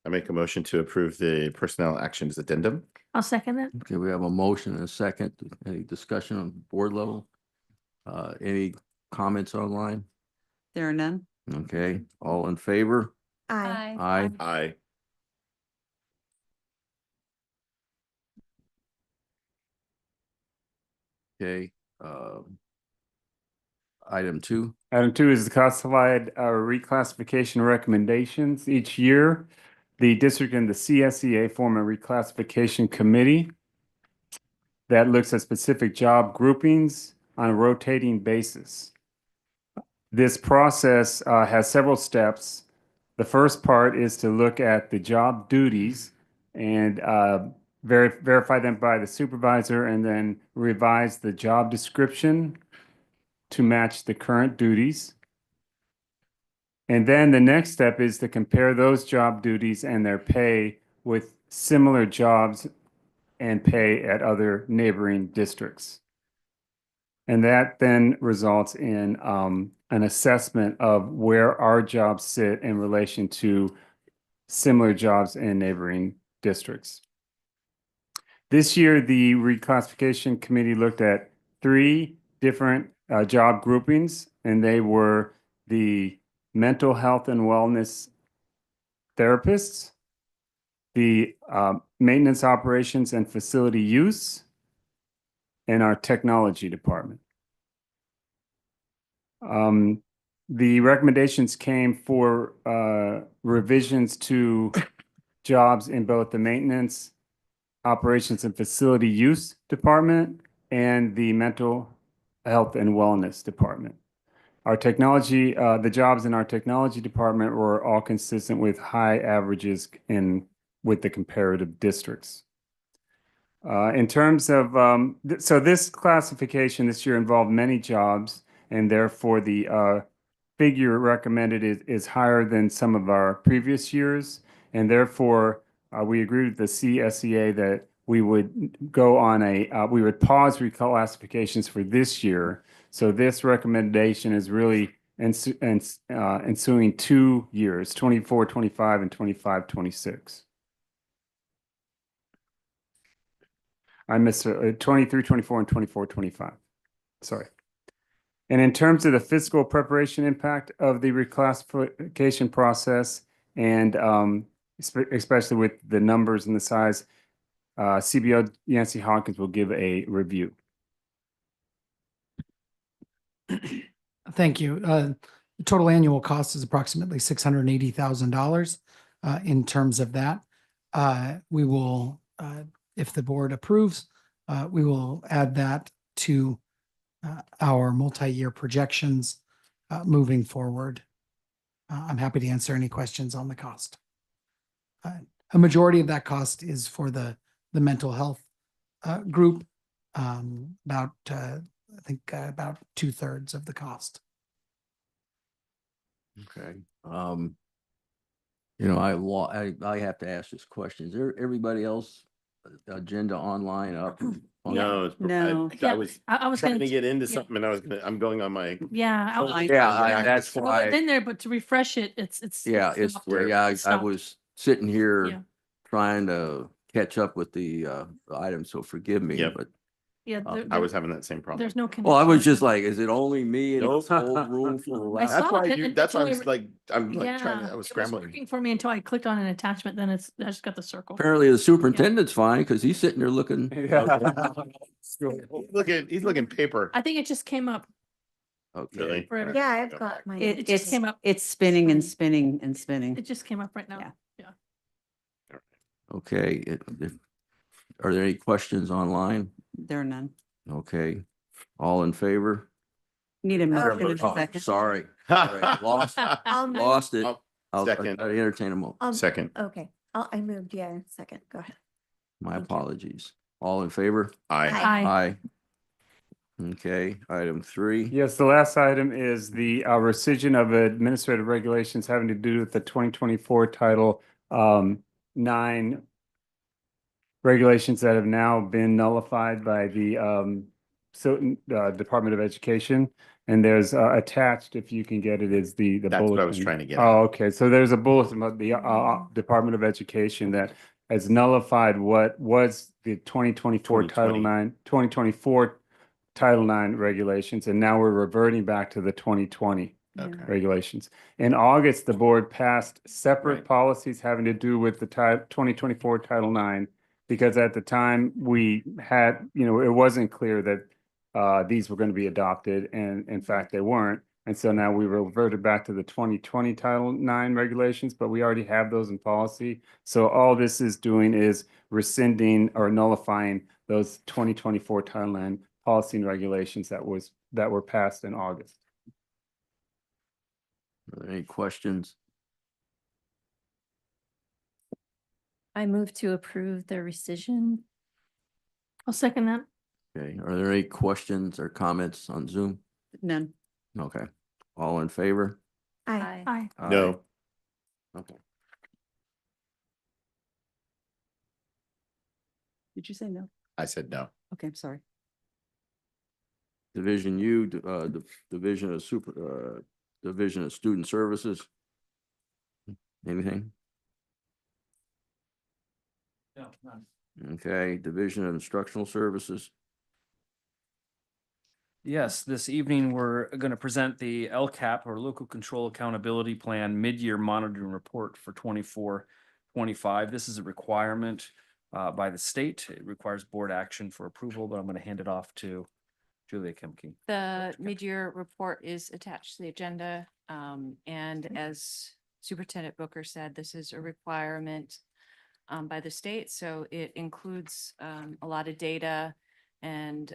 I make a motion to approve the personnel actions addendum. I'll second that. Okay, we have a motion and a second. Any discussion on board level? Any comments online? There are none. Okay, all in favor? Aye. Aye. Aye. Okay. Item 2. Item 2 is the classified reclassification recommendations. Each year, the district and the CSEA form a reclassification committee that looks at specific job groupings on a rotating basis. This process has several steps. The first part is to look at the job duties and verify them by the supervisor, and then revise the job description to match the current duties. And then the next step is to compare those job duties and their pay with similar jobs and pay at other neighboring districts. And that then results in an assessment of where our jobs sit in relation to similar jobs in neighboring districts. This year, the reclassification committee looked at 3 different job groupings, and they were the mental health and wellness therapists, the maintenance operations and facility use, and our technology department. The recommendations came for revisions to jobs in both the maintenance, operations and facility use department and the mental health and wellness department. Our technology, the jobs in our technology department were all consistent with high averages with the comparative districts. In terms of, so this classification this year involved many jobs, and therefore the figure recommended is higher than some of our previous years. And therefore, we agreed with the CSEA that we would go on we would pause reclassifications for this year. So this recommendation is really ensuing 2 years, 24-25 and 25-26. I missed 23-24 and 24-25. Sorry. And in terms of the fiscal preparation impact of the reclassification process, and especially with the numbers and the size, CBO Yancey Hawkins will give a review. Thank you. The total annual cost is approximately $680,000. In terms of that, we will, if the board approves, we will add that to our multi-year projections moving forward. I'm happy to answer any questions on the cost. A majority of that cost is for the mental health group, about I think about 2/3 of the cost. Okay. You know, I have to ask this question. Is there everybody else agenda online up? No, No. I was I was trying gonna to get into yeah. something, and I'm going on my. Yeah. That's Well, why. it's in there, but to refresh it, it's Yeah, it's I stopped. was sitting here Yeah. trying to catch up with the items, so forgive me, Yep. but Yeah. I was having that same problem. There's no. well, I was connection. just like, is it only me in Nope. this whole room full of I laptops? That's saw why it, that's why I'm until like trying to, I was it was scrambling. working for me until I clicked on an attachment. Then I just got the circle. Apparently the superintendent's fine because he's sitting there looking. He's looking paper. I think it just came up. Okay. Really? Forever. Yeah, I've got mine. It just came up. It's spinning and spinning and spinning. It just came up right now. Yeah. Yeah. Okay. Are there any questions online? There are none. Okay. All in favor? Need a motion in a Oh, second. sorry. All right, Lost it. I'll Second. entertain a moment. Second. Okay, I moved, yeah, second, go ahead. My Thank you. apologies. All in favor? Aye. Aye. Aye. Okay, item 3. Yes, the last item is the rescission of administrative regulations having to do with the 2024 Title 9 regulations that have now been nullified by the Department of Education. And there's attached, if you can get it, is the That's bulletin. what I was trying to get at. Oh, okay. So there's a bulletin about the Department of Education that has nullified what was the 2024 Title 9, 2024 Title 9 regulations, and now we're reverting back to the 2020 regulations. In August, the board passed separate policies having to do with the 2024 Title 9, because at the time we had, it wasn't clear that these were going to be adopted, and in fact they weren't. And so now we reverted back to the 2020 Title 9 regulations, but we already have those in policy. So all this is doing is rescinding or nullifying those 2024 Title 9 policy and regulations that were passed in August. Are there any questions? I move to approve the rescission. I'll second that. Okay, are there any questions or comments on Zoom? None. Okay, all in favor? Aye. Aye. No. Okay. Did you say no? I said no. Okay, I'm sorry. Division U, Division of Student Services. Anything? No, none. Okay, Division of Instructional Services. Yes, this evening we're going to present the LCAP or Local Control Accountability Plan Mid-Year Monitoring Report for 24-25. This is a requirement by the state. It requires board action for approval, but I'm going to hand it off to Julia Kemke. The mid-year report is attached to the agenda. And as Superintendent Booker said, this is a requirement by the state. So it includes a lot of data and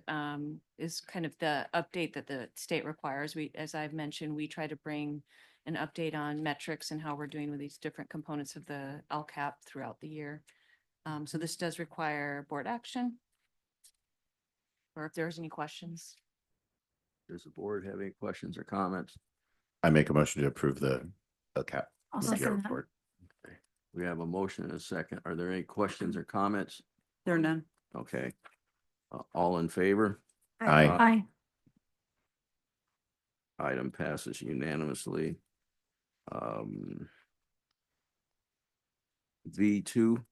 is kind of the update that the state requires. We, as I've mentioned, we try to bring an update on metrics and how we're doing with these different components of the LCAP throughout the year. So this does require board action. Or if there's any questions. Does the board have any questions or comments? I make a motion to approve the LCAP. I'll mid-year second that. report. We have a motion and a second. Are there any questions or comments? There are none. Okay. All in favor? Aye. Aye. Item passes unanimously. V2,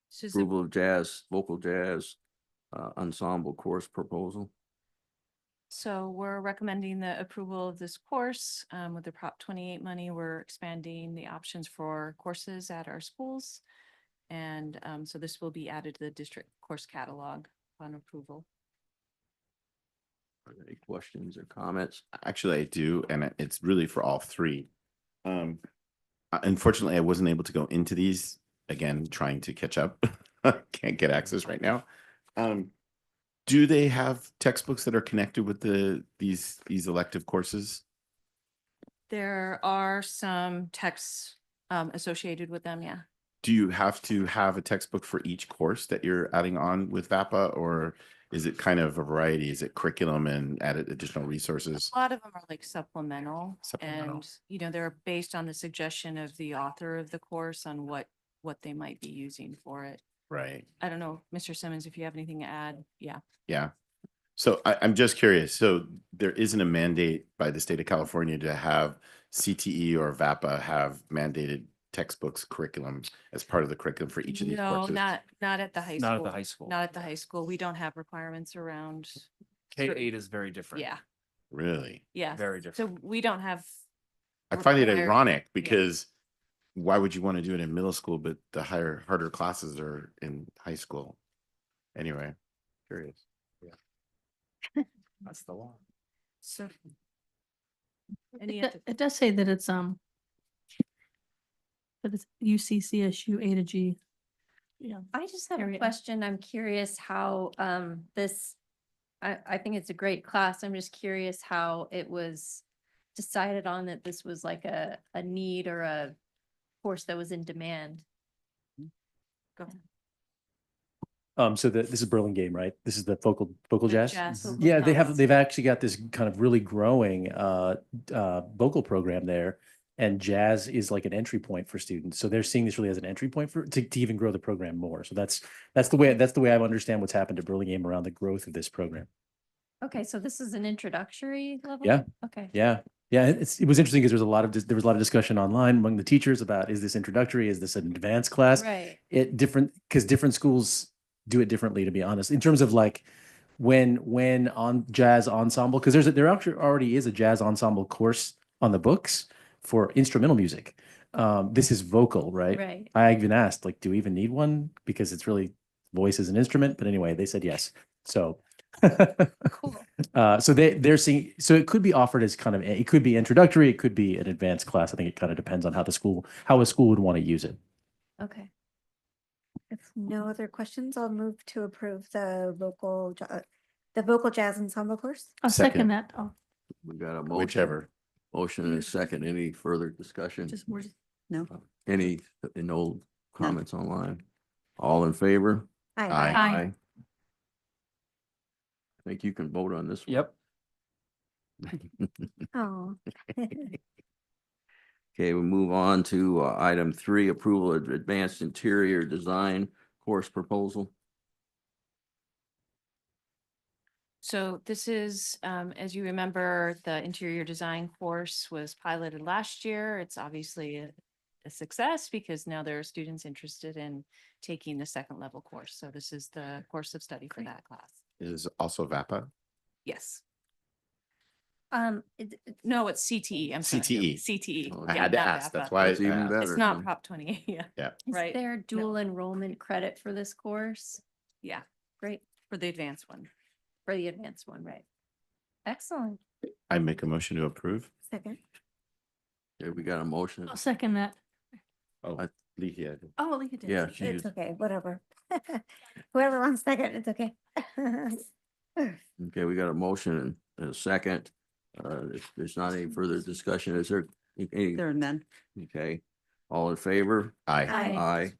This is a- approval of jazz, vocal jazz ensemble course proposal. So we're recommending the approval of this course. With the Prop 28 money, we're expanding the options for courses at our schools. And so this will be added to the district course catalog on approval. Are there any questions or comments? Actually, I do, and it's really for all three. Unfortunately, I wasn't able to go into these, again, trying to catch up. Can't get access right now. Do they have textbooks that are connected with these elective courses? There are some texts associated with them, yeah. Do you have to have a textbook for each course that you're adding on with VAPA, or is it kind of a variety? Is it curriculum and added additional resources? A lot of them are like supplemental, Supplemental. and, you know, they're based on the suggestion of the author of the course on what they might be using for it. Right. I don't know, Mr. Simmons, if you have anything to add, yeah. Yeah. So I'm just curious. So there isn't a mandate by the state of California to have CTE or VAPA have mandated textbooks curriculum as part of the curriculum for each of these No, courses? not at the high school. Not at the high school. Not at the high school. We don't have requirements around. K-8 is very different. Yeah, Really? yeah. Very different. So we don't have. I find it required- ironic because why would you want to do it in middle school, but the harder classes are in high school? Anyway, curious. That's the law. So. Any It other- it does say that it's UCCSU A to G. Yeah. I just have a Area. question. I'm curious how this, I think it's a great class. I'm just curious how it was decided on that this was like a need or a course that was in demand. Go ahead. So this is Burlingame, right? This is the vocal jazz. Jazz. Yeah, they've actually got this kind of really growing vocal program there, and jazz is like an entry point for students. So they're seeing this really as an entry point to even grow the program more. So that's the way I understand what's happened to Burlingame around the growth of this program. Okay, so this is an introductory level? Yeah. Okay. Yeah. It was interesting because there was a lot of discussion online among the teachers about, is this introductory? Is this an advanced class? Right. Because different schools do it differently, to be honest, in terms of like when on jazz ensemble, because there actually already is a jazz ensemble course on the books for instrumental music. This is vocal, right? Right. I even asked, like, do we even need one? Because it's really voice as an instrument. But anyway, they said yes. So Cool. so they're seeing, so it could be offered as kind of, it could be introductory, it could be an advanced class. I think it kind of depends on how a school would want to use it. Okay. If no other questions, I'll move to approve the vocal jazz ensemble course. I'll second Second. that. Oh, We got a motion. Whichever. Motion and a second. Any further discussion? just more. No. Any, no comments online? All in favor? Aye. I think you can vote on this one. Yep. Oh. Okay, we move on to item 3, approval of advanced interior design course proposal. So this is, as you remember, the interior design course was piloted last year. It's obviously a success because now there are students interested in taking the second level course. So this is the course of study for that class. Is also VAPA. Yes. It- No, it's CTE. I'm sorry. CTE. CTE. I Yeah, had to not ask. That's VAPA. why It's even better. It's not Prop 28. Yeah. Yeah. Is Right. there dual enrollment credit for this course? Yeah. Great. For the advanced one. For the advanced one, right? Excellent. I make a motion to approve. Second. Okay, we got a motion. I'll second that. Oh, Leah. Oh, look at this. Yeah, she It's is. okay, whatever. Whoever wants second, it's okay. Okay, we got a motion and a second. If there's not any further discussion, is there any? There are none. Okay, all in favor? Aye. Aye.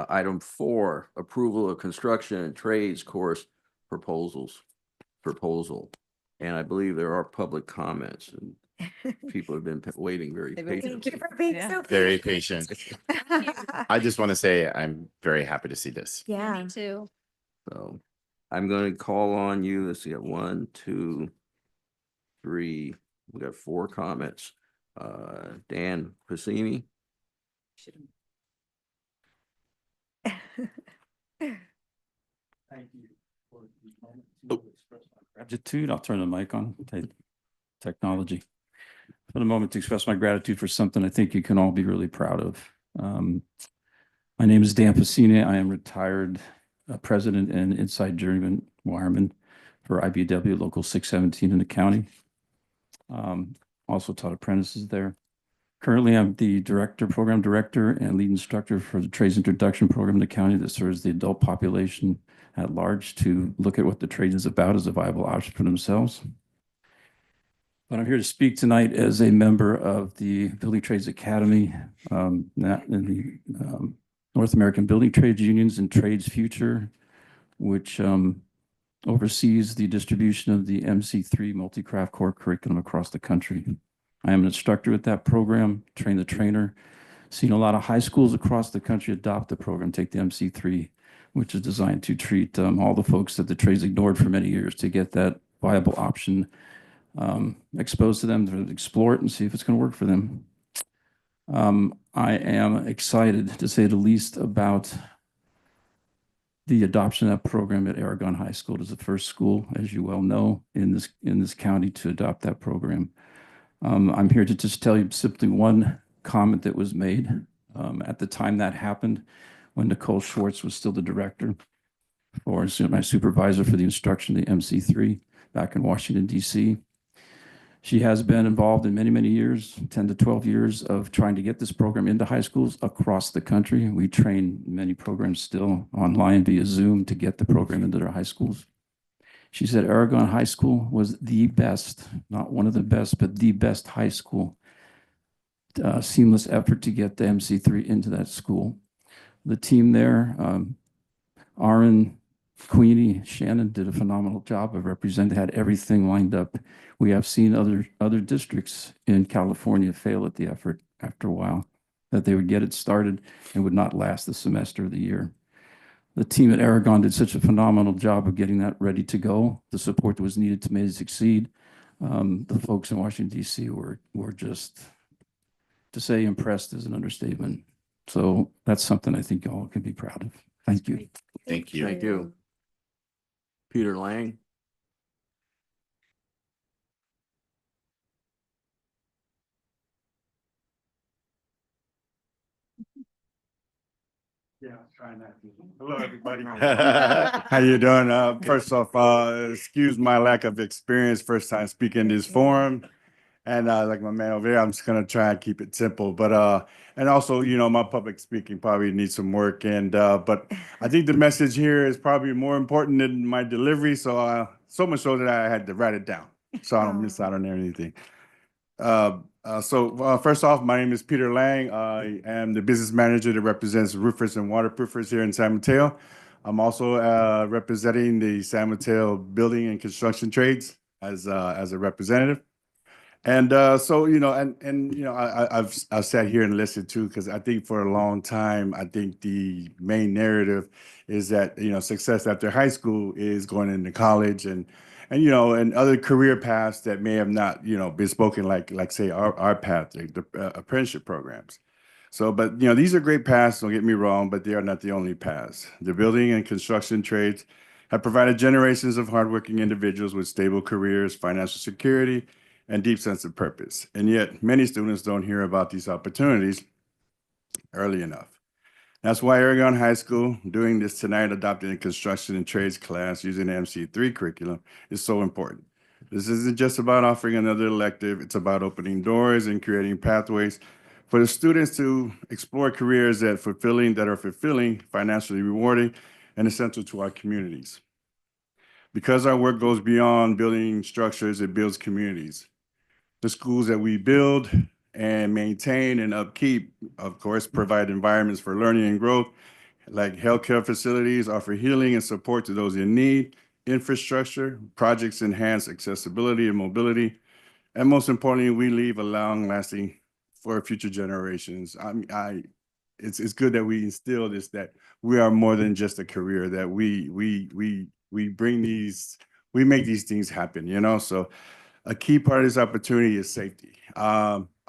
Item 4, approval of construction and trades course proposal. And I believe there are public comments and people have been waiting very They've been Thank patiently. you for being Yeah. so Very patient. patient. I just want to say I'm very happy to see this. Yeah. Me too. So I'm going to call on you. Let's see, 1, 2, 3. We got 4 comments. Dan Pasini. Thank you for the moment to express my gratitude. I'll turn the mic on. Technology. For the moment to express my gratitude for something I think you can all be really proud of. My name is Dan Pasini. I am retired president and inside journeyman wireman for IBW Local 617 in the county. Also taught apprentices there. Currently, I'm the program director and lead instructor for the trades introduction program in the county that serves the adult population at large to look at what the trade is about as a viable option for themselves. But I'm here to speak tonight as a member of the Building Trades Academy, in the North American Building Trades Unions and Trades Future, which oversees the distribution of the MC3 multi-craft core curriculum across the country. I am an instructor at that program, train the trainer, seen a lot of high schools across the country adopt the program, take the MC3, which is designed to treat all the folks that the trades ignored for many years to get that viable option exposed to them, to explore it and see if it's going to work for them. I am excited, to say the least, about the adoption of that program at Aragon High School. It is the first school, as you well know, in this county to adopt that program. I'm here to just tell you simply one comment that was made at the time that happened, when Nicole Schwartz was still the director or my supervisor for the instruction of the MC3 back in Washington, D.C. She has been involved in many, many years, 10 to 12 years of trying to get this program into high schools across the country. We train many programs still online via Zoom to get the program into their high schools. She said Aragon High School was the best, not one of the best, but the best high school. Seamless effort to get the MC3 into that school. The team there, Aaron, Queenie, Shannon did a phenomenal job of representing, had everything lined up. We have seen other districts in California fail at the effort after a while, that they would get it started and would not last the semester of the year. The team at Aragon did such a phenomenal job of getting that ready to go. The support that was needed to make it succeed. The folks in Washington, D.C. were just, to say impressed is an understatement. So that's something I think y'all can be proud of. Thank you. Thank you. Thank you. Peter Lang. Yeah, trying that. Hello, everybody. How you doing? First off, excuse my lack of experience, first time speaking this forum. And like my man over there, I'm just gonna try and keep it simple. But and also, you know, my public speaking probably needs some work. And but I think the message here is probably more important than my delivery. So so much so that I had to write it down, so I don't miss out on anything. First off, my name is Peter Lang. I am the business manager that represents roofers and waterproofers here in San Mateo. I'm also representing the San Mateo building and construction trades as a representative. And I've sat here and listened too, because I think for a long time, I think the main narrative is that, success after high school is going into college and other career paths that may have not, been spoken like say our path, the apprenticeship programs. So, but these are great paths, don't get me wrong, but they are not the only paths. The building and construction trades have provided generations of hardworking individuals with stable careers, financial security, and deep sense of purpose. And yet many students don't hear about these opportunities early enough. That's why Aragon High School, doing this tonight, adopting a construction and trades class using the MC3 curriculum, is so important. This isn't just about offering another elective, it's about opening doors and creating pathways for the students to explore careers that are fulfilling, financially rewarding, and essential to our communities. Because our work goes beyond building structures, it builds communities. The schools that we build and maintain and upkeep, of course, provide environments for learning and growth, like healthcare facilities, offer healing and support to those in need, infrastructure, projects enhance accessibility and mobility, and most importantly, we leave a long-lasting for future generations. It's good that we instill this, that we are more than just a career, that we make these things happen, So a key part of this opportunity is safety.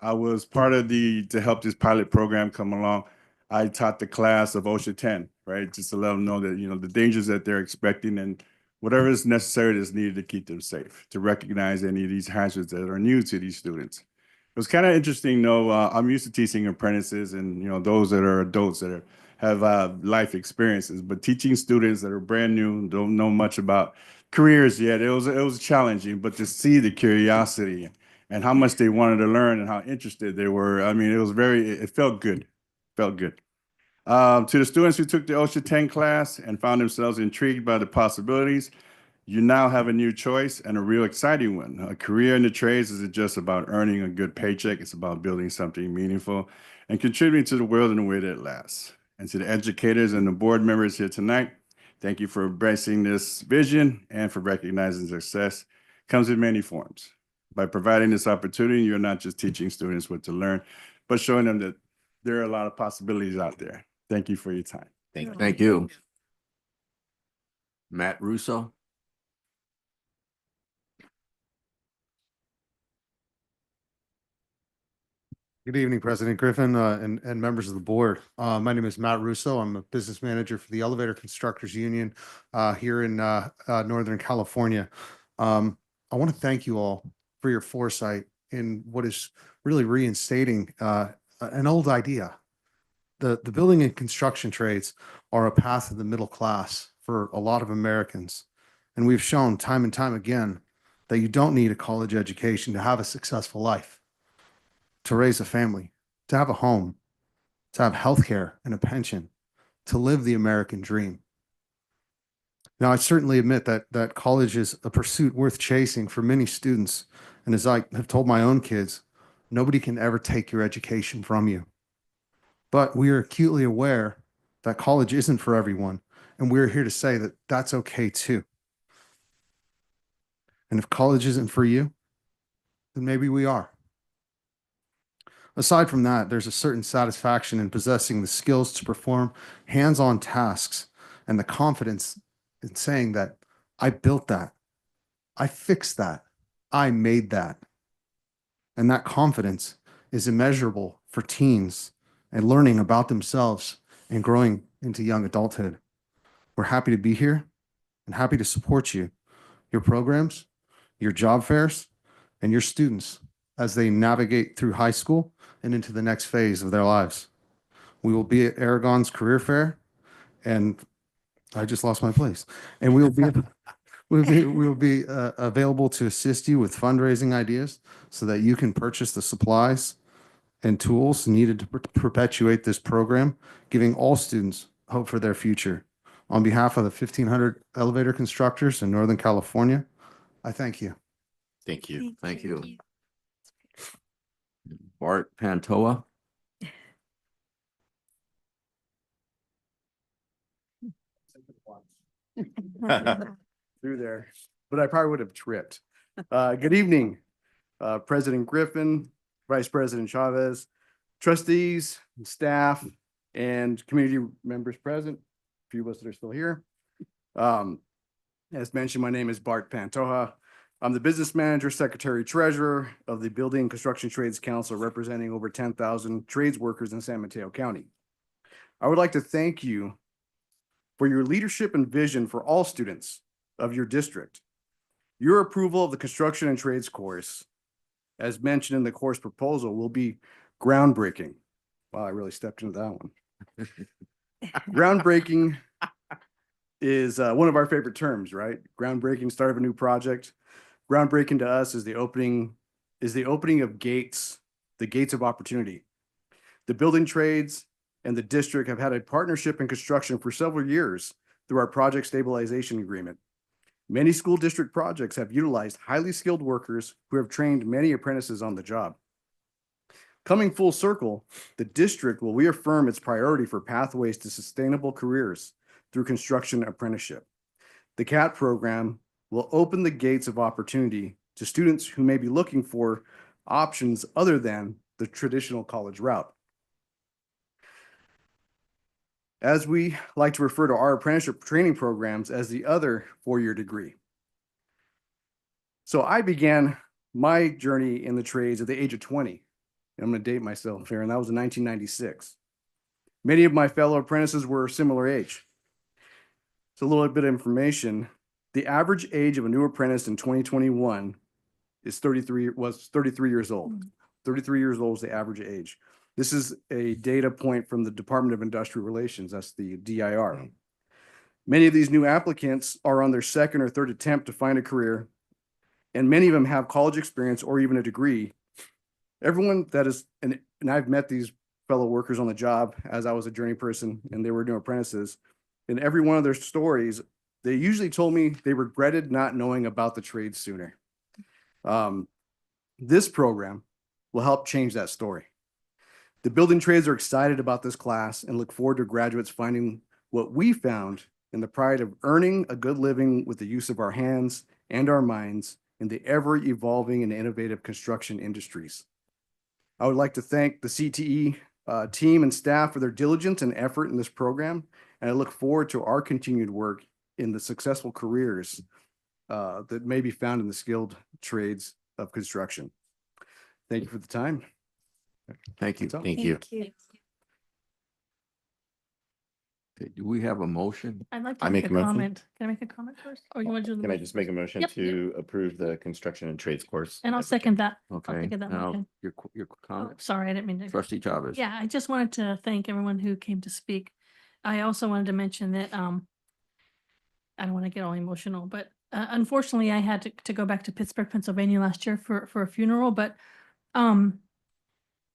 I was part of to help this pilot program come along. I taught the class of OSHA 10, right? Just to let them know that, the dangers that they're expecting and whatever is necessary that's needed to keep them safe, to recognize any of these hazards that are new to these students. It was kind of interesting, though. I'm used to teaching apprentices and, those that are adults that have life experiences, but teaching students that are brand new, don't know much about careers yet, it was challenging, but to see the curiosity and how much they wanted to learn and how interested they were, I mean, it felt good, felt good. To the students who took the OSHA 10 class and found themselves intrigued by the possibilities, you now have a new choice and a real exciting one. A career in the trades isn't just about earning a good paycheck, it's about building something meaningful and contributing to the world in a way that lasts. And to the educators and the board members here tonight, thank you for embracing this vision and for recognizing success comes in many forms. By providing this opportunity, you're not just teaching students what to learn, but showing them that there are a lot of possibilities out there. Thank you for your time. Thank you. Matt Russo. Good evening, President Griffin and members of the board. My name is Matt Russo. I'm a business manager for the Elevator Constructors Union here in Northern California. I want to thank you all for your foresight in what is really reinstating an old idea. The building and construction trades are a path of the middle class for a lot of Americans. And we've shown time and time again that you don't need a college education to have a successful life, to raise a family, to have a home, to have healthcare and a pension, to live the American dream. Now, I certainly admit that college is a pursuit worth chasing for many students. And as I have told my own kids, nobody can ever take your education from you. But we are acutely aware that college isn't for everyone. And we're here to say that that's okay too. And if college isn't for you, then maybe we are. Aside from that, there's a certain satisfaction in possessing the skills to perform hands-on tasks and the confidence in saying that I built that, I fixed that, I made that. And that confidence is immeasurable for teens and learning about themselves and growing into young adulthood. We're happy to be here and happy to support you, your programs, your job fairs, and your students as they navigate through high school and into the next phase of their lives. We will be at Aragon's Career Fair, and I just lost my place. And we will be available to assist you with fundraising ideas so that you can purchase the supplies and tools needed to perpetuate this program, giving all students hope for their future. On behalf of the 1,500 elevator constructors in Northern California, I thank you. Thank you. Thank you. Bart Pantoa. Through there, but I probably would have tripped. Good evening, President Griffin, Vice President Chavez, trustees, staff, and community members present, a few of us that are still here. As mentioned, my name is Bart Pantoja. I'm the business manager, secretary, treasurer of the Building and Construction Trades Council, representing over 10,000 trades workers in San Mateo County. I would like to thank you for your leadership and vision for all students of your district. Your approval of the construction and trades course, as mentioned in the course proposal, will be groundbreaking. Wow, I really stepped into that one. Groundbreaking is one of our favorite terms, right? Groundbreaking, start of a new project. Groundbreaking to us is the opening of gates, the gates of opportunity. The building trades and the district have had a partnership in construction for several years through our project stabilization agreement. Many school district projects have utilized highly skilled workers who have trained many apprentices on the job. Coming full circle, the district will reaffirm its priority for pathways to sustainable careers through construction apprenticeship. The CAT program will open the gates of opportunity to students who may be looking for options other than the traditional college route. As we like to refer to our apprenticeship training programs as the other four-year degree. So I began my journey in the trades at the age of 20. I'm going to date myself here, and that was in 1996. Many of my fellow apprentices were a similar age. So a little bit of information. The average age of a new apprentice in 2021 was 33 years old. 33 years old is the average age. This is a data point from the Department of Industrial Relations, that's the DIR. Many of these new applicants are on their second or third attempt to find a career, and many of them have college experience or even a degree. Everyone that is, and I've met these fellow workers on the job as I was a journey person and they were new apprentices, and every one of their stories, they usually told me they regretted not knowing about the trade sooner. This program will help change that story. The building trades are excited about this class and look forward to graduates finding what we found in the pride of earning a good living with the use of our hands and our minds in the ever-evolving and innovative construction industries. I would like to thank the CTE team and staff for their diligence and effort in this program, and I look forward to our continued work in the successful careers that may be found in the skilled trades of construction. Thank you for the time. Thank you. Thank you. Okay, do we have a motion? I'd like to I make make a a motion? comment. Can I make a comment first? Or you want to do the Can I motion just make a first? motion Yep, to approve the construction and trades course? And I'll second that. I'll Okay, second that now motion. your Oh, comment, sorry, I didn't mean to. trustee Chavez. Yeah, I just wanted to thank everyone who came to speak. I also wanted to mention that, I don't want to get all emotional, but unfortunately I had to go back to Pittsburgh, Pennsylvania last year for a funeral, but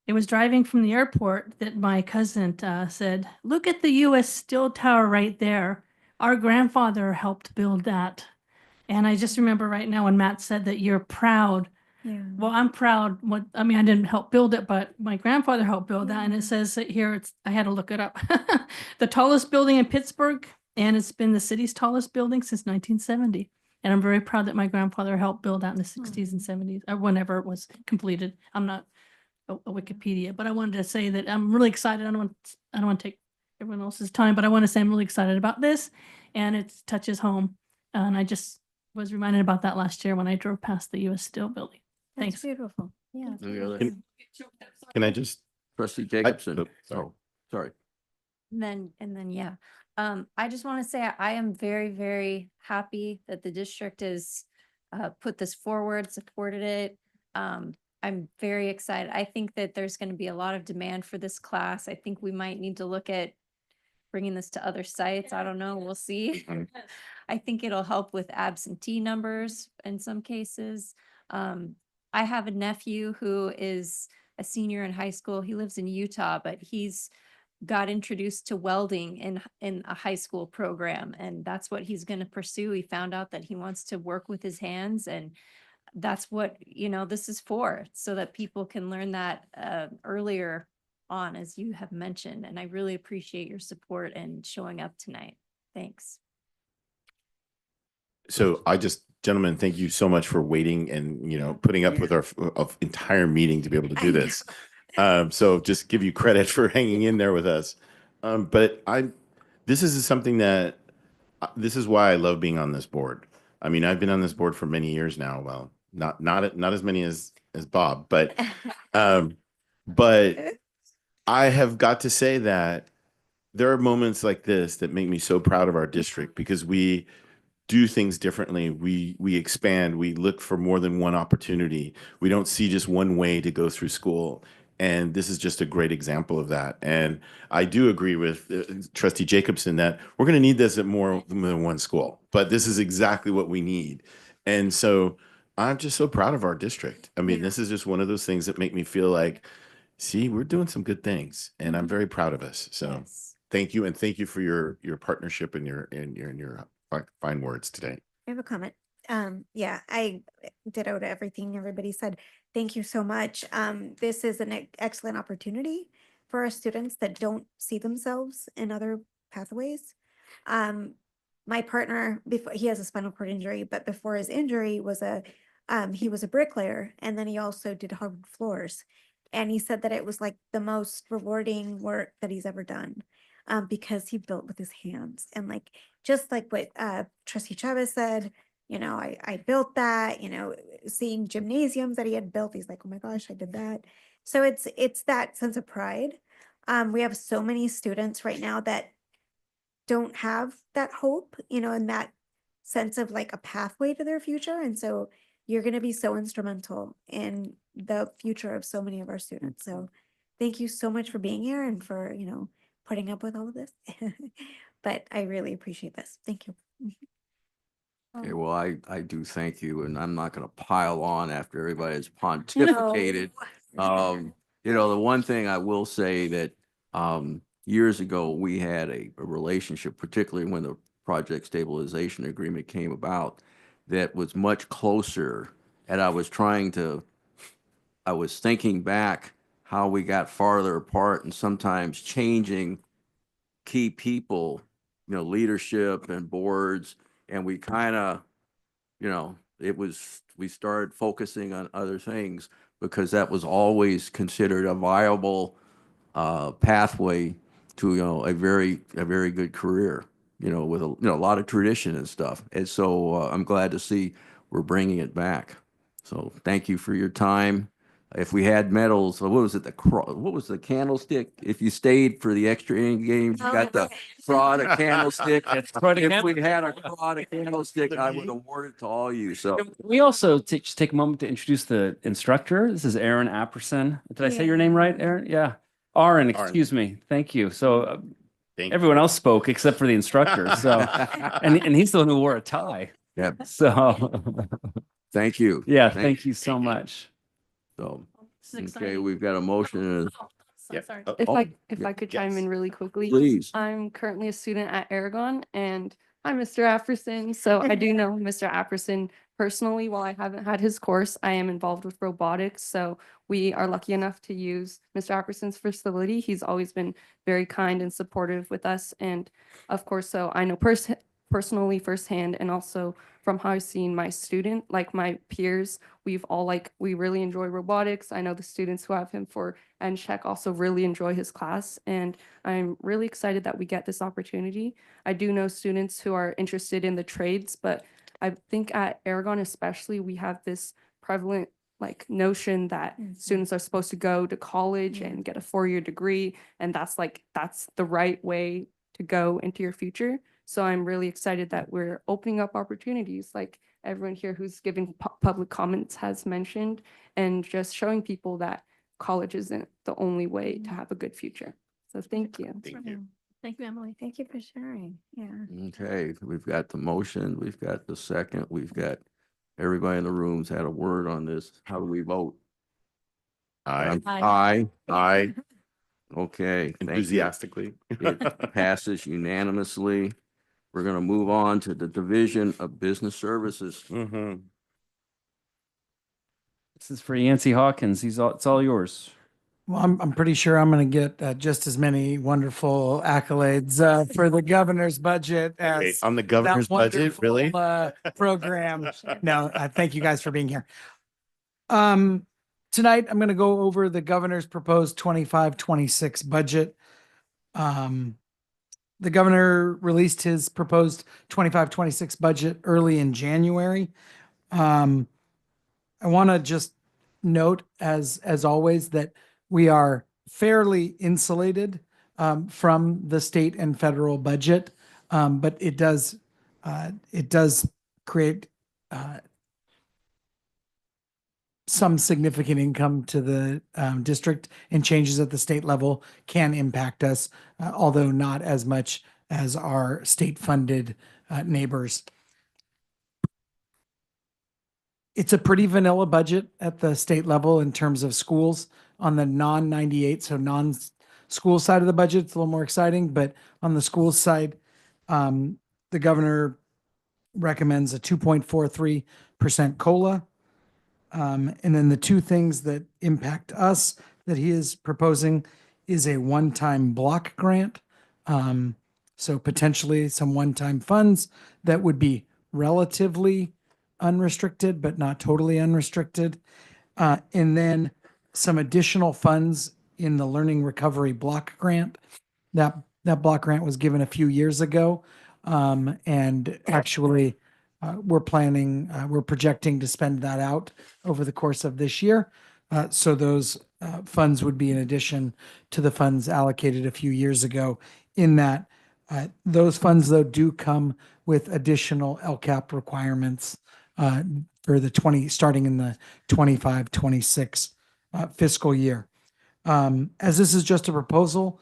it was driving from the airport that my cousin said, "Look at the US Steel Tower right there. Our grandfather helped build that." And I just remember right now when Matt said that you're proud. Yeah. Well, I'm proud. I didn't help build it, but my grandfather helped build that. And it says that here, I had to look it up. The tallest building in Pittsburgh, and it's been the city's tallest building since 1970. And I'm very proud that my grandfather helped build that in the 60s and 70s, or whenever it was completed. I'm not a Wikipedia, but I wanted to say that I'm really excited. I don't want to take everyone else's time, but I want to say I'm really excited about this, and it touches home. And I just was reminded about that last year when I drove past the US Steel building. That's Thanks. beautiful. Yeah. Any other- Can I just? Trustee Jacobson. sorry. Oh, sorry. And then, yeah. I just want to say I am very, very happy that the district has put this forward, supported it. I'm very excited. I think that there's going to be a lot of demand for this class. I think we might need to look at bringing this to other sites. I don't know. We'll see. I think it'll help with absentee numbers in some cases. I have a nephew who is a senior in high school. He lives in Utah, but he's got introduced to welding in a high school program, and that's what he's going to pursue. He found out that he wants to work with his hands, and that's what, this is for, so that people can learn that earlier on, as you have mentioned. And I really appreciate your support and showing up tonight. Thanks. So gentlemen, thank you so much for waiting and, putting up with our entire meeting to be able to do this. So just give you credit for hanging in there with us. But this is something that, this is why I love being on this board. I mean, I've been on this board for many years now. Well, not as many as Bob, but I have got to say that there are moments like this that make me so proud of our district, because we do things differently. We expand, we look for more than one opportunity. We don't see just one way to go through school. And this is just a great example of that. And I do agree with Trustee Jacobson that we're going to need this at more than one school, but this is exactly what we need. And so I'm just so proud of our district. I mean, this is just one of those things that make me feel like, see, we're doing some good things, and I'm very proud of us. So thank you. And thank you for your partnership and your fine words today. I have a comment. Yeah, I ditto to everything everybody said. Thank you so much. This is an excellent opportunity for our students that don't see themselves in other pathways. My partner, before he has a spinal cord injury, but before his injury he was a bricklayer, and then he also did hardwood floors. And he said that it was like the most rewarding work that he's ever done. Because he built with his hands, and just like what Trustee Chavez said, I built that, seeing gymnasiums that he had built, he's like, oh my gosh, I did that. So it's that sense of pride. We have so many students right now that don't have that hope, and that sense of like a pathway to their future. And so you're going to be so instrumental in the future of so many of our students. So thank you so much for being here and for, putting up with all of this. But I really appreciate this. Thank you. Okay, well, I do thank you, and I'm not going to pile on after everybody has pontificated. The one thing I will say that years ago we had a relationship, particularly when the project stabilization agreement came about, that was much closer. And I was thinking back how we got farther apart, and sometimes changing key people, leadership and boards, and we kind of, we started focusing on other things because that was always considered a viable pathway to, a very good career, with a lot of tradition and stuff. And so I'm glad to see we're bringing it back. So thank you for your time. If we had medals, what was it? What was the candlestick? If you stayed for the extra inning games, you got the Prada candlestick. If we had a Prada candlestick, I would award it to all you. So We also just take a moment to introduce the instructor. This is Aaron Apperson. Did I say your name right, Aaron? Yeah. Aaron, excuse me. Thank you. So everyone else spoke except for the instructor. So, and he's the one who wore a tie. Yeah. So thank you. Yeah. Thank you so much. So, okay, we've got a motion. Sorry. If I could chime in really quickly. Please. I'm currently a student at Aragon, and I'm Mr. Apperson. So I do know Mr. Apperson personally. While I haven't had his course, I am involved with robotics. So we are lucky enough to use Mr. Apperson's facility. He's always been very kind and supportive with us. And of course, so I know personally firsthand, and also from how I've seen my my peers, we really enjoy robotics. I know the students who have him for NCHEC also really enjoy his class, and I'm really excited that we get this opportunity. I do know students who are interested in the trades, but I think at Aragon especially, we have this prevalent notion that students are supposed to go to college and get a 4-year degree, and that's the right way to go into your future. So I'm really excited that we're opening up opportunities, like everyone here who's giving public comments has mentioned, and just showing people that college isn't the only way to have a good future. So thank you. Thank you. Thank you, Emily. Thank you for sharing. Yeah. Okay, we've got the motion, we've got the second, we've got everybody in the room's had a word on this. How do we vote? Aye. Aye. Aye. Okay. Thank you. Enthusiastically. It passes unanimously. We're going to move on to the Division of Business Services. This is for Yancey Hawkins. It's all yours. Well, I'm pretty sure I'm going to get just as many wonderful accolades for the governor's budget as Wait, on the that governor's budget, wonderful, really? program. No, thank you guys for being here. Tonight I'm going to go over the governor's proposed 25-26 budget. The governor released his proposed 25-26 budget early in January. I want to just note, as always, that we are fairly insulated from the state and federal budget, but it does create some significant income to the district, and changes at the state level can impact us, although not as much as our state-funded neighbors. It's a pretty vanilla budget at the state level in terms of schools. On the non-98, so non-school side of the budget, it's a little more exciting, but on the school side, the governor recommends a 2.43% COLA. And then the two things that impact us that he is proposing is a one-time block grant. So potentially some one-time funds that would be relatively unrestricted, but not totally unrestricted. And then some additional funds in the Learning Recovery Block Grant. That block grant was given a few years ago. And actually, we're projecting to spend that out over the course of this year. So those funds would be in addition to the funds allocated a few years ago. In that, those funds, though, do come with additional LCAP requirements for starting in the 25-26 fiscal year. As this is just a proposal,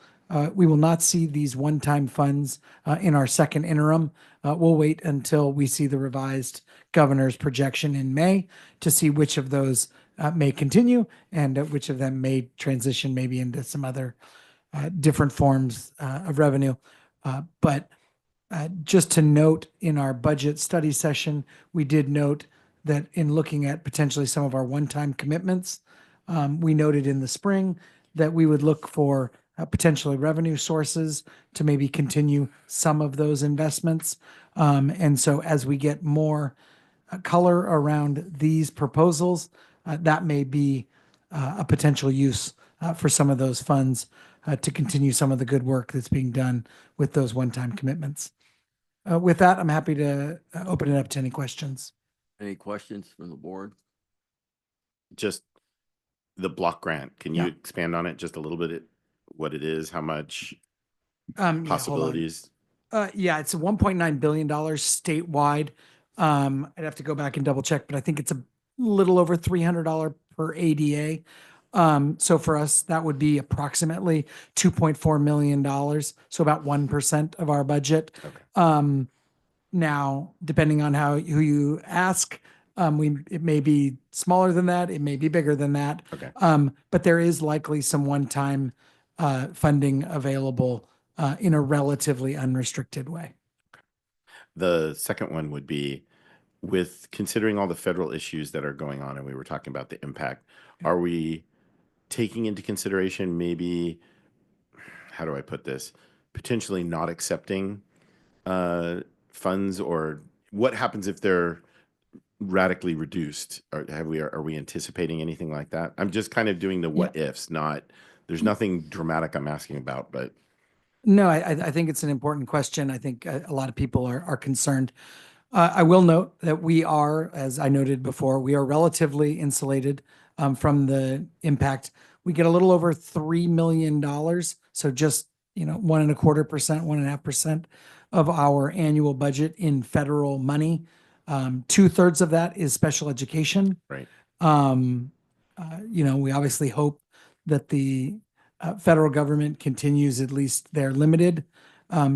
we will not see these one-time funds in our second interim. We'll wait until we see the revised governor's projection in May to see which of those may continue and which of them may transition maybe into some other different forms of revenue. But just to note, in our budget study session, we did note that in looking at potentially some of our one-time commitments, we noted in the spring that we would look for potentially revenue sources to maybe continue some of those investments. And so as we get more color around these proposals, that may be a potential use for some of those funds to continue some of the good work that's being done with those one-time commitments. With that, I'm happy to open it up to any questions. Any questions from the board? Just the block grant. Can you Yeah. expand on it just a little bit? What it is, how much Yeah, hold on. possibilities? Yeah, it's a $1.9 billion statewide. I'd have to go back and double check, but I think it's a little over $300 per ADA. So for us, that would be approximately $2.4 million. So about 1% of our budget. Okay. Now, depending on who you ask, it may be smaller than that. It may be bigger than that. Okay. But there is likely some one-time funding available in a relatively unrestricted way. The second one would be, with considering all the federal issues that are going on, and we were talking about the impact, are we taking into consideration maybe, how do I put this, potentially not accepting funds, or what happens if they're radically reduced? Are we anticipating anything like that? I'm just kind of doing the what ifs, there's nothing dramatic I'm asking about, but. No, I think it's an important question. I think a lot of people are concerned. I will note that we are, as I noted before, we are relatively insulated from the impact. We get a little over $3 million. So just, 1.25%, 1.5% of our annual budget in federal money. 2/3 of that is special education. Right. We obviously hope that the federal government continues at least their limited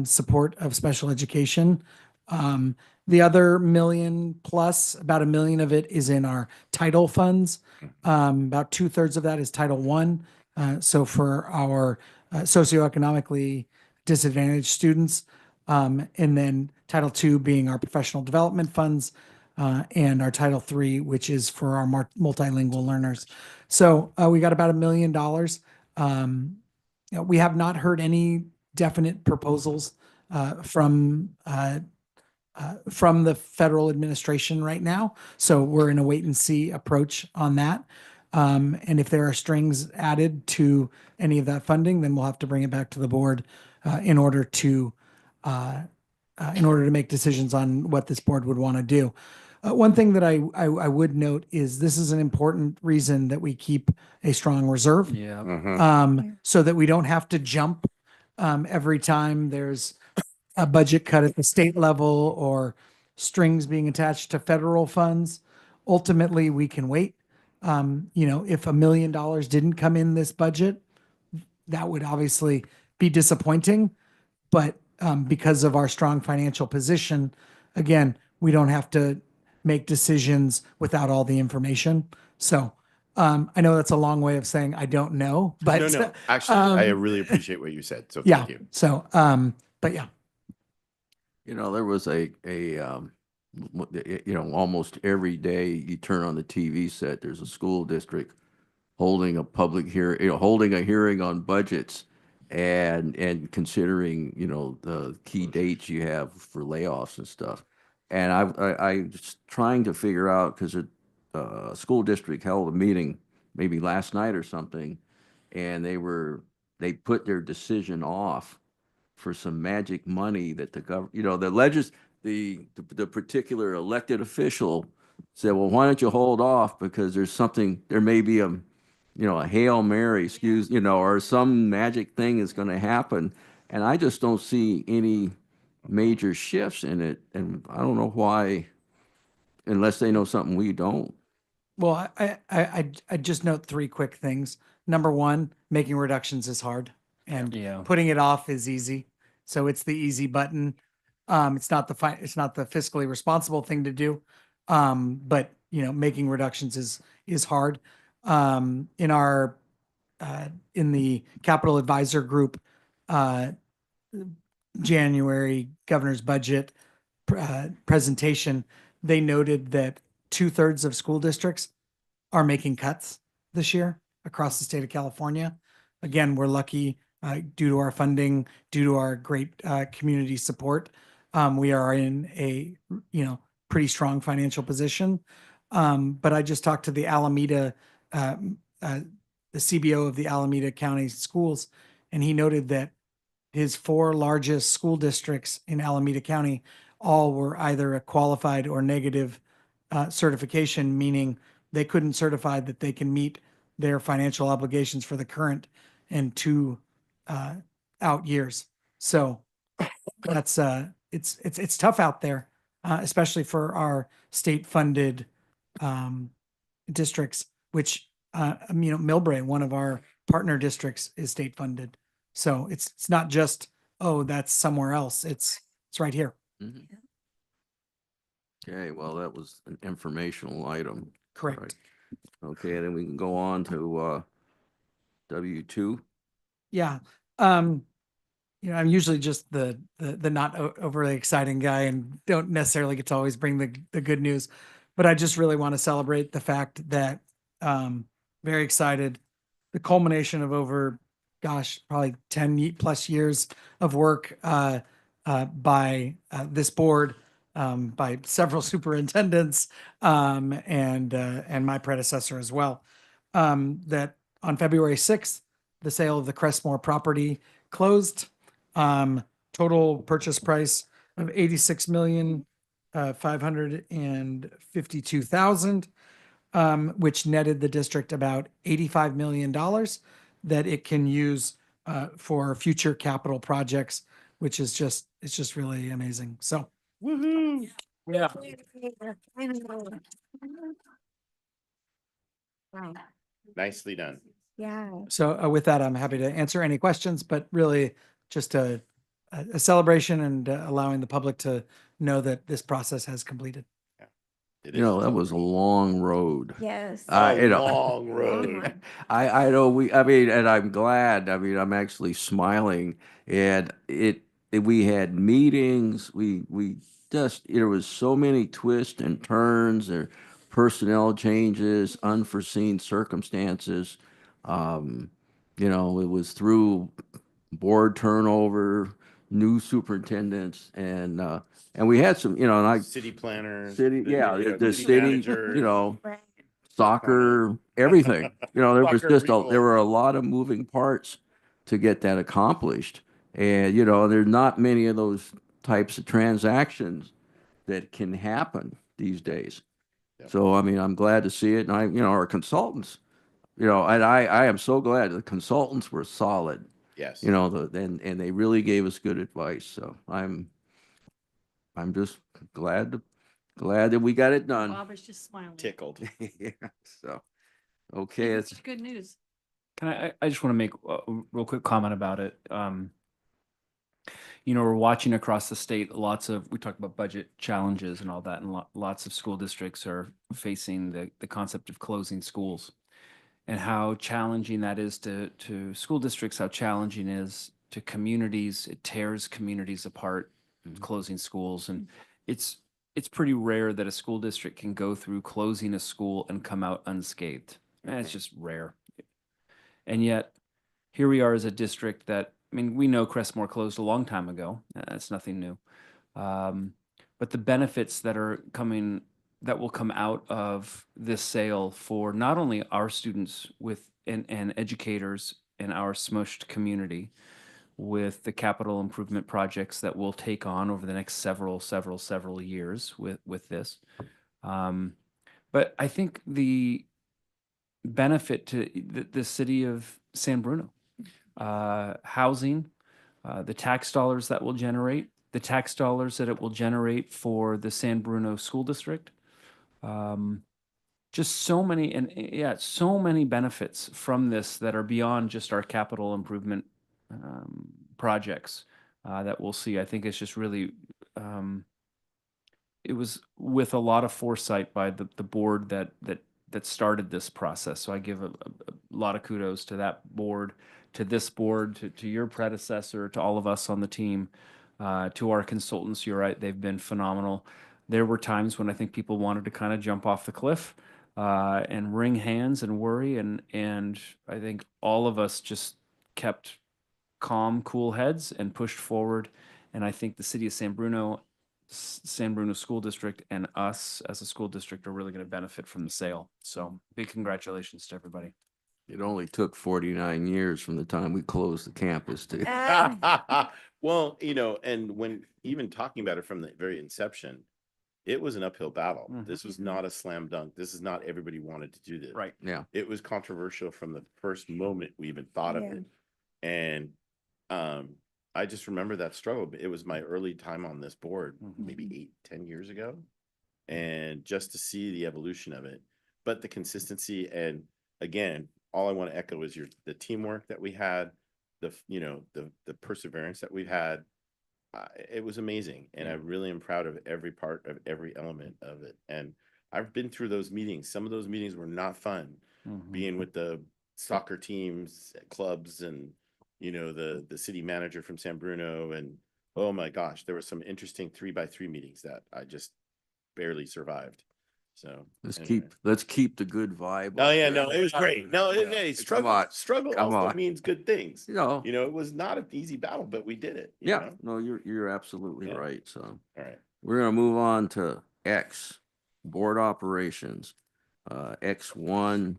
support of special education. The other $1 million plus, about $1 million of it is in our title funds. About 2/3 of that is Title I. So for our socioeconomically disadvantaged students, and then Title II being our professional development funds. and our Title III, which is for our multilingual learners. So we got about $1 million. We have not heard any definite proposals from the federal administration right now. So we're in a wait and see approach on that. And if there are strings added to any of that funding, then we'll have to bring it back to the board in order to make decisions on what this board would want to do. One thing that I would note is this is an important reason that we keep a strong reserve. Yeah. So that we don't have to jump every time there's a budget cut at the state level or strings being attached to federal funds. Ultimately, we can wait. If $1 million didn't come in this budget, that would obviously be disappointing. But because of our strong financial position, again, we don't have to make decisions without all the information. So I know that's a long way of saying I don't know, but No. Actually, I really appreciate what you said. So yeah. thank you. So, but yeah. There was almost every day you turn on the TV set, there's a school district holding a public hearing, holding a hearing on budgets and considering, the key dates you have for layoffs and stuff. And I was trying to figure out, because a school district held a meeting maybe last night or something, and they put their decision off for some magic money that the the particular elected official said, well, why don't you hold off? Because there may be a Hail Mary, or some magic thing is going to happen. And I just don't see any major shifts in it. And I don't know why, unless they know something we don't. Well, I just note 3 quick things. Number 1, making reductions is hard, and Yeah. putting it off is easy. So it's the easy button. It's not the fiscally responsible thing to do. But making reductions is hard. In the Capital Advisor Group January governor's budget presentation, they noted that 2/3 of school districts are making cuts this year across the state of California. Again, we're lucky due to our funding, due to our great community support. We are in a pretty strong financial position. But I just talked to the Alameda, the CBO of the Alameda County Schools, and he noted that his 4 largest school districts in Alameda County all were either a qualified or negative certification, meaning they couldn't certify that they can meet their financial obligations for the current and 2 out years. So that's it's tough out there, especially for our state funded districts, which Millbrae, one of our partner districts, is state funded. So it's not just, oh, that's somewhere else. It's right here. Mm-hmm. Okay, well, that was an informational item. Correct. Right. Okay, then we can go on to W2. Yeah. I'm usually just the not overly exciting guy and don't necessarily get to always bring the good news, but I just really want to celebrate the fact that very excited. The culmination of over, probably 10 plus years of work by this board, by several superintendents, and my predecessor as well. That on February 6th, the sale of the Crestmore property closed. Total purchase price of $86,552,000, which netted the district about $85 million that it can use for future capital projects, which is it's just really amazing. So, woohoo! Yeah. Wow. Nicely done. Yeah. So with that, I'm happy to answer any questions, but really just a celebration and allowing the public to know that this process has completed. That was a long road. Yes. Long road. I know and I'm glad. I'm actually smiling. And we had meetings. We just, there was so many twists and turns, or personnel changes, unforeseen circumstances. You know, it was through board turnover, new superintendents, and we had some, you know, and I, City planners. yeah, the city city, managers. you know, Right. soccer, everything. You know, there was Soccer just people. there were a lot of moving parts to get that accomplished. And, you know, there's not many of those types of transactions that can happen these days. Yep. So, I mean, I'm glad to see it. And you know, our consultants, you know, and I am so glad the consultants were solid. Yes. You know, and they really gave us good advice. So I'm just glad that we got it done. Bob is just smiling. Tickled. Yeah. So, okay, it's Such good news. Can I just want to make a real quick comment about it. You know, we're watching across the state, we talked about budget challenges and all that, and lots of school districts are facing the concept of closing schools, and how challenging that is to school districts, how challenging it is to communities. It tears communities apart, closing schools. And it's pretty rare that a school district can go through closing a school and come out unscathed. It's just rare. And yet, here we are as a district that, I mean, we know Crestmore closed a long time ago. That's nothing new. But the benefits that will come out of this sale for not only our students and educators in our SMUHSD community, with the capital improvement projects that we'll take on over the next several years with this. But I think the benefit to the city of San Bruno, housing, the tax dollars that will generate, the tax dollars that it will generate for the San Bruno School District. Just so many, and yeah, so many benefits from this that are beyond just our capital improvement projects that we'll see. I think it's just really, it was with a lot of foresight by the board that started this process. So I give a lot of kudos to that board, to this board, to your predecessor, to all of us on the team, to our consultants. You're right, they've been phenomenal. There were times when I think people wanted to kind of jump off the cliff and wring hands and worry, and I think all of us just kept calm, cool heads and pushed forward. And I think the city of San Bruno School District and us as a school district are really going to benefit from the sale. So big congratulations to everybody. It only took 49 years from the time we closed the campus to. Well, you know, and when even talking about it from the very inception, it was an uphill battle. This was not a slam dunk. This is not everybody wanted to do this. Right. Yeah. It was controversial from the first moment we even thought of it. And I just remember that struggle. It was my early time on this board, maybe 8-10 years ago. And just to see the evolution of it, but the consistency, and again, all I want to echo is the teamwork that we had, the perseverance that we've had. It was amazing, and I really am proud of every part of every element of it. And I've been through those meetings. Some of those meetings were not fun, being with the soccer teams, clubs, and the city manager from San Bruno. And oh my gosh, there were some interesting 3x3 meetings that I just barely survived. So let's keep the good vibe. Oh yeah, no, it was great. No, struggle Come also on. means good things. You know, it was not an easy battle, but we did it. you yeah, know? no, you're absolutely right. So All right. we're gonna move on to X, board operations, X1,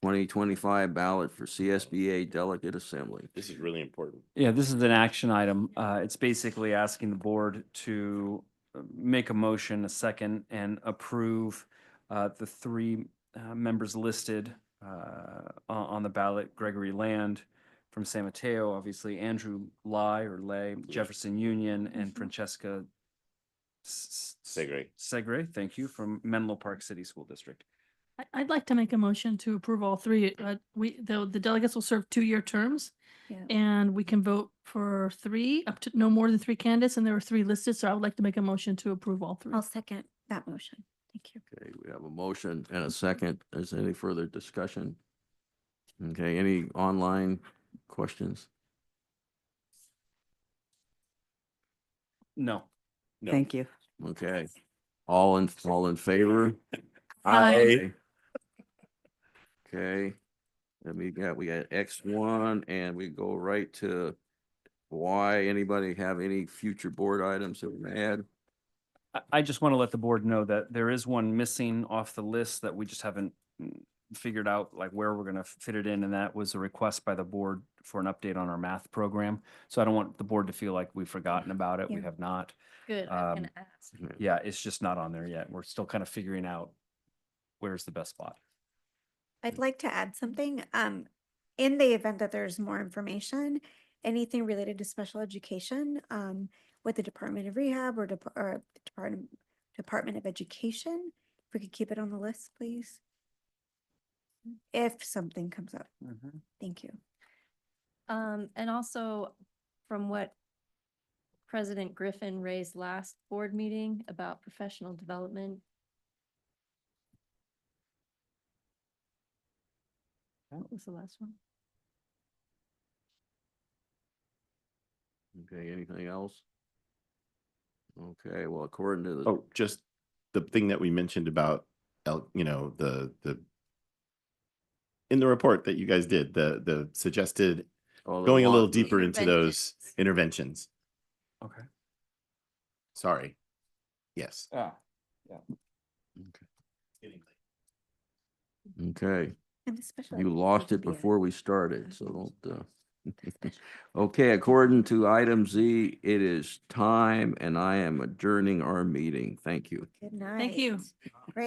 2025 ballot for CSBA delegate assembly. This is really important. Yeah, this is an action item. It's basically asking the board to make a motion, a second, and approve the three members listed on the ballot: Gregory Land from San Mateo, obviously Andrew Lay, Jefferson Union, and Francesca Segre, thank you, from Menlo Park City School District. I'd like to make a motion to approve all three. The delegates will serve 2-year terms. Yeah. And we can vote for 3, up to no more than 3 candidates, and there are 3 listed, so I would like to make a motion to approve all 3. I'll second that motion. Thank you. Okay, we have a motion and a second. Is there any further discussion? Okay, any online questions? No. Thank you. Okay. All in favor? Aye. Okay. And we got X1 and we go right to Y. Anybody have any future board items that we add? I just want to let the board know that there is one missing off the list that we just haven't figured out like where we're going to fit it in. And that was a request by the board for an update on our math program. So I don't want the board to feel like we've forgotten about it. We Yeah. have not. Good, I was gonna ask. Yeah, it's just not on there yet. We're still kind of figuring out where's the best spot. I'd like to add something. In the event that there's more information, anything related to special education, with the Department of Rehab or Department of Education, if we could keep it on the list, please. If something comes up. Thank you. And also from what President Griffin raised last board meeting about professional development. What was the last one? Okay, anything else? Okay, well, according to the. Oh, just the thing that we mentioned about, you know, the in the report that you guys did, the suggested going a little deeper into those interventions. Okay. Sorry. Yes. Yeah. Okay. And the special You ed lost could it be a- before we started, so don't. Okay, according to item Z, it is time and I am adjourning our meeting. Thank you. Good night. Thank you. Great.